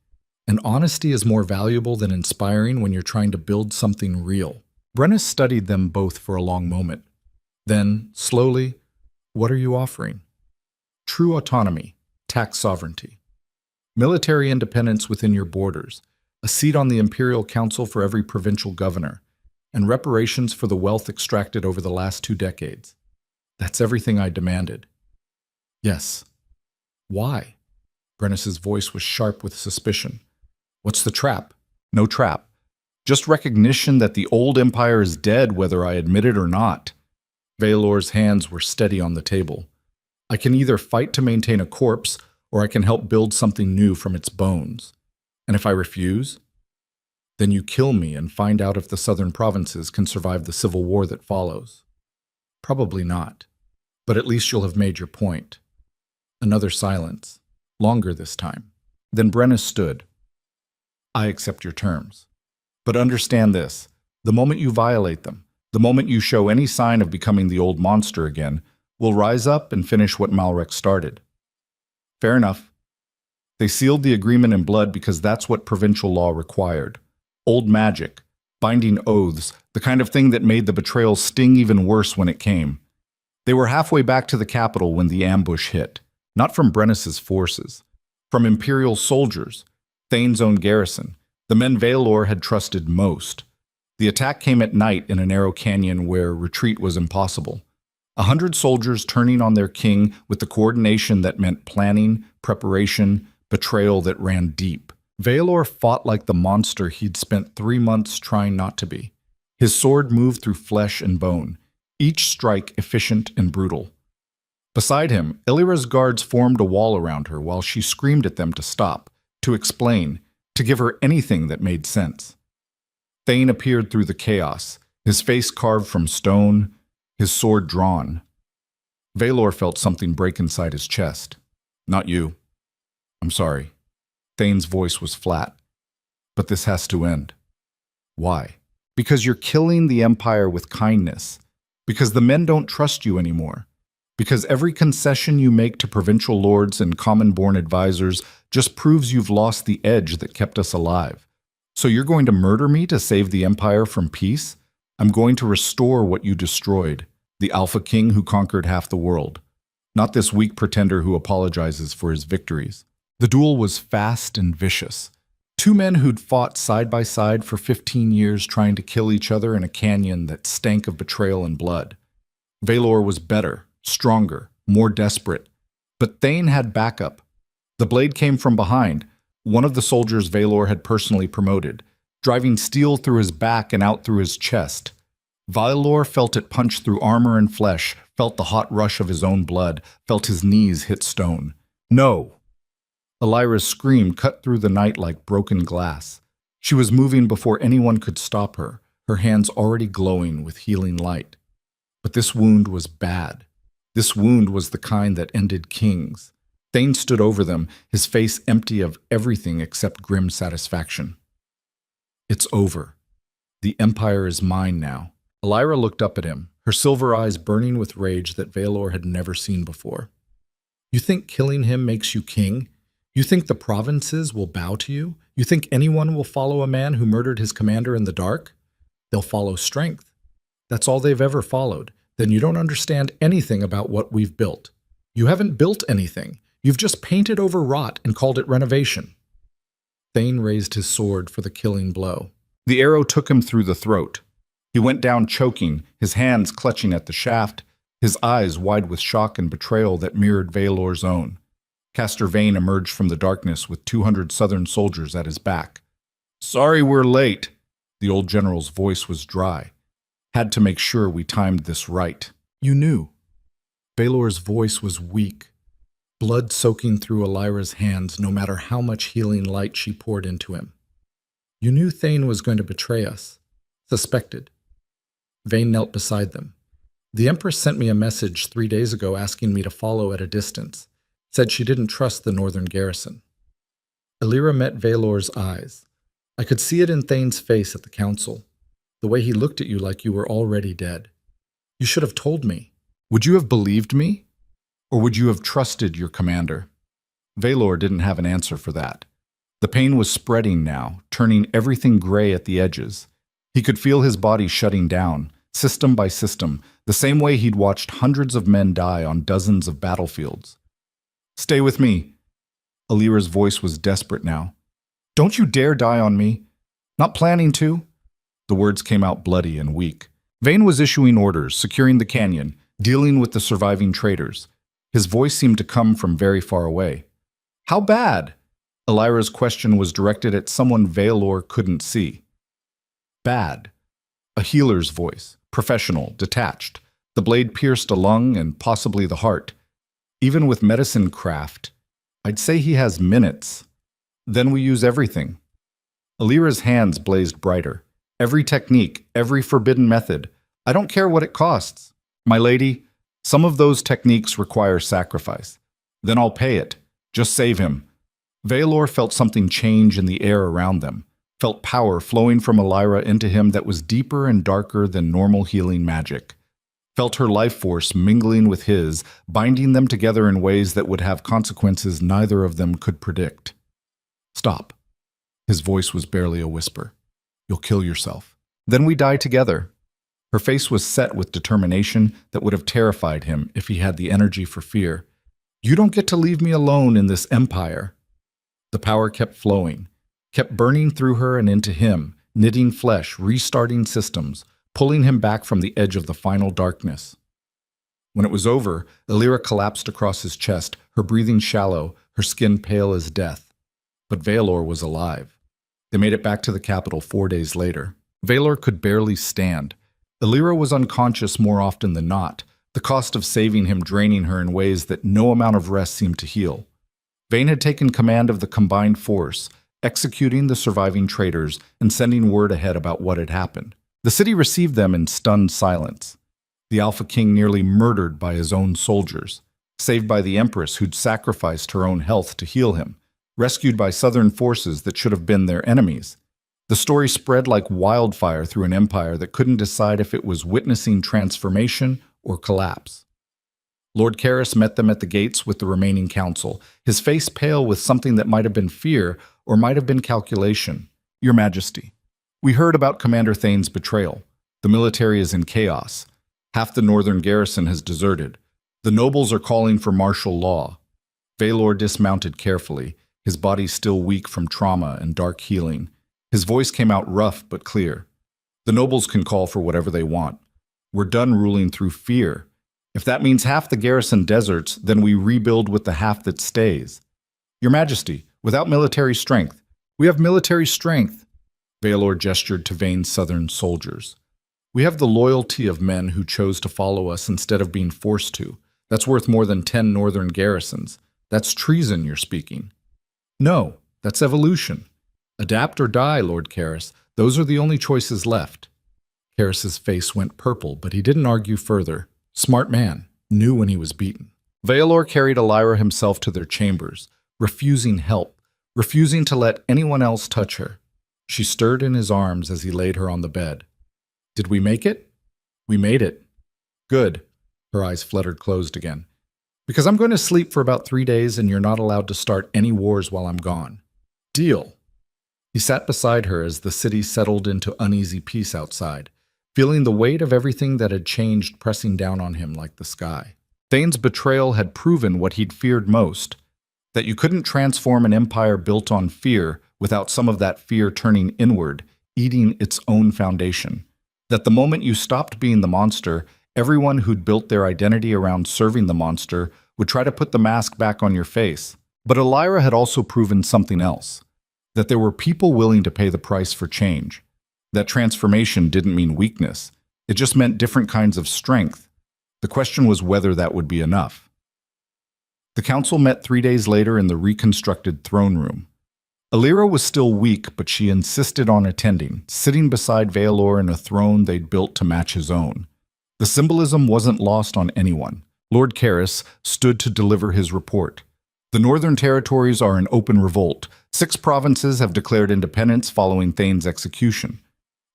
"And honesty is more valuable than inspiring when you're trying to build something real." Brennus studied them both for a long moment. Then, slowly, "What are you offering?" "True autonomy, tax sovereignty, military independence within your borders, a seat on the Imperial Council for every provincial governor, and reparations for the wealth extracted over the last 2 decades. That's everything I demanded." "Yes." "Why?" Brennus's voice was sharp with suspicion. "What's the trap?" "No trap. Just recognition that the old empire is dead whether I admit it or not." Valor's hands were steady on the table. "I can either fight to maintain a corpse, or I can help build something new from its bones." And if I refuse, then you kill me and find out if the southern provinces can survive the civil war that follows. Probably not, but at least you'll have made your point. Another silence, longer this time. Then Brennus stood. I accept your terms. But understand this, the moment you violate them, the moment you show any sign of becoming the old monster again, we'll rise up and finish what Malrek started. Fair enough. They sealed the agreement in blood because that's what provincial law required. Old magic, binding oaths, the kind of thing that made the betrayal sting even worse when it came. They were halfway back to the capital when the ambush hit, not from Brennus's forces, from Imperial soldiers, Thane's own garrison, the men Vaelor had trusted most. The attack came at night in a narrow canyon where retreat was impossible. 100 soldiers turning on their king with the coordination that meant planning, preparation, betrayal that ran deep. Vaelor fought like the monster he'd spent 3 months trying not to be. His sword moved through flesh and bone, each strike efficient and brutal. Beside him, Illyra's guards formed a wall around her while she screamed at them to stop, to explain, to give her anything that made sense. Thane appeared through the chaos, his face carved from stone, his sword drawn. Vaelor felt something break inside his chest. Not you. I'm sorry. Thane's voice was flat. But this has to end. Why? Because you're killing the Empire with kindness. Because the men don't trust you anymore. Because every concession you make to provincial lords and common-born advisors just proves you've lost the edge that kept us alive. So you're going to murder me to save the Empire from peace? I'm going to restore what you destroyed, the Alpha King who conquered half the world, not this weak pretender who apologizes for his victories. The duel was fast and vicious. 2 men who'd fought side by side for 15 years trying to kill each other in a canyon that stank of betrayal and blood. Vaelor was better, stronger, more desperate. But Thane had backup. The blade came from behind, one of the soldiers Vaelor had personally promoted, driving steel through his back and out through his chest. Vaelor felt it punch through armor and flesh, felt the hot rush of his own blood, felt his knees hit stone. No! Illyra's scream cut through the night like broken glass. She was moving before anyone could stop her, her hands already glowing with healing light. But this wound was bad. This wound was the kind that ended kings. Thane stood over them, his face empty of everything except grim satisfaction. It's over. The Empire is mine now. Illyra looked up at him, her silver eyes burning with rage that Vaelor had never seen before. You think killing him makes you king? You think the provinces will bow to you? You think anyone will follow a man who murdered his commander in the dark? They'll follow strength. That's all they've ever followed. Then you don't understand anything about what we've built. You haven't built anything. You've just painted over rot and called it renovation. Thane raised his sword for the killing blow. The arrow took him through the throat. He went down choking, his hands clutching at the shaft, his eyes wide with shock and betrayal that mirrored Vaelor's own. Castor Vane emerged from the darkness with 200 southern soldiers at his back. Sorry we're late. The old general's voice was dry. Had to make sure we timed this right. You knew. Vaelor's voice was weak, blood soaking through Illyra's hands no matter how much healing light she poured into him. You knew Thane was going to betray us. Suspected. Vane knelt beside them. The Empress sent me a message 3 days ago asking me to follow at a distance. Said she didn't trust the northern garrison. Illyra met Vaelor's eyes. I could see it in Thane's face at the council, the way he looked at you like you were already dead. You should have told me. Would you have believed me? Or would you have trusted your commander? Vaelor didn't have an answer for that. The pain was spreading now, turning everything gray at the edges. He could feel his body shutting down, system by system, the same way he'd watched hundreds of men die on dozens of battlefields. Stay with me. Illyra's voice was desperate now. Don't you dare die on me. Not planning to. The words came out bloody and weak. Vane was issuing orders, securing the canyon, dealing with the surviving traitors. His voice seemed to come from very far away. How bad? Illyra's question was directed at someone Vaelor couldn't see. Bad. A healer's voice, professional, detached. The blade pierced a lung and possibly the heart. Even with medicine craft, I'd say he has minutes. Then we use everything. Alira's hands blazed brighter. Every technique, every forbidden method. I don't care what it costs. My lady, some of those techniques require sacrifice. Then I'll pay it. Just save him. Valor felt something change in the air around them, felt power flowing from Alira into him that was deeper and darker than normal healing magic. Felt her life force mingling with his, binding them together in ways that would have consequences neither of them could predict. Stop. His voice was barely a whisper. You'll kill yourself. Then we die together. Her face was set with determination that would have terrified him if he had the energy for fear. You don't get to leave me alone in this empire. The power kept flowing, kept burning through her and into him, knitting flesh, restarting systems, pulling him back from the edge of the final darkness. When it was over, Alira collapsed across his chest, her breathing shallow, her skin pale as death. But Valor was alive. They made it back to the capital 4 days later. Valor could barely stand. Alira was unconscious more often than not, the cost of saving him draining her in ways that no amount of rest seemed to heal. Vayne had taken command of the combined force, executing the surviving traitors and sending word ahead about what had happened. The city received them in stunned silence. The Alpha King nearly murdered by his own soldiers, saved by the Empress who'd sacrificed her own health to heal him, rescued by Southern forces that should have been their enemies. The story spread like wildfire through an empire that couldn't decide if it was witnessing transformation or collapse. Lord Karras met them at the gates with the remaining council, his face pale with something that might have been fear or might have been calculation. Your Majesty, we heard about Commander Thane's betrayal. The military is in chaos. Half the northern garrison has deserted. The nobles are calling for martial law. Valor dismounted carefully, his body still weak from trauma and dark healing. His voice came out rough but clear. The nobles can call for whatever they want. We're done ruling through fear. If that means half the garrison deserts, then we rebuild with the half that stays. Your Majesty, without military strength. We have military strength. Valor gestured to Vayne's southern soldiers. We have the loyalty of men who chose to follow us instead of being forced to. That's worth more than 10 northern garrisons. That's treason you're speaking. No, that's evolution. Adapt or die, Lord Karras. Those are the only choices left. Karras's face went purple, but he didn't argue further. Smart man, knew when he was beaten. Valor carried Alira himself to their chambers, refusing help, refusing to let anyone else touch her. She stirred in his arms as he laid her on the bed. Did we make it? We made it. Good. Her eyes fluttered closed again. Because I'm going to sleep for about 3 days and you're not allowed to start any wars while I'm gone. Deal. He sat beside her as the city settled into uneasy peace outside, feeling the weight of everything that had changed pressing down on him like the sky. Thane's betrayal had proven what he'd feared most, that you couldn't transform an empire built on fear without some of that fear turning inward, eating its own foundation. That the moment you stopped being the monster, everyone who'd built their identity around serving the monster would try to put the mask back on your face. But Alira had also proven something else, that there were people willing to pay the price for change. That transformation didn't mean weakness. It just meant different kinds of strength. The question was whether that would be enough. The council met 3 days later in the reconstructed throne room. Alira was still weak, but she insisted on attending, sitting beside Valor in a throne they'd built to match his own. The symbolism wasn't lost on anyone. Lord Karras stood to deliver his report. The northern territories are in open revolt. 6 provinces have declared independence following Thane's execution.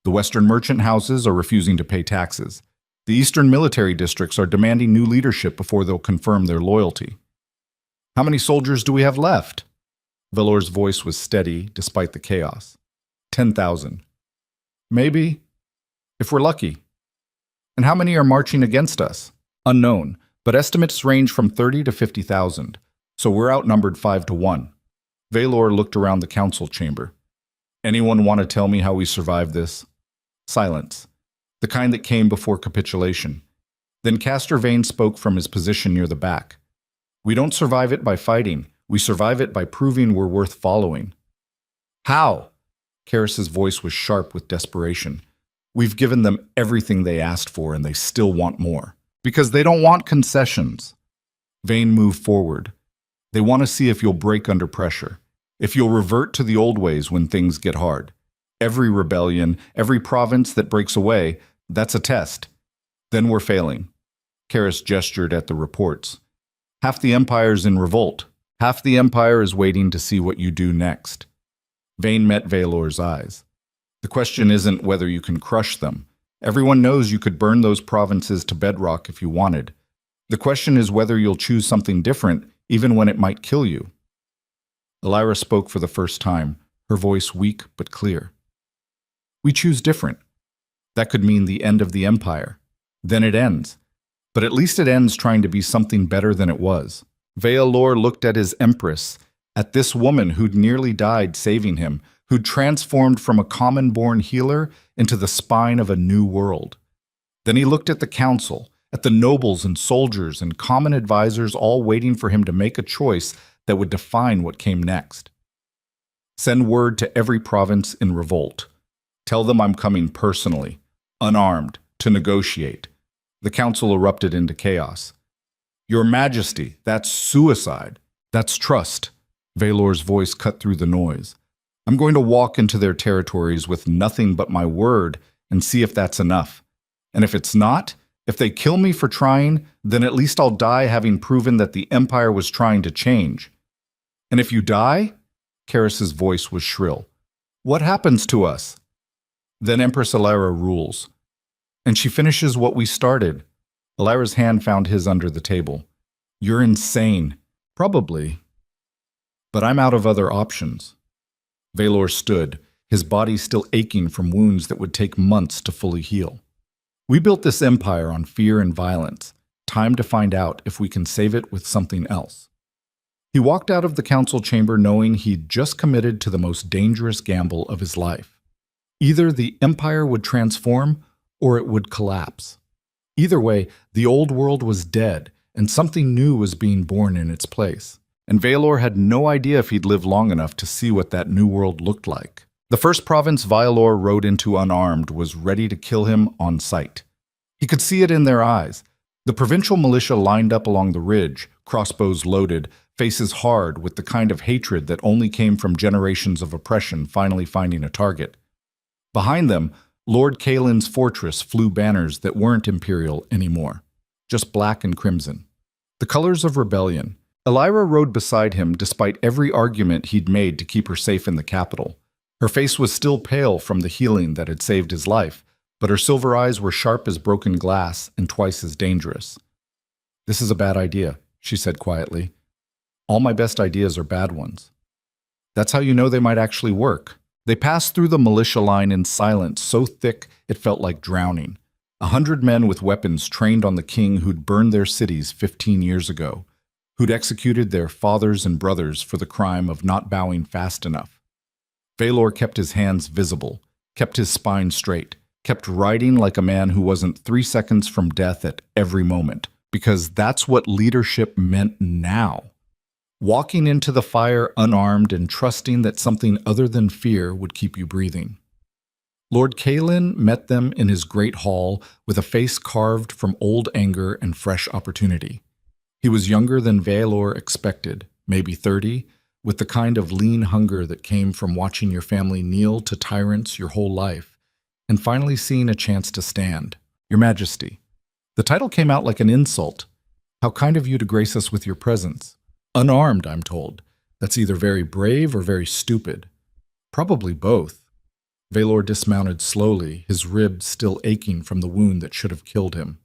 The western merchant houses are refusing to pay taxes. The eastern military districts are demanding new leadership before they'll confirm their loyalty. How many soldiers do we have left? Valor's voice was steady despite the chaos. 10,000. Maybe, if we're lucky. And how many are marching against us? Unknown, but estimates range from 30 to 50,000, so we're outnumbered 5 to 1. Valor looked around the council chamber. Anyone want to tell me how we survived this? Silence, the kind that came before capitulation. Then Caster Vayne spoke from his position near the back. We don't survive it by fighting. We survive it by proving we're worth following. How? Karras's voice was sharp with desperation. We've given them everything they asked for and they still want more. Because they don't want concessions. Vayne moved forward. They want to see if you'll break under pressure. If you'll revert to the old ways when things get hard. Every rebellion, every province that breaks away, that's a test. Then we're failing. Karis gestured at the reports. Half the empire's in revolt. Half the empire is waiting to see what you do next. Vane met Valor's eyes. The question isn't whether you can crush them. Everyone knows you could burn those provinces to bedrock if you wanted. The question is whether you'll choose something different, even when it might kill you. Elira spoke for the first time, her voice weak but clear. We choose different. That could mean the end of the empire. Then it ends. But at least it ends trying to be something better than it was. Valor looked at his empress, at this woman who'd nearly died saving him, who'd transformed from a common-born healer into the spine of a new world. Then he looked at the council, at the nobles and soldiers and common advisors all waiting for him to make a choice that would define what came next. Send word to every province in revolt. Tell them I'm coming personally, unarmed, to negotiate. The council erupted into chaos. Your Majesty, that's suicide. That's trust. Valor's voice cut through the noise. I'm going to walk into their territories with nothing but my word and see if that's enough. And if it's not, if they kill me for trying, then at least I'll die having proven that the Empire was trying to change. And if you die, Karis's voice was shrill, what happens to us? Then Empress Elira rules. And she finishes what we started. Elira's hand found his under the table. You're insane. Probably. But I'm out of other options. Valor stood, his body still aching from wounds that would take months to fully heal. We built this empire on fear and violence. Time to find out if we can save it with something else. He walked out of the council chamber knowing he'd just committed to the most dangerous gamble of his life. Either the empire would transform or it would collapse. Either way, the old world was dead and something new was being born in its place. And Valor had no idea if he'd live long enough to see what that new world looked like. The first province Valor rode into unarmed was ready to kill him on sight. He could see it in their eyes. The provincial militia lined up along the ridge, crossbows loaded, faces hard with the kind of hatred that only came from generations of oppression finally finding a target. Behind them, Lord Kaelin's fortress flew banners that weren't imperial anymore, just black and crimson. The colors of rebellion. Elira rode beside him despite every argument he'd made to keep her safe in the capital. Her face was still pale from the healing that had saved his life, but her silver eyes were sharp as broken glass and twice as dangerous. This is a bad idea, she said quietly. All my best ideas are bad ones. That's how you know they might actually work. They passed through the militia line in silence so thick it felt like drowning. 100 men with weapons trained on the king who'd burned their cities 15 years ago, who'd executed their fathers and brothers for the crime of not bowing fast enough. Valor kept his hands visible, kept his spine straight, kept riding like a man who wasn't 3 seconds from death at every moment, because that's what leadership meant now. Walking into the fire unarmed and trusting that something other than fear would keep you breathing. Lord Kaelin met them in his great hall with a face carved from old anger and fresh opportunity. He was younger than Valor expected, maybe 30, with the kind of lean hunger that came from watching your family kneel to tyrants your whole life, and finally seeing a chance to stand. Your Majesty. The title came out like an insult. How kind of you to grace us with your presence. Unarmed, I'm told. That's either very brave or very stupid. Probably both. Valor dismounted slowly, his ribs still aching from the wound that should have killed him.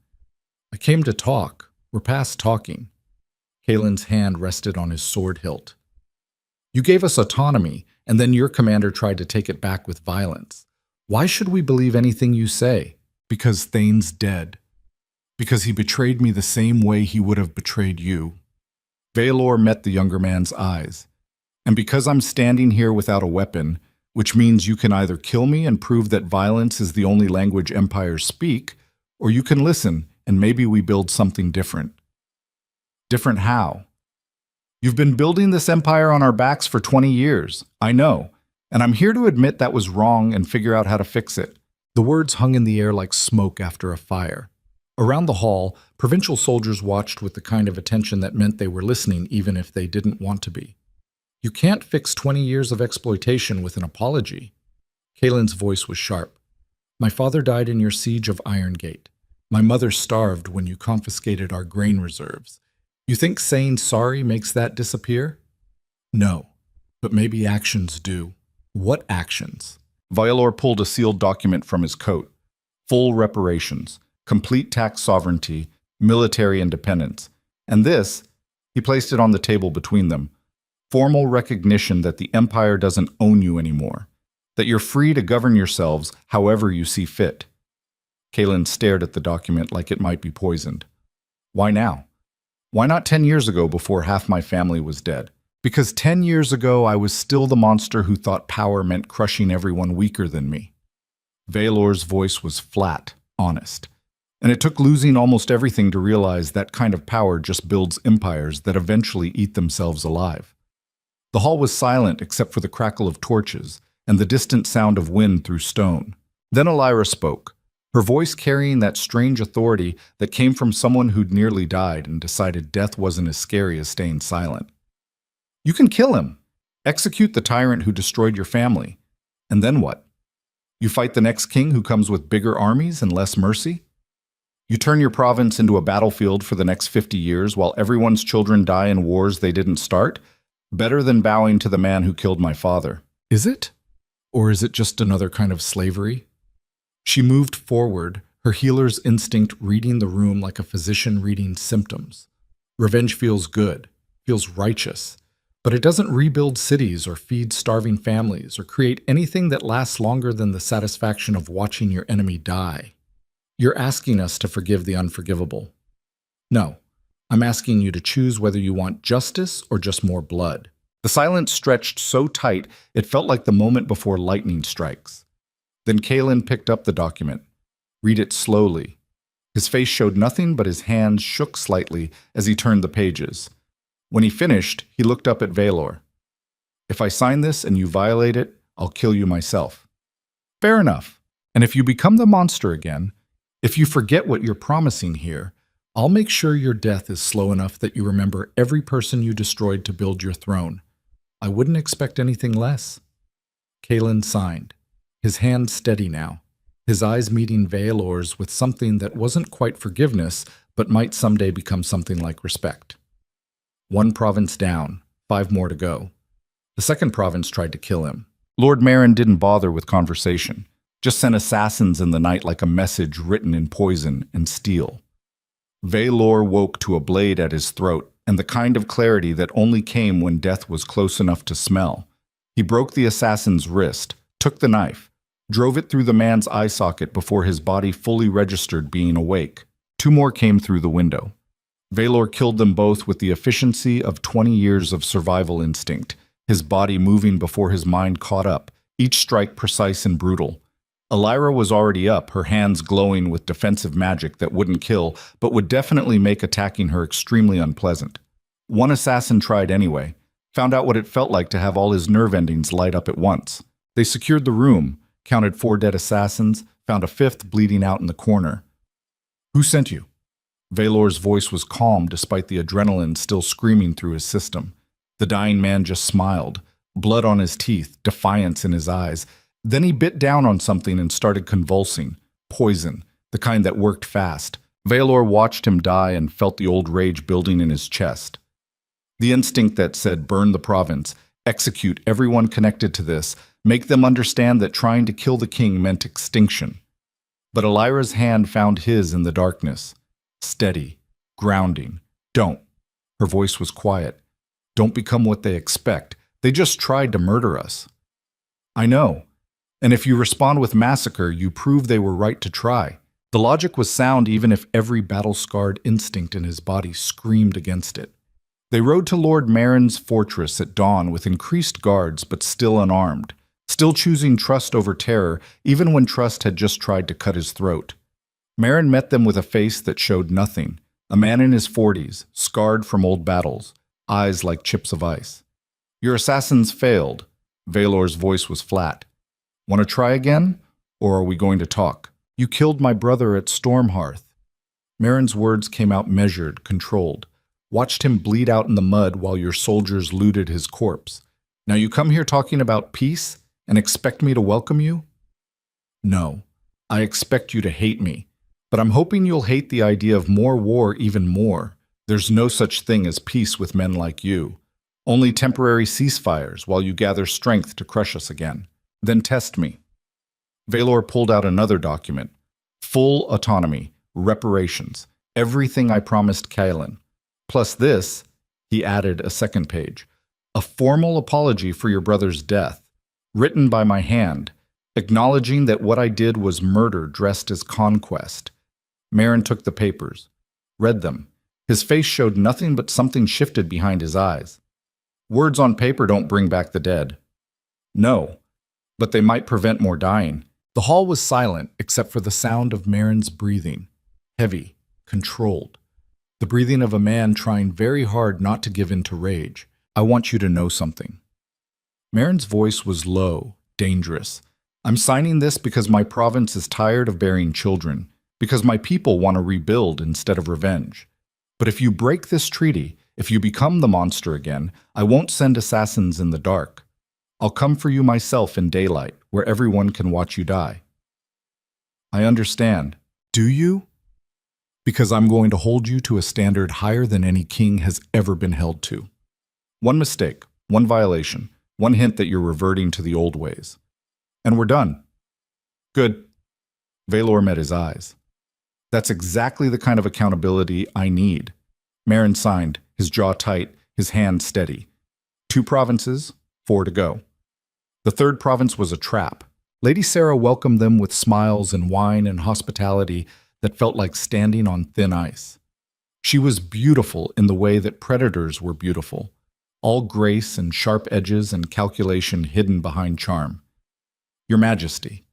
I came to talk. We're past talking. Kaelin's hand rested on his sword hilt. You gave us autonomy, and then your commander tried to take it back with violence. Why should we believe anything you say? Because Thane's dead. Because he betrayed me the same way he would have betrayed you. Valor met the younger man's eyes. And because I'm standing here without a weapon, which means you can either kill me and prove that violence is the only language empires speak, or you can listen and maybe we build something different. Different how? You've been building this empire on our backs for 20 years, I know, and I'm here to admit that was wrong and figure out how to fix it. The words hung in the air like smoke after a fire. Around the hall, provincial soldiers watched with the kind of attention that meant they were listening even if they didn't want to be. You can't fix 20 years of exploitation with an apology. Kalen's voice was sharp. My father died in your siege of Iron Gate. My mother starved when you confiscated our grain reserves. You think saying sorry makes that disappear? No, but maybe actions do. What actions? Violor pulled a sealed document from his coat. Full reparations, complete tax sovereignty, military independence. And this, he placed it on the table between them. Formal recognition that the Empire doesn't own you anymore. That you're free to govern yourselves however you see fit. Kalen stared at the document like it might be poisoned. Why now? Why not 10 years ago before half my family was dead? Because 10 years ago I was still the monster who thought power meant crushing everyone weaker than me. Valor's voice was flat, honest. And it took losing almost everything to realize that kind of power just builds empires that eventually eat themselves alive. The hall was silent except for the crackle of torches and the distant sound of wind through stone. Then Elira spoke, her voice carrying that strange authority that came from someone who'd nearly died and decided death wasn't as scary as staying silent. You can kill him. Execute the tyrant who destroyed your family. And then what? You fight the next king who comes with bigger armies and less mercy? You turn your province into a battlefield for the next 50 years while everyone's children die in wars they didn't start? Better than bowing to the man who killed my father. Is it? Or is it just another kind of slavery? She moved forward, her healer's instinct reading the room like a physician reading symptoms. Revenge feels good, feels righteous, but it doesn't rebuild cities or feed starving families or create anything that lasts longer than the satisfaction of watching your enemy die. You're asking us to forgive the unforgivable. No, I'm asking you to choose whether you want justice or just more blood. The silence stretched so tight it felt like the moment before lightning strikes. Then Kalen picked up the document. Read it slowly. His face showed nothing but his hands shook slightly as he turned the pages. When he finished, he looked up at Valor. If I sign this and you violate it, I'll kill you myself. Fair enough. And if you become the monster again, if you forget what you're promising here, I'll make sure your death is slow enough that you remember every person you destroyed to build your throne. I wouldn't expect anything less. Kalen signed, his hand steady now, his eyes meeting Valor's with something that wasn't quite forgiveness, but might someday become something like respect. 1 province down, 5 more to go. The second province tried to kill him. Lord Marin didn't bother with conversation, just sent assassins in the night like a message written in poison and steel. Valor woke to a blade at his throat and the kind of clarity that only came when death was close enough to smell. He broke the assassin's wrist, took the knife, drove it through the man's eye socket before his body fully registered being awake. 2 more came through the window. Valor killed them both with the efficiency of 20 years of survival instinct, his body moving before his mind caught up, each strike precise and brutal. Elira was already up, her hands glowing with defensive magic that wouldn't kill, but would definitely make attacking her extremely unpleasant. 1 assassin tried anyway, found out what it felt like to have all his nerve endings light up at once. They secured the room, counted 4 dead assassins, found a 5th bleeding out in the corner. Who sent you? Valor's voice was calm despite the adrenaline still screaming through his system. The dying man just smiled, blood on his teeth, defiance in his eyes. Then he bit down on something and started convulsing. Poison, the kind that worked fast. Valor watched him die and felt the old rage building in his chest. The instinct that said burn the province, execute everyone connected to this, make them understand that trying to kill the king meant extinction. But Elira's hand found his in the darkness. Steady, grounding. Don't. Her voice was quiet. Don't become what they expect. They just tried to murder us. I know. And if you respond with massacre, you prove they were right to try. The logic was sound even if every battle-scarred instinct in his body screamed against it. They rode to Lord Marin's fortress at dawn with increased guards but still unarmed, still choosing trust over terror even when trust had just tried to cut his throat. Marin met them with a face that showed nothing, a man in his 40s, scarred from old battles, eyes like chips of ice. Your assassins failed. Valor's voice was flat. Want to try again? Or are we going to talk? You killed my brother at Stormhearth. Marin's words came out measured, controlled. Watched him bleed out in the mud while your soldiers looted his corpse. Now you come here talking about peace and expect me to welcome you? No, I expect you to hate me, but I'm hoping you'll hate the idea of more war even more. There's no such thing as peace with men like you. Only temporary ceasefires while you gather strength to crush us again. Then test me. Valor pulled out another document. Full autonomy, reparations, everything I promised Kaelin. Plus this, he added a second page. A formal apology for your brother's death, written by my hand, acknowledging that what I did was murder dressed as conquest. Marin took the papers, read them. His face showed nothing but something shifted behind his eyes. Words on paper don't bring back the dead. No, but they might prevent more dying. The hall was silent except for the sound of Marin's breathing, heavy, controlled. The breathing of a man trying very hard not to give in to rage. I want you to know something. Marin's voice was low, dangerous. I'm signing this because my province is tired of bearing children, because my people want to rebuild instead of revenge. But if you break this treaty, if you become the monster again, I won't send assassins in the dark. I'll come for you myself in daylight, where everyone can watch you die. I understand. Do you? Because I'm going to hold you to a standard higher than any king has ever been held to. One mistake, one violation, one hint that you're reverting to the old ways. And we're done. Good. Valor met his eyes. That's exactly the kind of accountability I need. Marin signed, his jaw tight, his hand steady. 2 provinces, 4 to go. The third province was a trap. Lady Sarah welcomed them with smiles and wine and hospitality that felt like standing on thin ice. She was beautiful in the way that predators were beautiful, all grace and sharp edges and calculation hidden behind charm. Your Majesty.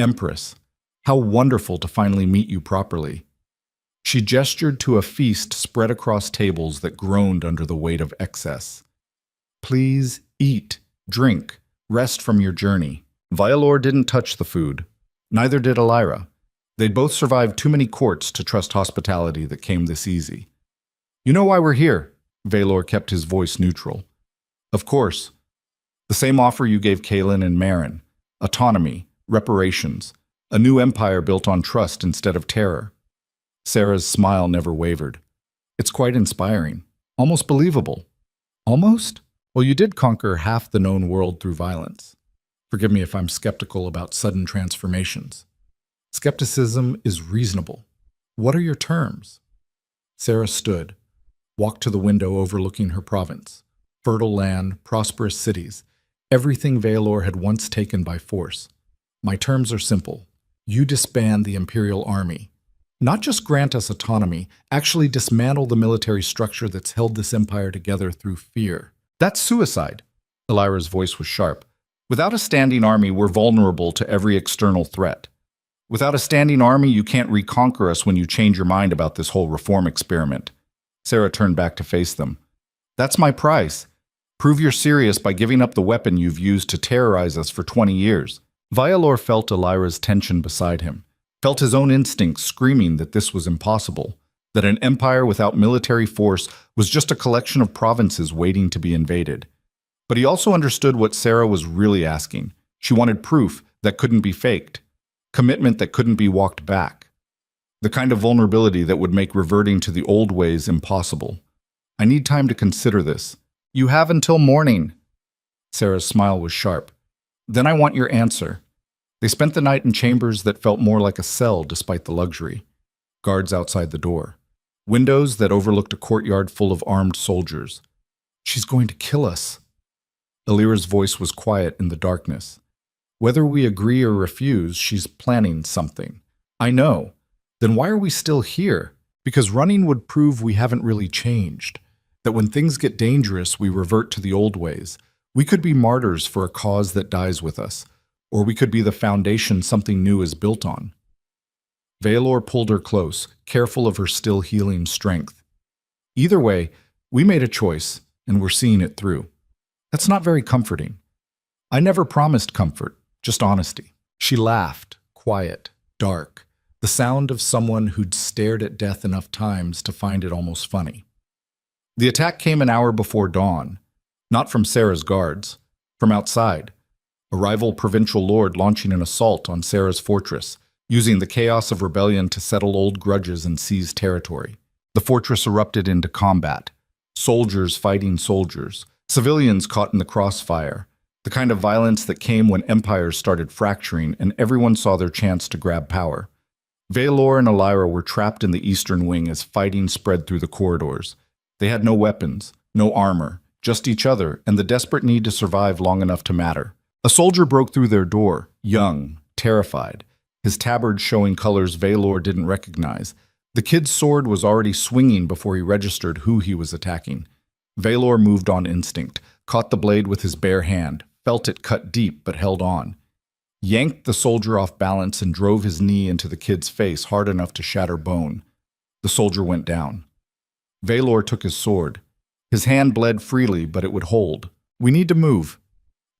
Empress, how wonderful to finally meet you properly. She gestured to a feast spread across tables that groaned under the weight of excess. Please eat, drink, rest from your journey. Vialor didn't touch the food. Neither did Elira. They'd both survived too many courts to trust hospitality that came this easy. You know why we're here? Valor kept his voice neutral. Of course. The same offer you gave Kaelin and Marin. Autonomy, reparations, a new empire built on trust instead of terror. Sarah's smile never wavered. It's quite inspiring. Almost believable. Almost? Well, you did conquer half the known world through violence. Forgive me if I'm skeptical about sudden transformations. Skepticism is reasonable. What are your terms? Sarah stood, walked to the window overlooking her province. Fertile land, prosperous cities, everything Valor had once taken by force. My terms are simple. You disband the Imperial Army. Not just grant us autonomy, actually dismantle the military structure that's held this empire together through fear. That's suicide. Elira's voice was sharp. Without a standing army, we're vulnerable to every external threat. Without a standing army, you can't reconquer us when you change your mind about this whole reform experiment. Sarah turned back to face them. That's my price. Prove you're serious by giving up the weapon you've used to terrorize us for 20 years. Vialor felt Elira's tension beside him, felt his own instincts screaming that this was impossible, that an empire without military force was just a collection of provinces waiting to be invaded. But he also understood what Sarah was really asking. She wanted proof that couldn't be faked, commitment that couldn't be walked back, the kind of vulnerability that would make reverting to the old ways impossible. I need time to consider this. You have until morning. Sarah's smile was sharp. Then I want your answer. They spent the night in chambers that felt more like a cell despite the luxury. Guards outside the door. Windows that overlooked a courtyard full of armed soldiers. She's going to kill us. Elira's voice was quiet in the darkness. Whether we agree or refuse, she's planning something. I know. Then why are we still here? Because running would prove we haven't really changed. That when things get dangerous, we revert to the old ways. We could be martyrs for a cause that dies with us, or we could be the foundation something new is built on. Valor pulled her close, careful of her still healing strength. Either way, we made a choice, and we're seeing it through. That's not very comforting. I never promised comfort, just honesty. She laughed, quiet, dark, the sound of someone who'd stared at death enough times to find it almost funny. The attack came an hour before dawn. Not from Sarah's guards, from outside. A rival provincial lord launching an assault on Sarah's fortress, using the chaos of rebellion to settle old grudges and seize territory. The fortress erupted into combat. Soldiers fighting soldiers, civilians caught in the crossfire, the kind of violence that came when empires started fracturing and everyone saw their chance to grab power. Vaelor and Elira were trapped in the eastern wing as fighting spread through the corridors. They had no weapons, no armor, just each other and the desperate need to survive long enough to matter. A soldier broke through their door, young, terrified, his tabard showing colors Vaelor didn't recognize. The kid's sword was already swinging before he registered who he was attacking. Vaelor moved on instinct, caught the blade with his bare hand, felt it cut deep but held on. Yanked the soldier off balance and drove his knee into the kid's face hard enough to shatter bone. The soldier went down. Vaelor took his sword. His hand bled freely, but it would hold. "We need to move."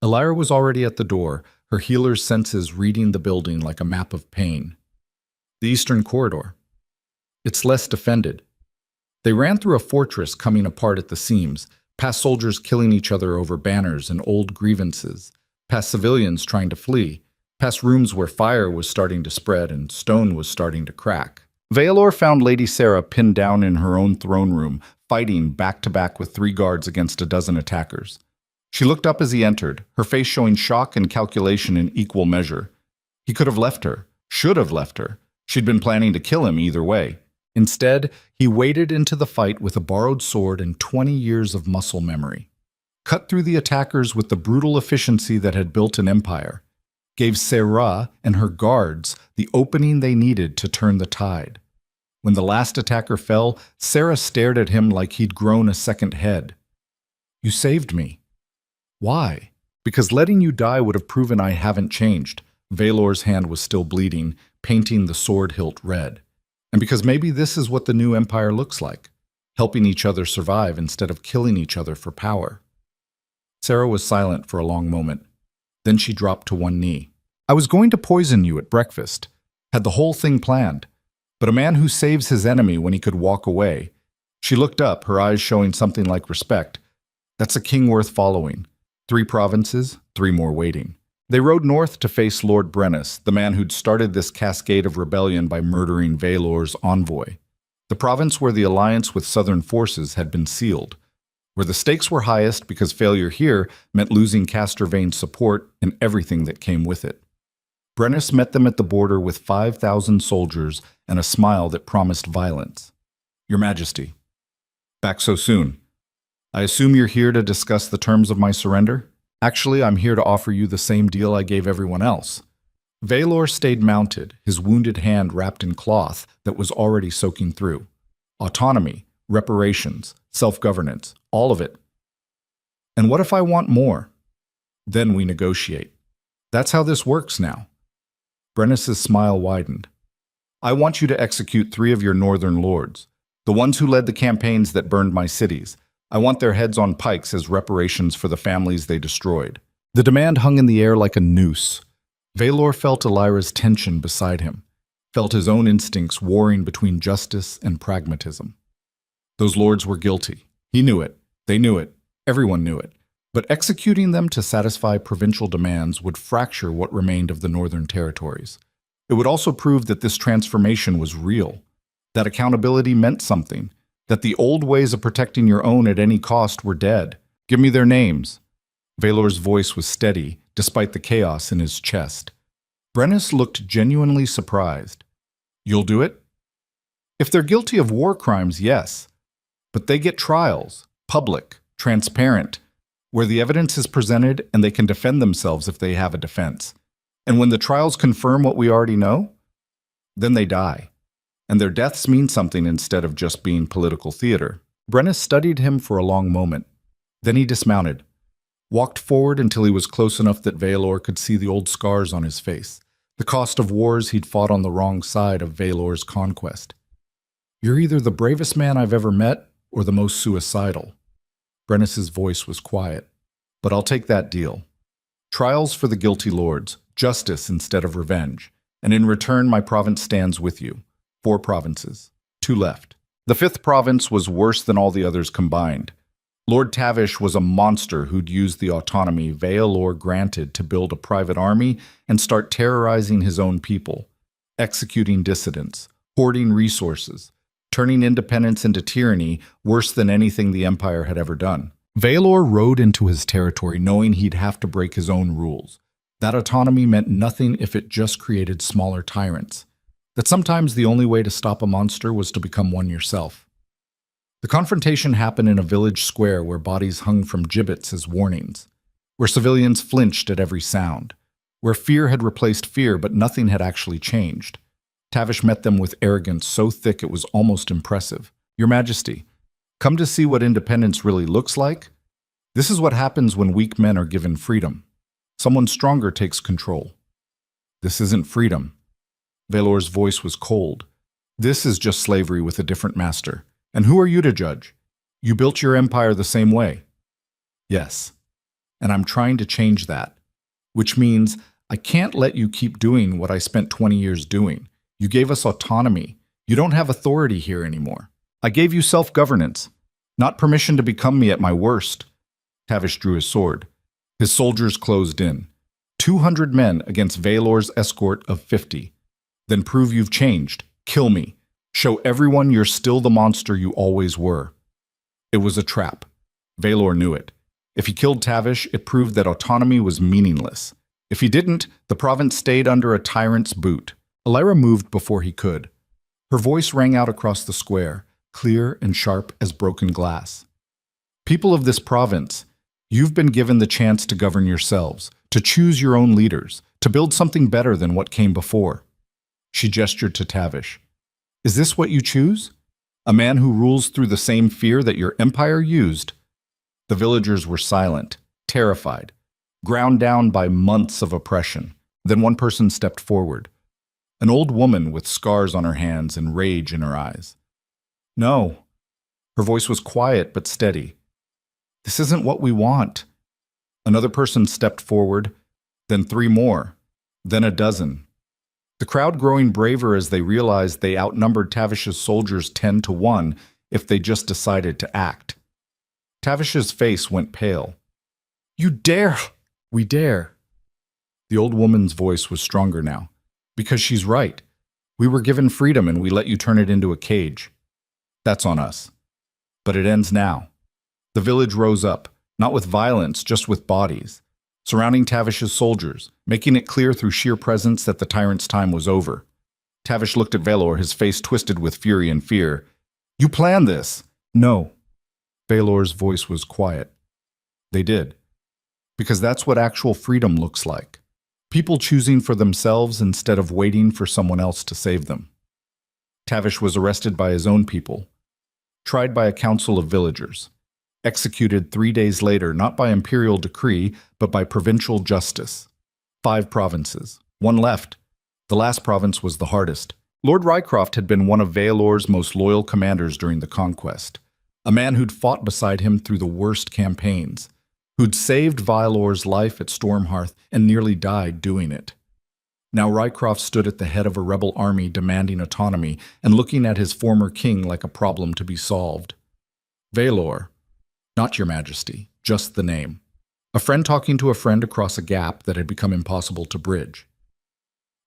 Elira was already at the door, her healer's senses reading the building like a map of pain. The eastern corridor. It's less defended. They ran through a fortress coming apart at the seams, past soldiers killing each other over banners and old grievances, past civilians trying to flee, past rooms where fire was starting to spread and stone was starting to crack. Vaelor found Lady Sarah pinned down in her own throne room, fighting back-to-back with 3 guards against a dozen attackers. She looked up as he entered, her face showing shock and calculation in equal measure. He could have left her, should have left her. She'd been planning to kill him either way. Instead, he waded into the fight with a borrowed sword and 20 years of muscle memory. Cut through the attackers with the brutal efficiency that had built an empire. Gave Sarah and her guards the opening they needed to turn the tide. When the last attacker fell, Sarah stared at him like he'd grown a second head. "You saved me." "Why?" "Because letting you die would have proven I haven't changed." Vaelor's hand was still bleeding, painting the sword hilt red. "And because maybe this is what the new empire looks like, helping each other survive instead of killing each other for power." Sarah was silent for a long moment. Then she dropped to one knee. "I was going to poison you at breakfast. Had the whole thing planned. But a man who saves his enemy when he could walk away." She looked up, her eyes showing something like respect. "That's a king worth following. 3 provinces, 3 more waiting." They rode north to face Lord Brennus, the man who'd started this cascade of rebellion by murdering Vaelor's envoy. The province where the alliance with southern forces had been sealed, where the stakes were highest because failure here meant losing Castor support and everything that came with it. Brennus met them at the border with 5,000 soldiers and a smile that promised violence. "Your Majesty, back so soon. I assume you're here to discuss the terms of my surrender? Actually, I'm here to offer you the same deal I gave everyone else." Vaelor stayed mounted, his wounded hand wrapped in cloth that was already soaking through. Autonomy, reparations, self-governance, all of it. "And what if I want more?" "Then we negotiate. That's how this works now." Brennus's smile widened. "I want you to execute 3 of your northern lords, the ones who led the campaigns that burned my cities. I want their heads on pikes as reparations for the families they destroyed." The demand hung in the air like a noose. Vaelor felt Elira's tension beside him, felt his own instincts warring between justice and pragmatism. Those lords were guilty. He knew it. They knew it. Everyone knew it. But executing them to satisfy provincial demands would fracture what remained of the northern territories. It would also prove that this transformation was real, that accountability meant something, that the old ways of protecting your own at any cost were dead. "Give me their names." Vaelor's voice was steady, despite the chaos in his chest. Brennus looked genuinely surprised. "You'll do it?" "If they're guilty of war crimes, yes. But they get trials, public, transparent, where the evidence is presented and they can defend themselves if they have a defense. And when the trials confirm what we already know, then they die. And their deaths mean something instead of just being political theater." Brennus studied him for a long moment. Then he dismounted, walked forward until he was close enough that Vaelor could see the old scars on his face, the cost of wars he'd fought on the wrong side of Vaelor's conquest. "You're either the bravest man I've ever met or the most suicidal." Brennus's voice was quiet. "But I'll take that deal. Trials for the guilty lords, justice instead of revenge, and in return my province stands with you. 4 provinces, 2 left. The 5th province was worse than all the others combined. Lord Tavish was a monster who'd used the autonomy Veilor granted to build a private army and start terrorizing his own people, executing dissidents, hoarding resources, turning independence into tyranny worse than anything the Empire had ever done. Veilor rode into his territory knowing he'd have to break his own rules. That autonomy meant nothing if it just created smaller tyrants. That sometimes the only way to stop a monster was to become one yourself. The confrontation happened in a village square where bodies hung from gibbets as warnings, where civilians flinched at every sound, where fear had replaced fear but nothing had actually changed. Tavish met them with arrogance so thick it was almost impressive. "Your Majesty, come to see what independence really looks like? This is what happens when weak men are given freedom. Someone stronger takes control." "This isn't freedom." Veilor's voice was cold. "This is just slavery with a different master. And who are you to judge? You built your empire the same way." "Yes, and I'm trying to change that, which means I can't let you keep doing what I spent 20 years doing. You gave us autonomy. You don't have authority here anymore. I gave you self-governance, not permission to become me at my worst." Tavish drew his sword. His soldiers closed in. 200 men against Veilor's escort of 50. "Then prove you've changed. Kill me. Show everyone you're still the monster you always were." It was a trap. Veilor knew it. If he killed Tavish, it proved that autonomy was meaningless. If he didn't, the province stayed under a tyrant's boot. Elira moved before he could. Her voice rang out across the square, clear and sharp as broken glass. "People of this province, you've been given the chance to govern yourselves, to choose your own leaders, to build something better than what came before." She gestured to Tavish. "Is this what you choose? A man who rules through the same fear that your empire used?" The villagers were silent, terrified, ground down by months of oppression. Then one person stepped forward. An old woman with scars on her hands and rage in her eyes. "No." Her voice was quiet but steady. "This isn't what we want." Another person stepped forward, then 3 more, then a dozen. The crowd growing braver as they realized they outnumbered Tavish's soldiers 10 to 1 if they just decided to act. Tavish's face went pale. "You dare!" "We dare." The old woman's voice was stronger now. "Because she's right. We were given freedom and we let you turn it into a cage. That's on us. But it ends now." The village rose up, not with violence, just with bodies, surrounding Tavish's soldiers, making it clear through sheer presence that the tyrant's time was over. Tavish looked at Veilor, his face twisted with fury and fear. "You planned this." "No." Veilor's voice was quiet. "They did. Because that's what actual freedom looks like. People choosing for themselves instead of waiting for someone else to save them." Tavish was arrested by his own people, tried by a council of villagers, executed 3 days later not by imperial decree but by provincial justice. 5 provinces. 1 left. The last province was the hardest. Lord Rycroft had been one of Veilor's most loyal commanders during the conquest, a man who'd fought beside him through the worst campaigns, who'd saved Veilor's life at Stormhearth and nearly died doing it. Now Rycroft stood at the head of a rebel army demanding autonomy and looking at his former king like a problem to be solved. Veilor, not your majesty, just the name. A friend talking to a friend across a gap that had become impossible to bridge.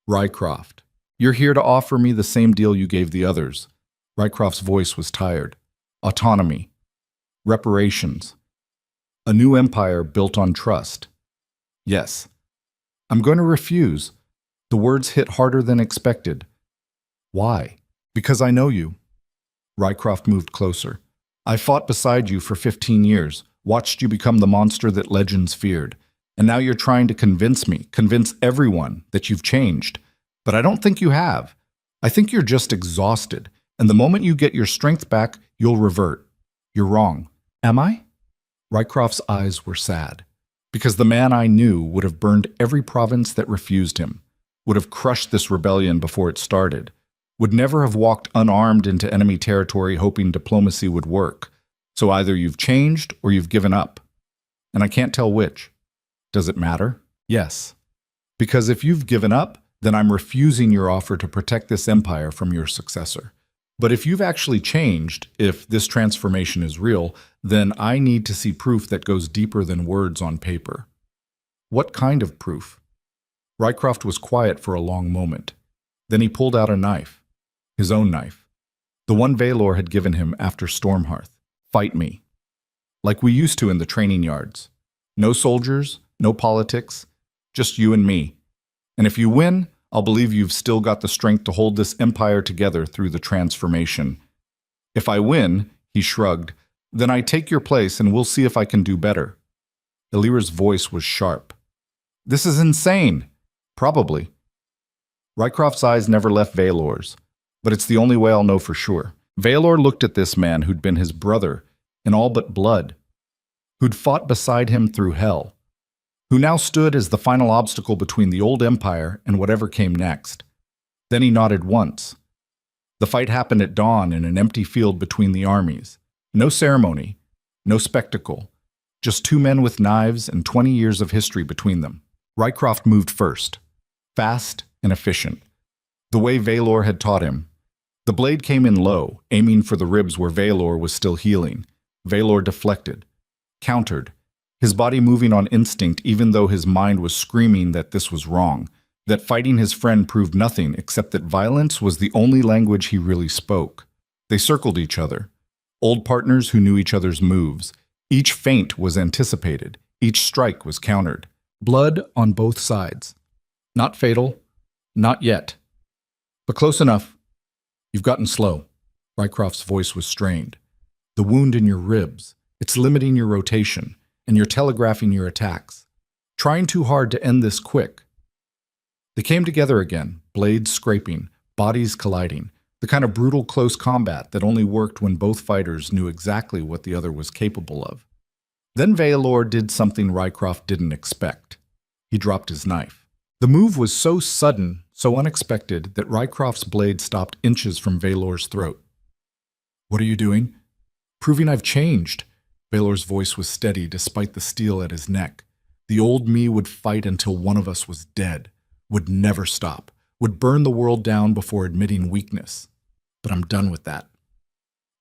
Rycroft, you're here to offer me the same deal you gave the others. Rycroft's voice was tired. Autonomy. Reparations. A new empire built on trust. Yes. I'm going to refuse. The words hit harder than expected. Why? Because I know you. Rycroft moved closer. I fought beside you for 15 years, watched you become the monster that legends feared, and now you're trying to convince me, convince everyone, that you've changed. But I don't think you have. I think you're just exhausted, and the moment you get your strength back, you'll revert. You're wrong. Am I? Rycroft's eyes were sad, because the man I knew would have burned every province that refused him, would have crushed this rebellion before it started, would never have walked unarmed into enemy territory hoping diplomacy would work. So either you've changed or you've given up. And I can't tell which. Does it matter? Yes. Because if you've given up, then I'm refusing your offer to protect this empire from your successor. But if you've actually changed, if this transformation is real, then I need to see proof that goes deeper than words on paper. What kind of proof? Rycroft was quiet for a long moment. Then he pulled out a knife. His own knife. The one Valor had given him after Stormhearth. Fight me. Like we used to in the training yards. No soldiers, no politics, just you and me. And if you win, I'll believe you've still got the strength to hold this empire together through the transformation. If I win, he shrugged, then I take your place and we'll see if I can do better. Elira's voice was sharp. This is insane. Probably. Rycroft's eyes never left Valor's, but it's the only way I'll know for sure. Valor looked at this man who'd been his brother in all but blood, who'd fought beside him through hell, who now stood as the final obstacle between the old empire and whatever came next. Then he nodded once. The fight happened at dawn in an empty field between the armies. No ceremony, no spectacle, just two men with knives and 20 years of history between them. Rycroft moved first, fast and efficient, the way Valor had taught him. The blade came in low, aiming for the ribs where Valor was still healing. Valor deflected, countered, his body moving on instinct even though his mind was screaming that this was wrong, that fighting his friend proved nothing except that violence was the only language he really spoke. They circled each other, old partners who knew each other's moves. Each feint was anticipated, each strike was countered. Blood on both sides. Not fatal, not yet. But close enough. You've gotten slow. Rycroft's voice was strained. The wound in your ribs, it's limiting your rotation, and you're telegraphing your attacks. Trying too hard to end this quick. They came together again, blades scraping, bodies colliding, the kind of brutal close combat that only worked when both fighters knew exactly what the other was capable of. Then Valor did something Rycroft didn't expect. He dropped his knife. The move was so sudden, so unexpected, that Rycroft's blade stopped inches from Valor's throat. What are you doing? Proving I've changed. Valor's voice was steady despite the steel at his neck. The old me would fight until one of us was dead, would never stop, would burn the world down before admitting weakness. But I'm done with that.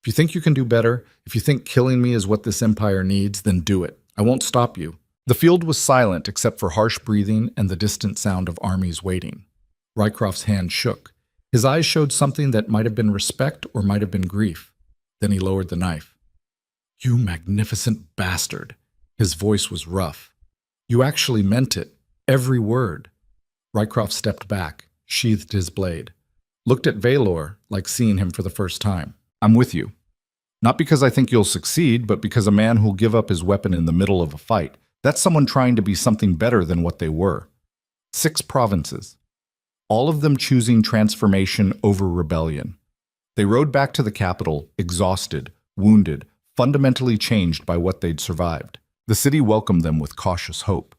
If you think you can do better, if you think killing me is what this empire needs, then do it. I won't stop you. The field was silent except for harsh breathing and the distant sound of armies waiting. Rycroft's hand shook. His eyes showed something that might have been respect or might have been grief. Then he lowered the knife. You magnificent bastard. His voice was rough. You actually meant it. Every word. Rycroft stepped back, sheathed his blade. Looked at Valor like seeing him for the first time. I'm with you. Not because I think you'll succeed, but because a man who'll give up his weapon in the middle of a fight, that's someone trying to be something better than what they were. 6 provinces. All of them choosing transformation over rebellion. They rode back to the capital, exhausted, wounded, fundamentally changed by what they'd survived. The city welcomed them with cautious hope.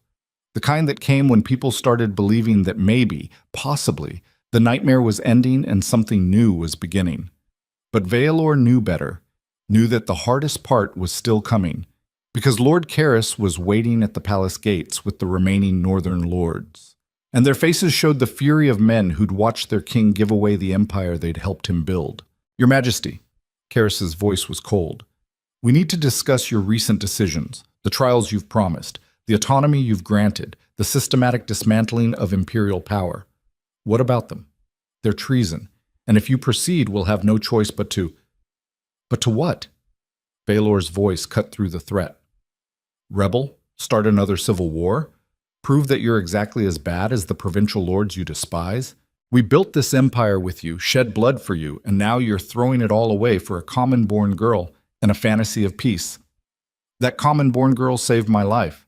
The kind that came when people started believing that maybe, possibly, the nightmare was ending and something new was beginning. But Valor knew better, knew that the hardest part was still coming, because Lord Karis was waiting at the palace gates with the remaining northern lords. And their faces showed the fury of men who'd watched their king give away the empire they'd helped him build. Your Majesty, Karis's voice was cold. We need to discuss your recent decisions, the trials you've promised, the autonomy you've granted, the systematic dismantling of imperial power. What about them? They're treason, and if you proceed, we'll have no choice but to... But to what? Valor's voice cut through the threat. Rebel? Start another civil war? Prove that you're exactly as bad as the provincial lords you despise? We built this empire with you, shed blood for you, and now you're throwing it all away for a common-born girl and a fantasy of peace. That common-born girl saved my life.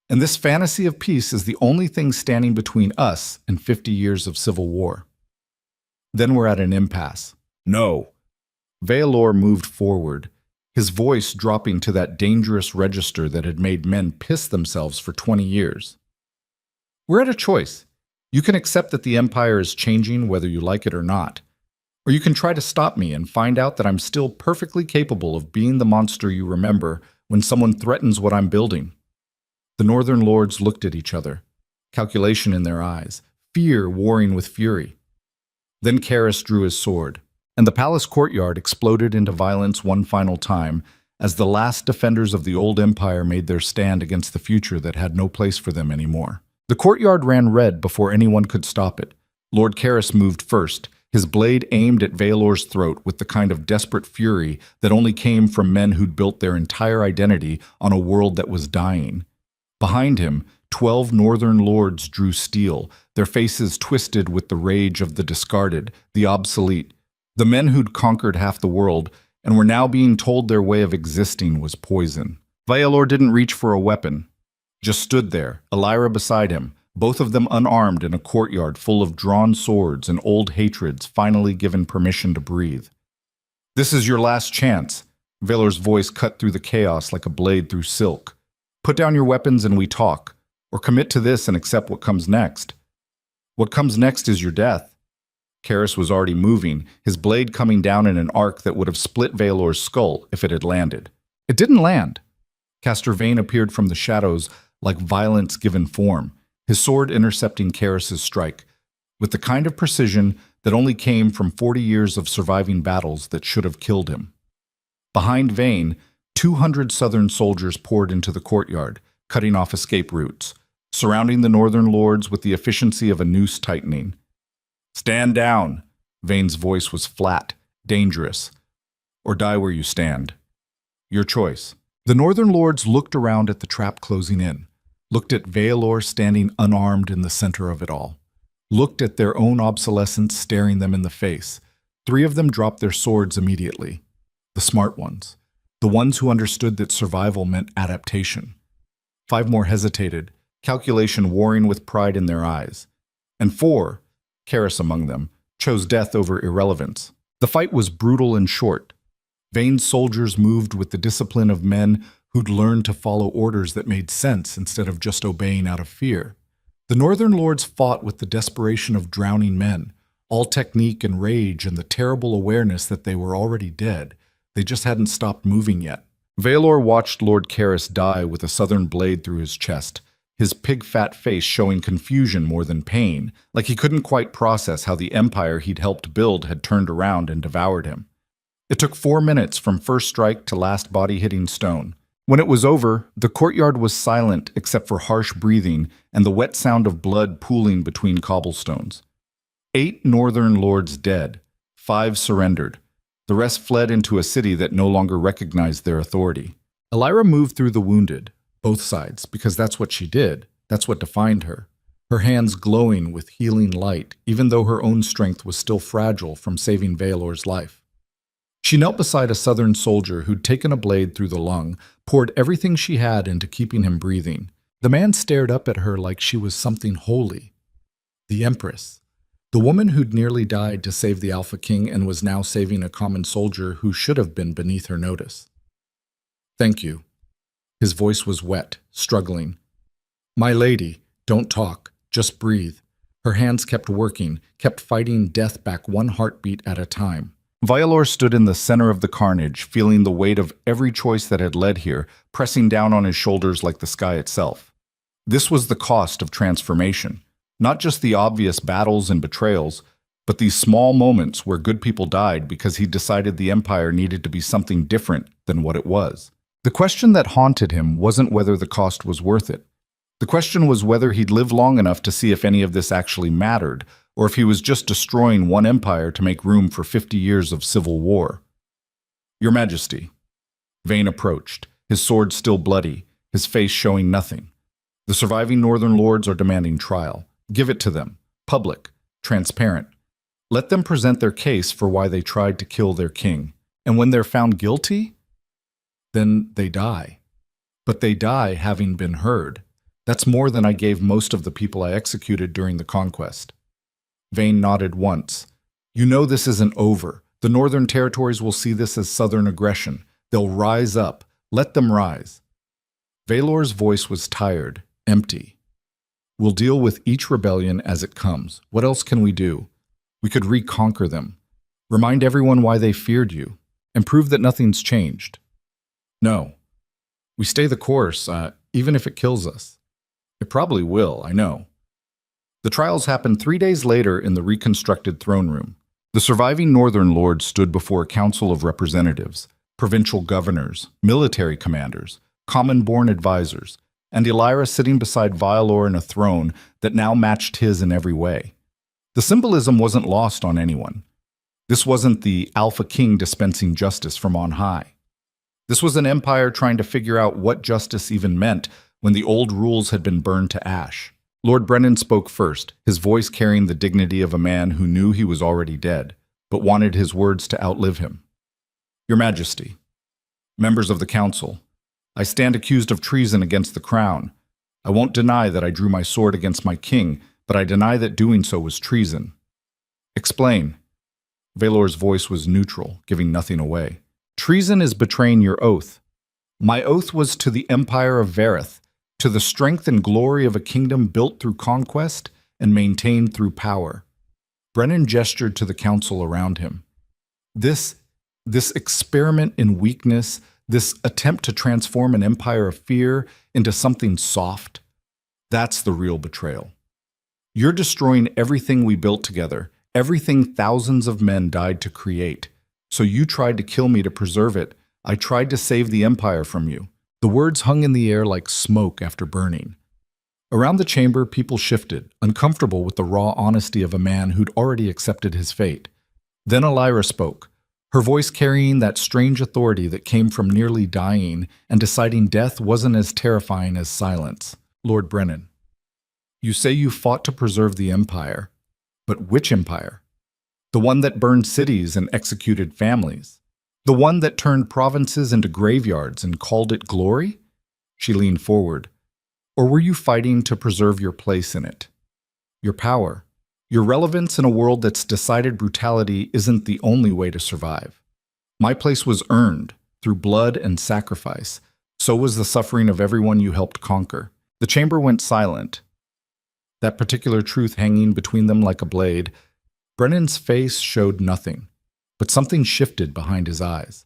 And this fantasy of peace is the only thing standing between us and 50 years of civil war. Then we're at an impasse. No. Valor moved forward, his voice dropping to that dangerous register that had made men piss themselves for 20 years. We're at a choice. You can accept that the empire is changing whether you like it or not. Or you can try to stop me and find out that I'm still perfectly capable of being the monster you remember when someone threatens what I'm building. The northern lords looked at each other, calculation in their eyes, fear warring with fury. Then Karis drew his sword, and the palace courtyard exploded into violence one final time as the last defenders of the old empire made their stand against the future that had no place for them anymore. The courtyard ran red before anyone could stop it. Lord Karras moved first, his blade aimed at Vaelor's throat with the kind of desperate fury that only came from men who'd built their entire identity on a world that was dying. Behind him, 12 northern lords drew steel, their faces twisted with the rage of the discarded, the obsolete, the men who'd conquered half the world and were now being told their way of existing was poison. Vaelor didn't reach for a weapon, just stood there, Elira beside him, both of them unarmed in a courtyard full of drawn swords and old hatreds finally given permission to breathe. "This is your last chance," Vaelor's voice cut through the chaos like a blade through silk. "Put down your weapons and we talk, or commit to this and accept what comes next. What comes next is your death." Karras was already moving, his blade coming down in an arc that would have split Vaelor's skull if it had landed. It didn't land. Caster Vayne appeared from the shadows like violence given form, his sword intercepting Karras's strike, with the kind of precision that only came from 40 years of surviving battles that should have killed him. Behind Vayne, 200 southern soldiers poured into the courtyard, cutting off escape routes, surrounding the northern lords with the efficiency of a noose tightening. "Stand down!" Vayne's voice was flat, dangerous. "Or die where you stand. Your choice." The northern lords looked around at the trap closing in, looked at Vaelor standing unarmed in the center of it all, looked at their own obsolescence staring them in the face. 3 of them dropped their swords immediately. The smart ones, the ones who understood that survival meant adaptation. 5 more hesitated, calculation warring with pride in their eyes. And 4, Karras among them, chose death over irrelevance. The fight was brutal and short. Vayne's soldiers moved with the discipline of men who'd learned to follow orders that made sense instead of just obeying out of fear. The northern lords fought with the desperation of drowning men, all technique and rage and the terrible awareness that they were already dead. They just hadn't stopped moving yet. Vaelor watched Lord Karras die with a southern blade through his chest, his pig-fat face showing confusion more than pain, like he couldn't quite process how the empire he'd helped build had turned around and devoured him. It took 4 minutes from first strike to last body hitting stone. When it was over, the courtyard was silent except for harsh breathing and the wet sound of blood pooling between cobblestones. 8 northern lords dead, 5 surrendered. The rest fled into a city that no longer recognized their authority. Elira moved through the wounded, both sides, because that's what she did. That's what defined her. Her hands glowing with healing light, even though her own strength was still fragile from saving Vaelor's life. She knelt beside a southern soldier who'd taken a blade through the lung, poured everything she had into keeping him breathing. The man stared up at her like she was something holy. The Empress. The woman who'd nearly died to save the Alpha King and was now saving a common soldier who should have been beneath her notice. "Thank you." His voice was wet, struggling. "My lady, don't talk, just breathe." Her hands kept working, kept fighting death back one heartbeat at a time. Vaelor stood in the center of the carnage, feeling the weight of every choice that had led here, pressing down on his shoulders like the sky itself. This was the cost of transformation. Not just the obvious battles and betrayals, but these small moments where good people died because he decided the empire needed to be something different than what it was. The question that haunted him wasn't whether the cost was worth it. The question was whether he'd live long enough to see if any of this actually mattered, or if he was just destroying one empire to make room for 50 years of civil war. "Your Majesty." Vayne approached, his sword still bloody, his face showing nothing. "The surviving northern lords are demanding trial. Give it to them. Public. Transparent. Let them present their case for why they tried to kill their king. And when they're found guilty, then they die. But they die having been heard. That's more than I gave most of the people I executed during the conquest." Vayne nodded once. "You know this isn't over. The northern territories will see this as southern aggression. They'll rise up. Let them rise." Vaelor's voice was tired, empty. "We'll deal with each rebellion as it comes. What else can we do? We could reconquer them. Remind everyone why they feared you. And prove that nothing's changed. No. We stay the course, even if it kills us. It probably will, I know." The trials happened 3 days later in the reconstructed throne room. The surviving northern lords stood before a council of representatives, provincial governors, military commanders, common-born advisors, and Elira sitting beside Vialor in a throne that now matched his in every way. The symbolism wasn't lost on anyone. This wasn't the Alpha King dispensing justice from on high. This was an empire trying to figure out what justice even meant when the old rules had been burned to ash. Lord Brennan spoke first, his voice carrying the dignity of a man who knew he was already dead, but wanted his words to outlive him. Your Majesty, members of the council, I stand accused of treason against the crown. I won't deny that I drew my sword against my king, but I deny that doing so was treason. Explain. Valor's voice was neutral, giving nothing away. Treason is betraying your oath. My oath was to the Empire of Verith, to the strength and glory of a kingdom built through conquest and maintained through power. Brennan gestured to the council around him. This experiment in weakness, this attempt to transform an empire of fear into something soft, that's the real betrayal. You're destroying everything we built together, everything thousands of men died to create. So you tried to kill me to preserve it. I tried to save the empire from you. The words hung in the air like smoke after burning. Around the chamber, people shifted, uncomfortable with the raw honesty of a man who'd already accepted his fate. Then Elira spoke, her voice carrying that strange authority that came from nearly dying and deciding death wasn't as terrifying as silence. Lord Brennan, you say you fought to preserve the empire, but which empire? The one that burned cities and executed families? The one that turned provinces into graveyards and called it glory? She leaned forward. Or were you fighting to preserve your place in it? Your power, your relevance in a world that's decided brutality isn't the only way to survive. My place was earned through blood and sacrifice. So was the suffering of everyone you helped conquer. The chamber went silent, that particular truth hanging between them like a blade. Brennan's face showed nothing, but something shifted behind his eyes.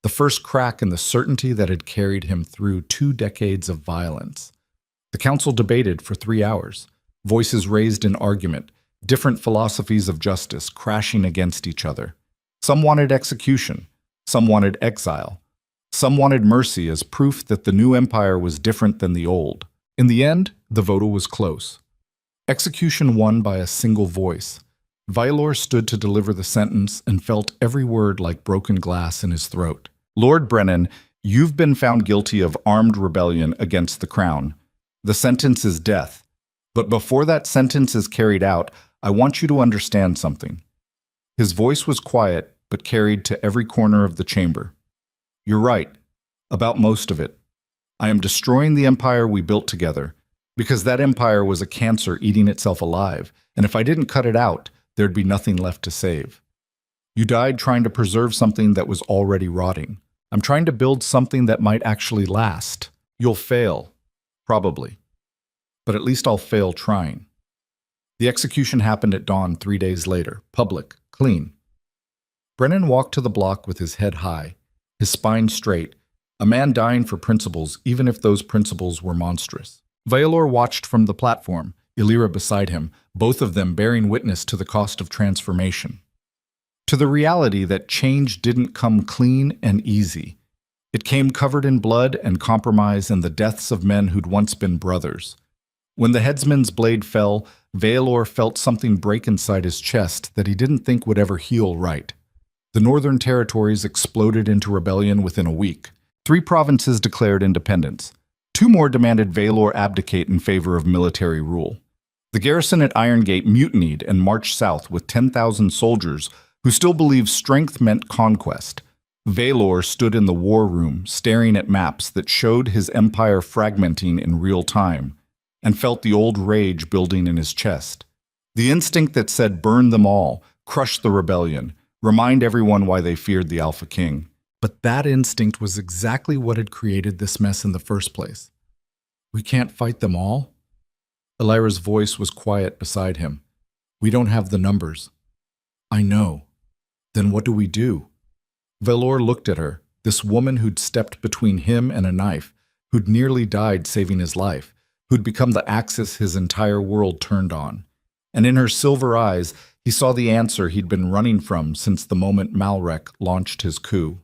The first crack in the certainty that had carried him through 2 decades of violence. The council debated for 3 hours, voices raised in argument, different philosophies of justice crashing against each other. Some wanted execution, some wanted exile, some wanted mercy as proof that the new empire was different than the old. In the end, the vote was close. Execution won by a single voice. Vialor stood to deliver the sentence and felt every word like broken glass in his throat. Lord Brennan, you've been found guilty of armed rebellion against the crown. The sentence is death. But before that sentence is carried out, I want you to understand something. His voice was quiet, but carried to every corner of the chamber. You're right, about most of it. I am destroying the empire we built together, because that empire was a cancer eating itself alive, and if I didn't cut it out, there'd be nothing left to save. You died trying to preserve something that was already rotting. I'm trying to build something that might actually last. You'll fail, probably. But at least I'll fail trying. The execution happened at dawn 3 days later, public, clean. Brennan walked to the block with his head high, his spine straight, a man dying for principles, even if those principles were monstrous. Vialor watched from the platform, Elira beside him, both of them bearing witness to the cost of transformation. To the reality that change didn't come clean and easy. It came covered in blood and compromise and the deaths of men who'd once been brothers. When the headsman's blade fell, Vialor felt something break inside his chest that he didn't think would ever heal right. The northern territories exploded into rebellion within a week. 3 provinces declared independence. 2 more demanded Vialor abdicate in favor of military rule. The garrison at Iron Gate mutinied and marched south with 10,000 soldiers who still believed strength meant conquest. Vialor stood in the war room, staring at maps that showed his empire fragmenting in real time, and felt the old rage building in his chest. The instinct that said burn them all, crush the rebellion, remind everyone why they feared the Alpha King. But that instinct was exactly what had created this mess in the first place. We can't fight them all? Elira's voice was quiet beside him. We don't have the numbers. I know. Then what do we do? Vialor looked at her, this woman who'd stepped between him and a knife, who'd nearly died saving his life, who'd become the axis his entire world turned on. And in her silver eyes, He saw the answer he'd been running from since the moment Malrek launched his coup.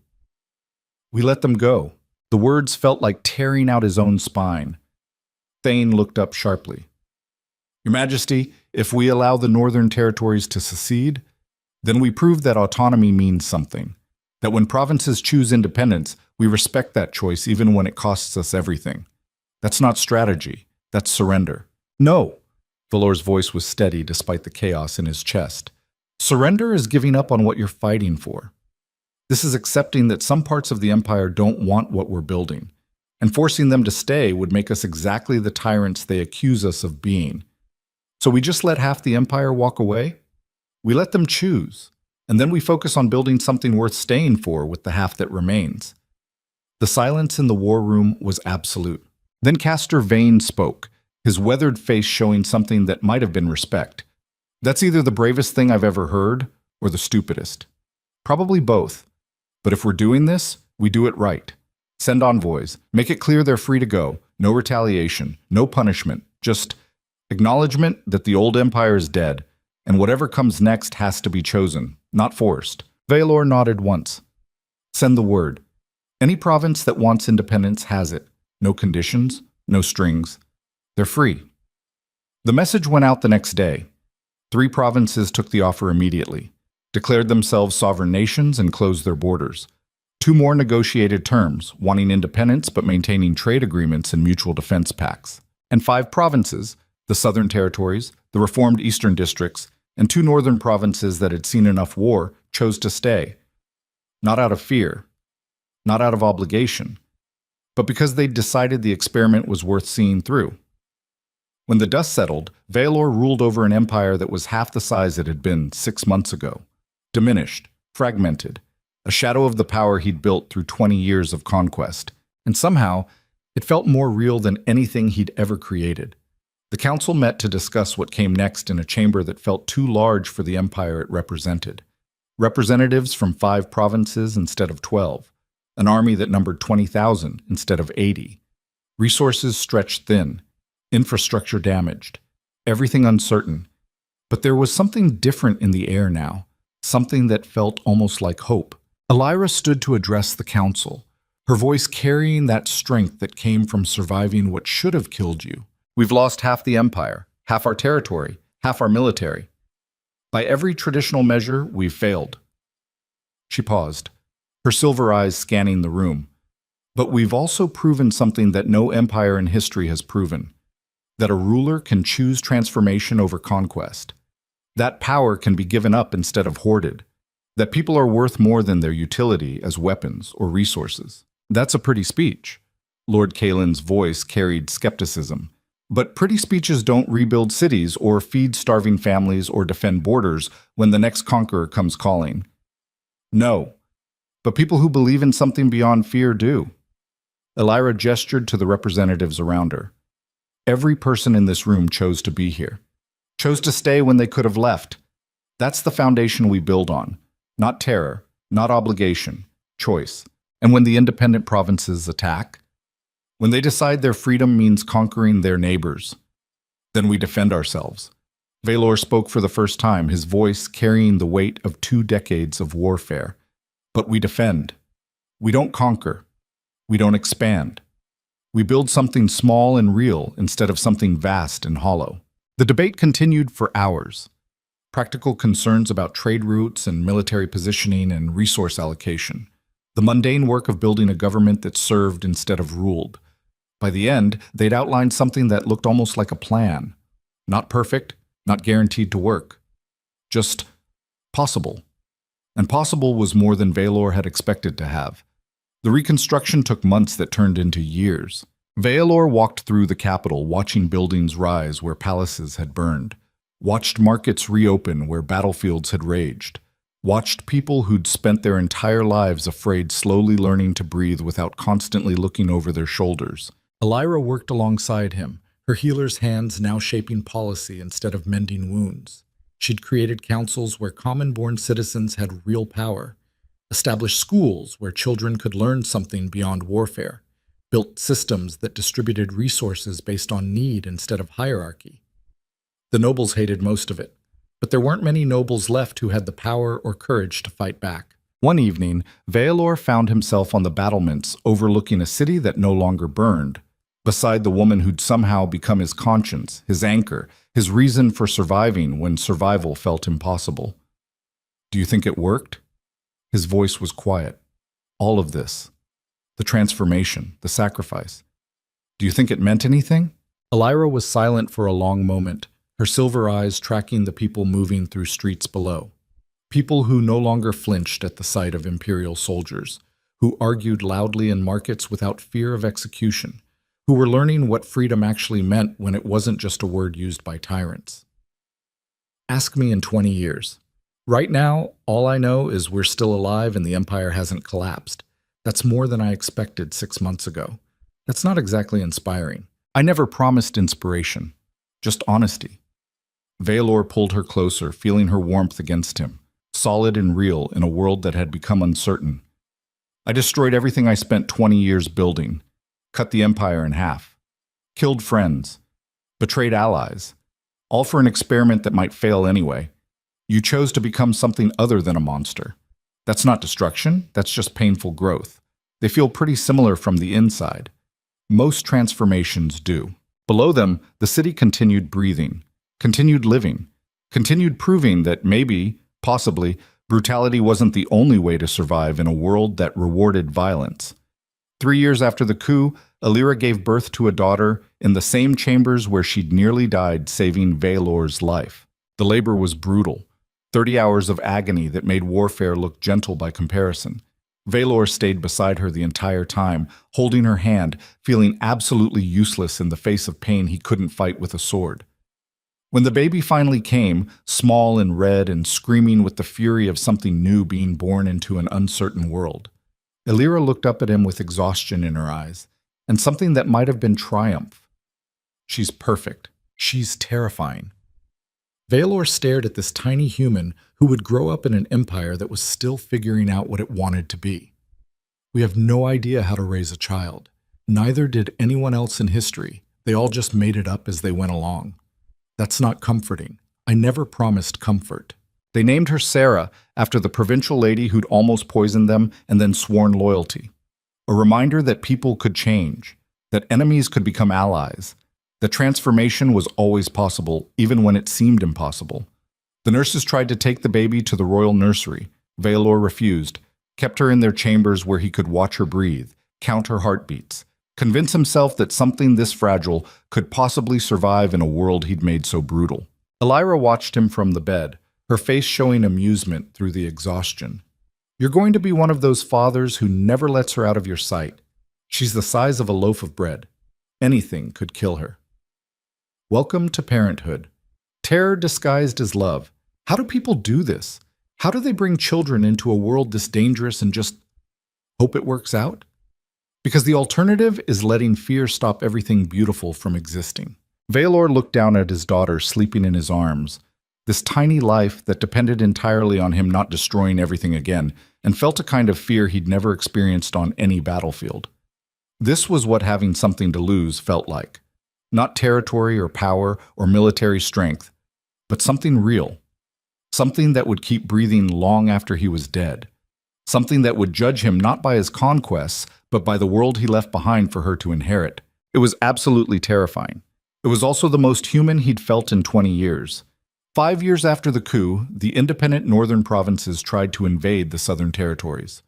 We let them go. The words felt like tearing out his own spine. Thane looked up sharply. Your Majesty, if we allow the northern territories to secede, then we prove that autonomy means something. That when provinces choose independence, we respect that choice even when it costs us everything. That's not strategy. That's surrender. No. Valor's voice was steady despite the chaos in his chest. Surrender is giving up on what you're fighting for. This is accepting that some parts of the Empire don't want what we're building, and forcing them to stay would make us exactly the tyrants they accuse us of being. So we just let half the Empire walk away? We let them choose, and then we focus on building something worth staying for with the half that remains. The silence in the war room was absolute. Then Castor Vane spoke, his weathered face showing something that might have been respect. That's either the bravest thing I've ever heard, or the stupidest. Probably both. But if we're doing this, we do it right. Send envoys. Make it clear they're free to go. No retaliation. No punishment. Just acknowledgement that the old empire is dead, and whatever comes next has to be chosen, not forced. Valor nodded once. Send the word. Any province that wants independence has it. No conditions, no strings. They're free. The message went out the next day. 3 provinces took the offer immediately, declared themselves sovereign nations, and closed their borders. 2 more negotiated terms, wanting independence but maintaining trade agreements and mutual defense pacts. And 5 provinces, the Southern Territories, the reformed Eastern Districts, and 2 northern provinces that had seen enough war, chose to stay. Not out of fear, not out of obligation, but because they'd decided the experiment was worth seeing through. When the dust settled, Valor ruled over an empire that was half the size it had been 6 months ago. Diminished, fragmented, a shadow of the power he'd built through 20 years of conquest. And somehow, it felt more real than anything he'd ever created. The council met to discuss what came next in a chamber that felt too large for the empire it represented. Representatives from 5 provinces instead of 12. An army that numbered 20,000 instead of 80. Resources stretched thin. Infrastructure damaged. Everything uncertain. But there was something different in the air now. Something that felt almost like hope. Elira stood to address the council, her voice carrying that strength that came from surviving what should have killed you. We've lost half the empire, half our territory, half our military. By every traditional measure, we've failed. She paused, her silver eyes scanning the room. But we've also proven something that no empire in history has proven. That a ruler can choose transformation over conquest. That power can be given up instead of hoarded. That people are worth more than their utility as weapons or resources. That's a pretty speech. Lord Kaelin's voice carried skepticism. But pretty speeches don't rebuild cities or feed starving families or defend borders when the next conqueror comes calling. No. But people who believe in something beyond fear do. Elira gestured to the representatives around her. Every person in this room chose to be here. Chose to stay when they could have left. That's the foundation we build on. Not terror, not obligation, choice. And when the independent provinces attack, when they decide their freedom means conquering their neighbors, then we defend ourselves. Valor spoke for the first time, his voice carrying the weight of 2 decades of warfare. But we defend. We don't conquer. We don't expand. We build something small and real instead of something vast and hollow. The debate continued for hours. Practical concerns about trade routes and military positioning and resource allocation. The mundane work of building a government that served instead of ruled. By the end, they'd outlined something that looked almost like a plan. Not perfect, not guaranteed to work. Just possible. And possible was more than Valor had expected to have. The reconstruction took months that turned into years. Valor walked through the capital, watching buildings rise where palaces had burned. Watched markets reopen where battlefields had raged. Watched people who'd spent their entire lives afraid slowly learning to breathe without constantly looking over their shoulders. Elira worked alongside him, her healer's hands now shaping policy instead of mending wounds. She'd created councils where common-born citizens had real power, established schools where children could learn something beyond warfare, built systems that distributed resources based on need instead of hierarchy. The nobles hated most of it. but there weren't many nobles left who had the power or courage to fight back. One evening, Veilor found himself on the battlements overlooking a city that no longer burned, beside the woman who'd somehow become his conscience, his anchor, his reason for surviving when survival felt impossible. Do you think it worked? His voice was quiet. All of this. The transformation, the sacrifice. Do you think it meant anything? Elira was silent for a long moment, her silver eyes tracking the people moving through streets below. People who no longer flinched at the sight of imperial soldiers, who argued loudly in markets without fear of execution, who were learning what freedom actually meant when it wasn't just a word used by tyrants. Ask me in 20 years. Right now, all I know is we're still alive and the empire hasn't collapsed. That's more than I expected 6 months ago. That's not exactly inspiring. I never promised inspiration, just honesty. Veilor pulled her closer, feeling her warmth against him, solid and real in a world that had become uncertain. I destroyed everything I spent 20 years building, cut the empire in half, killed friends, betrayed allies, all for an experiment that might fail anyway. You chose to become something other than a monster. That's not destruction, that's just painful growth. They feel pretty similar from the inside. Most transformations do. Below them, the city continued breathing, continued living, continued proving that maybe, possibly, brutality wasn't the only way to survive in a world that rewarded violence. 3 years after the coup, Elira gave birth to a daughter in the same chambers where she'd nearly died saving Veilor's life. The labor was brutal. 30 hours of agony that made warfare look gentle by comparison. Veilor stayed beside her the entire time, holding her hand, feeling absolutely useless in the face of pain he couldn't fight with a sword. When the baby finally came, small and red and screaming with the fury of something new being born into an uncertain world, Elira looked up at him with exhaustion in her eyes, and something that might have been triumph. She's perfect. She's terrifying. Veilor stared at this tiny human who would grow up in an empire that was still figuring out what it wanted to be. We have no idea how to raise a child. Neither did anyone else in history. They all just made it up as they went along. That's not comforting. I never promised comfort. They named her Sarah after the provincial lady who'd almost poisoned them and then sworn loyalty. A reminder that people could change, that enemies could become allies, that transformation was always possible, even when it seemed impossible. The nurses tried to take the baby to the royal nursery. Veilor refused, kept her in their chambers where he could watch her breathe, count her heartbeats, convince himself that something this fragile could possibly survive in a world he'd made so brutal. Elira watched him from the bed, her face showing amusement through the exhaustion. You're going to be one of those fathers who never lets her out of your sight. She's the size of a loaf of bread. Anything could kill her. Welcome to parenthood. Terror disguised as love. How do people do this? How do they bring children into a world this dangerous and just hope it works out? Because the alternative is letting fear stop everything beautiful from existing. Veilor looked down at his daughter sleeping in his arms, this tiny life that depended entirely on him not destroying everything again, and felt a kind of fear he'd never experienced on any battlefield. This was what having something to lose felt like. Not territory or power or military strength, but something real. Something that would keep breathing long after he was dead. Something that would judge him not by his conquests, but by the world he left behind for her to inherit. It was absolutely terrifying. It was also the most human he'd felt in 20 years. 5 years after the coup, the independent northern provinces tried to invade the southern territories.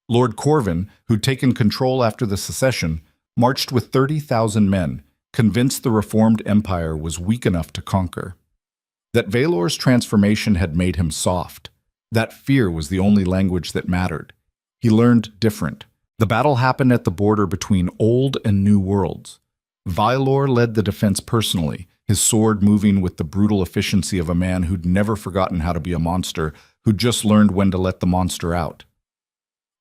Lord Corvin, who'd taken control after the secession, marched with 30,000 men, convinced the reformed empire was weak enough to conquer. That Veilor's transformation had made him soft. That fear was the only language that mattered. He learned different. The battle happened at the border between old and new worlds. Veilor led the defense personally, his sword moving with the brutal efficiency of a man who'd never forgotten how to be a monster, who'd just learned when to let the monster out.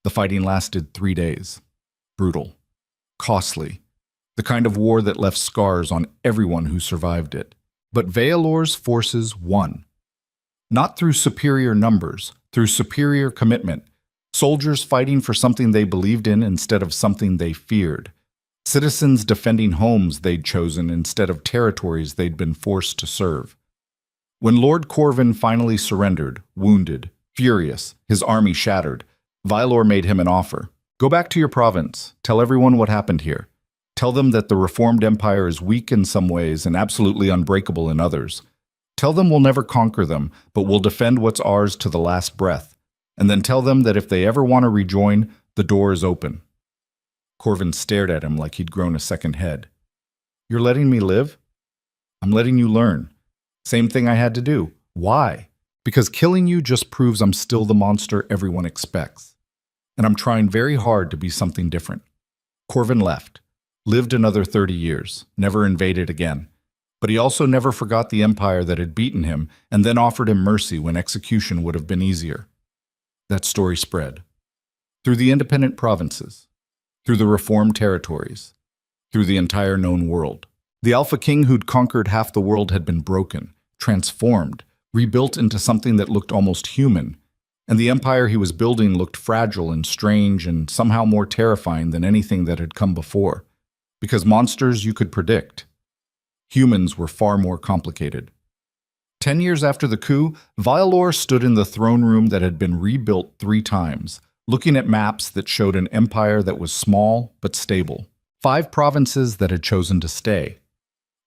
The fighting lasted 3 days. Brutal. Costly. The kind of war that left scars on everyone who survived it. But Veilor's forces won. Not through superior numbers, through superior commitment. Soldiers fighting for something they believed in instead of something they feared. Citizens defending homes they'd chosen instead of territories they'd been forced to serve. When Lord Corvin finally surrendered, wounded, furious, his army shattered, Vylor made him an offer. Go back to your province. Tell everyone what happened here. Tell them that the Reformed Empire is weak in some ways and absolutely unbreakable in others. Tell them we'll never conquer them, but we'll defend what's ours to the last breath. And then tell them that if they ever want to rejoin, the door is open. Corvin stared at him like he'd grown a second head. You're letting me live? I'm letting you learn. Same thing I had to do. Why? Because killing you just proves I'm still the monster everyone expects. And I'm trying very hard to be something different. Corvin left, lived another 30 years, never invaded again. But he also never forgot the empire that had beaten him and then offered him mercy when execution would have been easier. That story spread. Through the independent provinces, through the reformed territories, through the entire known world. The Alpha King who'd conquered half the world had been broken, transformed, rebuilt into something that looked almost human, and the empire he was building looked fragile and strange and somehow more terrifying than anything that had come before. Because monsters you could predict. Humans were far more complicated. 10 years after the coup, Vylor stood in the throne room that had been rebuilt 3 times, looking at maps that showed an empire that was small but stable. 5 provinces that had chosen to stay.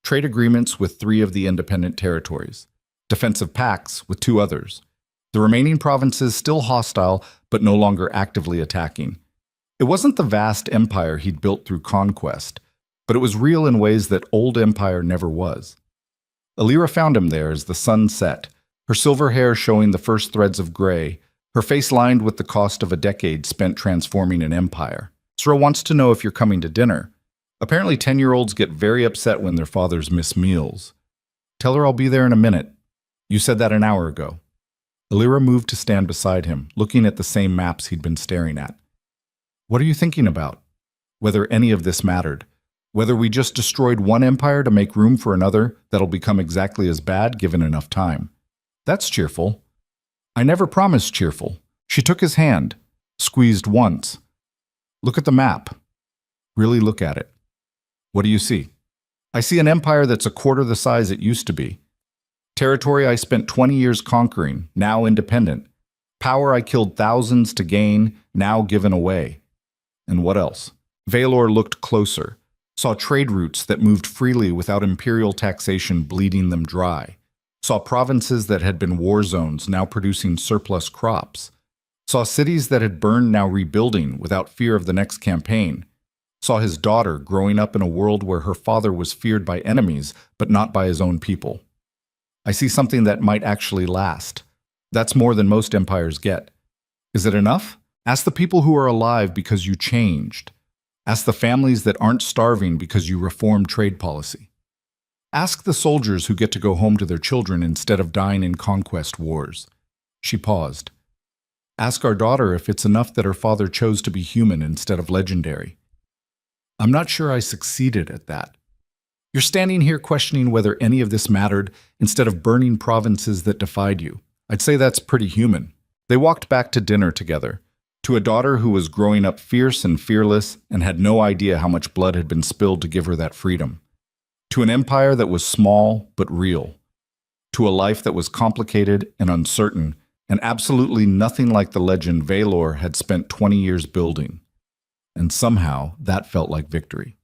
Trade agreements with 3 of the independent territories. Defensive pacts with 2 others. The remaining provinces still hostile but no longer actively attacking. It wasn't the vast empire he'd built through conquest, but it was real in ways that old empire never was. Alira found him there as the sun set, her silver hair showing the first threads of gray, her face lined with the cost of a decade spent transforming an empire. Sro wants to know if you're coming to dinner. Apparently 10-year-olds get very upset when their fathers miss meals. Tell her I'll be there in a minute. You said that an hour ago. Alira moved to stand beside him, looking at the same maps he'd been staring at. What are you thinking about? Whether any of this mattered. Whether we just destroyed one empire to make room for another that'll become exactly as bad given enough time. That's cheerful. I never promised cheerful. She took his hand, squeezed once. Look at the map. Really look at it. What do you see? I see an empire that's a quarter the size it used to be. Territory I spent 20 years conquering, now independent. Power I killed thousands to gain, now given away. And what else? Vylor looked closer. Saw trade routes that moved freely without imperial taxation bleeding them dry. Saw provinces that had been war zones now producing surplus crops. Saw cities that had burned now rebuilding without fear of the next campaign. Saw his daughter growing up in a world where her father was feared by enemies but not by his own people. I see something that might actually last. That's more than most empires get. Is it enough? Ask the people who are alive because you changed. Ask the families that aren't starving because you reformed trade policy. Ask the soldiers who get to go home to their children instead of dying in conquest wars. She paused. Ask our daughter if it's enough that her father chose to be human instead of legendary. I'm not sure I succeeded at that. You're standing here questioning whether any of this mattered instead of burning provinces that defied you. I'd say that's pretty human. They walked back to dinner together. To a daughter who was growing up fierce and fearless and had no idea how much blood had been spilled to give her that freedom. To an empire that was small but real. To a life that was complicated and uncertain and absolutely nothing like the legend Vylor had spent 20 years building. And somehow that felt like victory.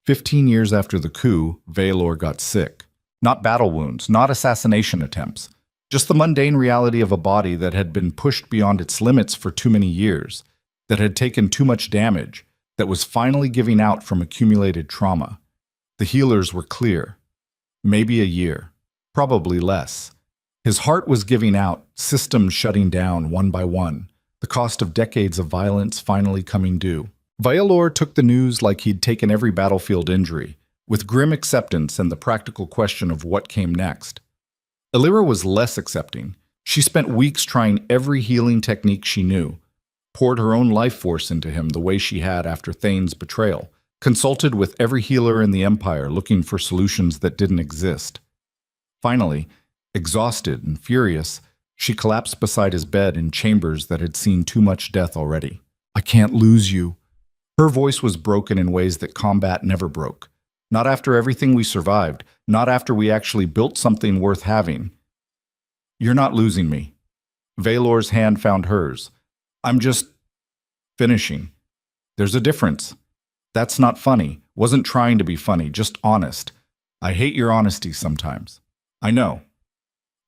15 years after the coup, Vylor got sick. Not battle wounds, not assassination attempts. Just the mundane reality of a body that had been pushed beyond its limits for too many years, that had taken too much damage, that was finally giving out from accumulated trauma. The healers were clear. Maybe a year. Probably less. His heart was giving out, systems shutting down one by one, the cost of decades of violence finally coming due. Vylor took the news like he'd taken every battlefield injury, with grim acceptance and the practical question of what came next. Alira was less accepting. She spent weeks trying every healing technique she knew, poured her own life force into him the way she had after Thane's betrayal, consulted with every healer in the Empire looking for solutions that didn't exist. Finally, exhausted and furious, she collapsed beside his bed in chambers that had seen too much death already. I can't lose you. Her voice was broken in ways that combat never broke. Not after everything we survived, not after we actually built something worth having. You're not losing me. Valor's hand found hers. I'm just finishing. There's a difference. That's not funny. Wasn't trying to be funny, just honest. I hate your honesty sometimes. I know.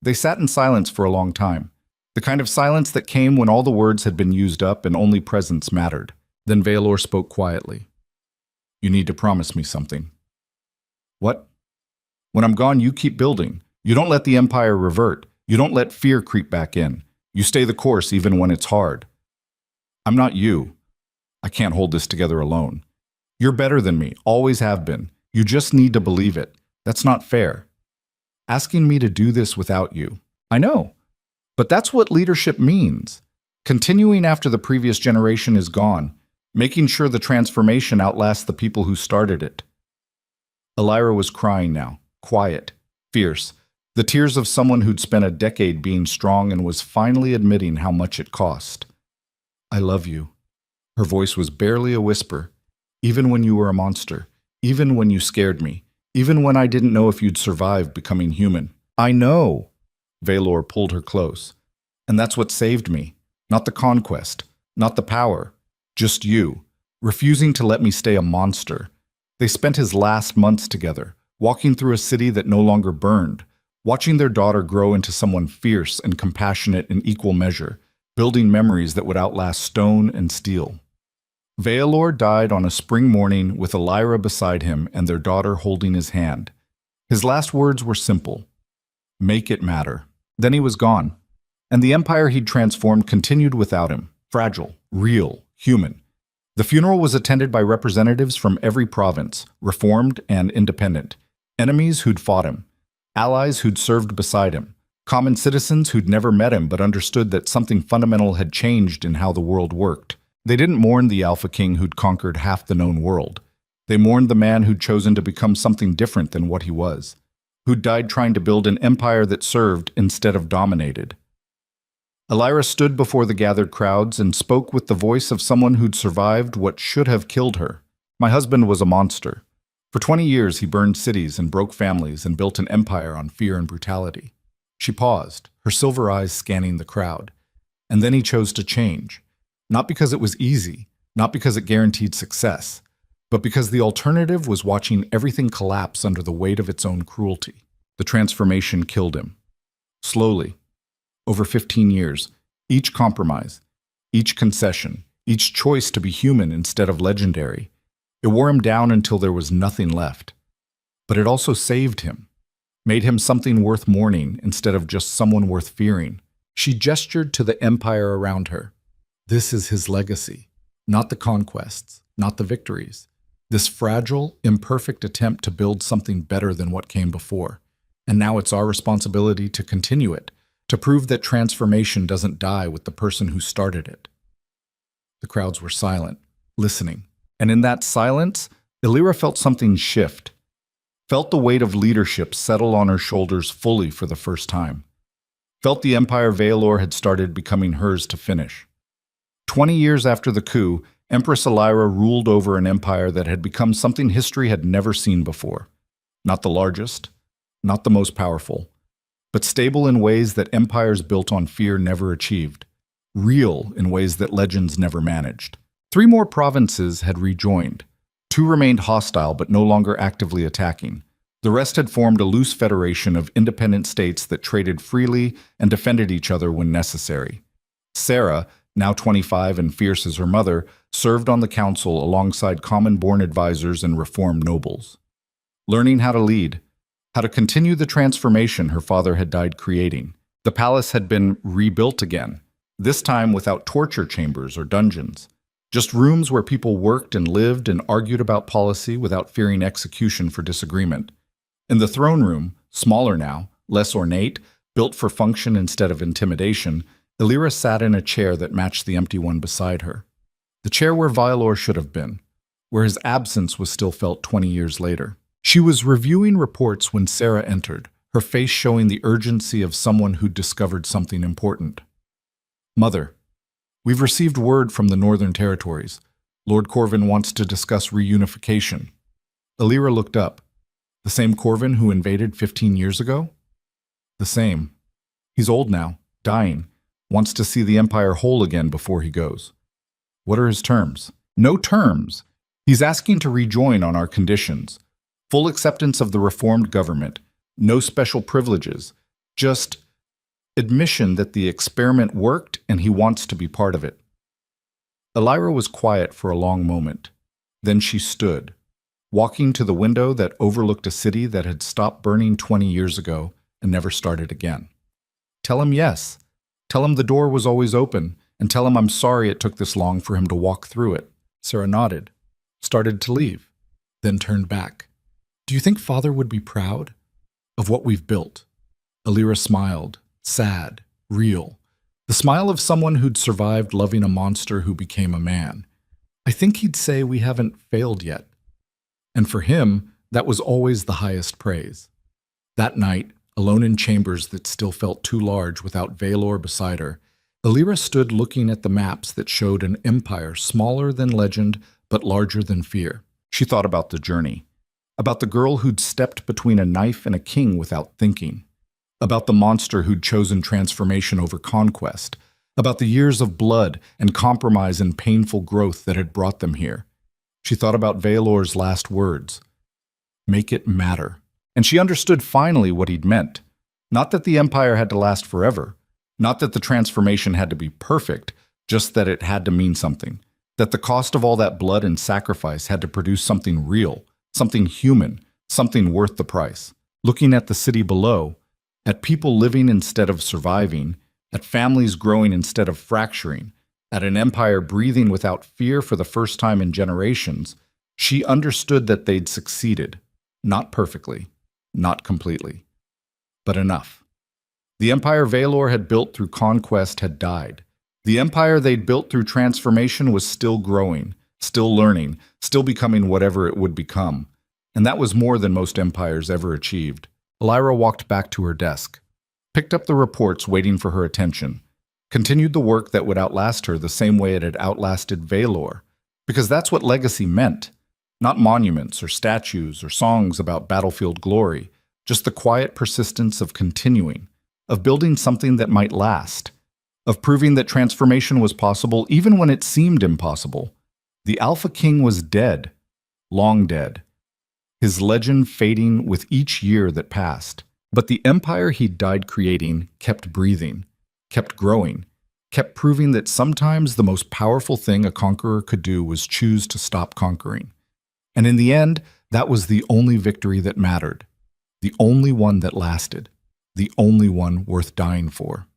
They sat in silence for a long time. The kind of silence that came when all the words had been used up and only presence mattered. Then Valor spoke quietly. You need to promise me something. What? When I'm gone, you keep building. You don't let the Empire revert. You don't let fear creep back in. You stay the course even when it's hard. I'm not you. I can't hold this together alone. You're better than me, always have been. You just need to believe it. That's not fair. Asking me to do this without you. I know. But that's what leadership means. Continuing after the previous generation is gone. Making sure the transformation outlasts the people who started it. Elira was crying now, quiet, fierce, the tears of someone who'd spent a decade being strong and was finally admitting how much it cost. I love you. Her voice was barely a whisper, even when you were a monster, even when you scared me, even when I didn't know if you'd survive becoming human. I know. Valor pulled her close. And that's what saved me. Not the conquest, not the power, just you, refusing to let me stay a monster. They spent his last months together, walking through a city that no longer burned, watching their daughter grow into someone fierce and compassionate in equal measure, building memories that would outlast stone and steel. Valor died on a spring morning with Elira beside him and their daughter holding his hand. His last words were simple. Make it matter. Then he was gone, and the empire he'd transformed continued without him, fragile, real, human. The funeral was attended by representatives from every province, reformed and independent, enemies who'd fought him, allies who'd served beside him, common citizens who'd never met him but understood that something fundamental had changed in how the world worked. They didn't mourn the Alpha King who'd conquered half the known world. They mourned the man who'd chosen to become something different than what he was, who'd died trying to build an empire that served instead of dominated. Elira stood before the gathered crowds and spoke with the voice of someone who'd survived what should have killed her. My husband was a monster. For 20 years he burned cities and broke families and built an empire on fear and brutality. She paused, her silver eyes scanning the crowd. And then he chose to change. Not because it was easy, not because it guaranteed success, but because the alternative was watching everything collapse under the weight of its own cruelty. The transformation killed him. Slowly, over 15 years, each compromise, each concession, each choice to be human instead of legendary, it wore him down until there was nothing left. But it also saved him, made him something worth mourning instead of just someone worth fearing. She gestured to the empire around her. This is his legacy, not the conquests, not the victories. This fragile, imperfect attempt to build something better than what came before. And now it's our responsibility to continue it, to prove that transformation doesn't die with the person who started it. The crowds were silent, listening. And in that silence, Elira felt something shift, felt the weight of leadership settle on her shoulders fully for the first time, felt the empire Valor had started becoming hers to finish. 20 years after the coup, Empress Elira ruled over an empire that had become something history had never seen before. Not the largest, not the most powerful, but stable in ways that empires built on fear never achieved, real in ways that legends never managed. 3 more provinces had rejoined. 2 remained hostile but no longer actively attacking. The rest had formed a loose federation of independent states that traded freely and defended each other when necessary. Sarah, now 25 and fierce as her mother, served on the council alongside common-born advisors and reformed nobles. Learning how to lead, how to continue the transformation her father had died creating. The palace had been rebuilt again, this time without torture chambers or dungeons. Just rooms where people worked and lived and argued about policy without fearing execution for disagreement. In the throne room, smaller now, less ornate, built for function instead of intimidation, Elira sat in a chair that matched the empty one beside her. The chair where Valor should have been, where his absence was still felt 20 years later. She was reviewing reports when Sarah entered, her face showing the urgency of someone who'd discovered something important. Mother, we've received word from the Northern Territories. Lord Corvin wants to discuss reunification. Elira looked up. The same Corvin who invaded 15 years ago? The same. He's old now, dying, wants to see the empire whole again before he goes. What are his terms? No terms. He's asking to rejoin on our conditions. Full acceptance of the reformed government. No special privileges. Just admission that the experiment worked and he wants to be part of it. Elira was quiet for a long moment. Then she stood, walking to the window that overlooked a city that had stopped burning 20 years ago and never started again. Tell him yes. Tell him the door was always open, and tell him I'm sorry it took this long for him to walk through it. Sarah nodded, started to leave, then turned back. Do you think Father would be proud of what we've built? Elira smiled, sad, real. The smile of someone who'd survived loving a monster who became a man. I think he'd say we haven't failed yet. And for him, that was always the highest praise. That night, alone in chambers that still felt too large without Valor beside her, Elira stood looking at the maps that showed an empire smaller than legend but larger than fear. She thought about the journey, about the girl who'd stepped between a knife and a king without thinking, about the monster who'd chosen transformation over conquest, about the years of blood and compromise and painful growth that had brought them here. She thought about Valor's last words, "Make it matter." And she understood finally what he'd meant. Not that the empire had to last forever, not that the transformation had to be perfect, just that it had to mean something, that the cost of all that blood and sacrifice had to produce something real, something human, something worth the price. Looking at the city below, at people living instead of surviving, at families growing instead of fracturing, at an empire breathing without fear for the first time in generations, she understood that they'd succeeded, not perfectly, not completely, but enough. The empire Valor had built through conquest had died. The empire they'd built through transformation was still growing, still learning, still becoming whatever it would become. And that was more than most empires ever achieved. Elira walked back to her desk, picked up the reports waiting for her attention, continued the work that would outlast her the same way it had outlasted Valor, because that's what legacy meant. Not monuments or statues or songs about battlefield glory, just the quiet persistence of continuing, of building something that might last, of proving that transformation was possible even when it seemed impossible. The Alpha King was dead, long dead, his legend fading with each year that passed. But the empire he'd died creating kept breathing, kept growing, kept proving that sometimes the most powerful thing a conqueror could do was choose to stop conquering. And in the end, that was the only victory that mattered, the only one that lasted, the only one worth dying for.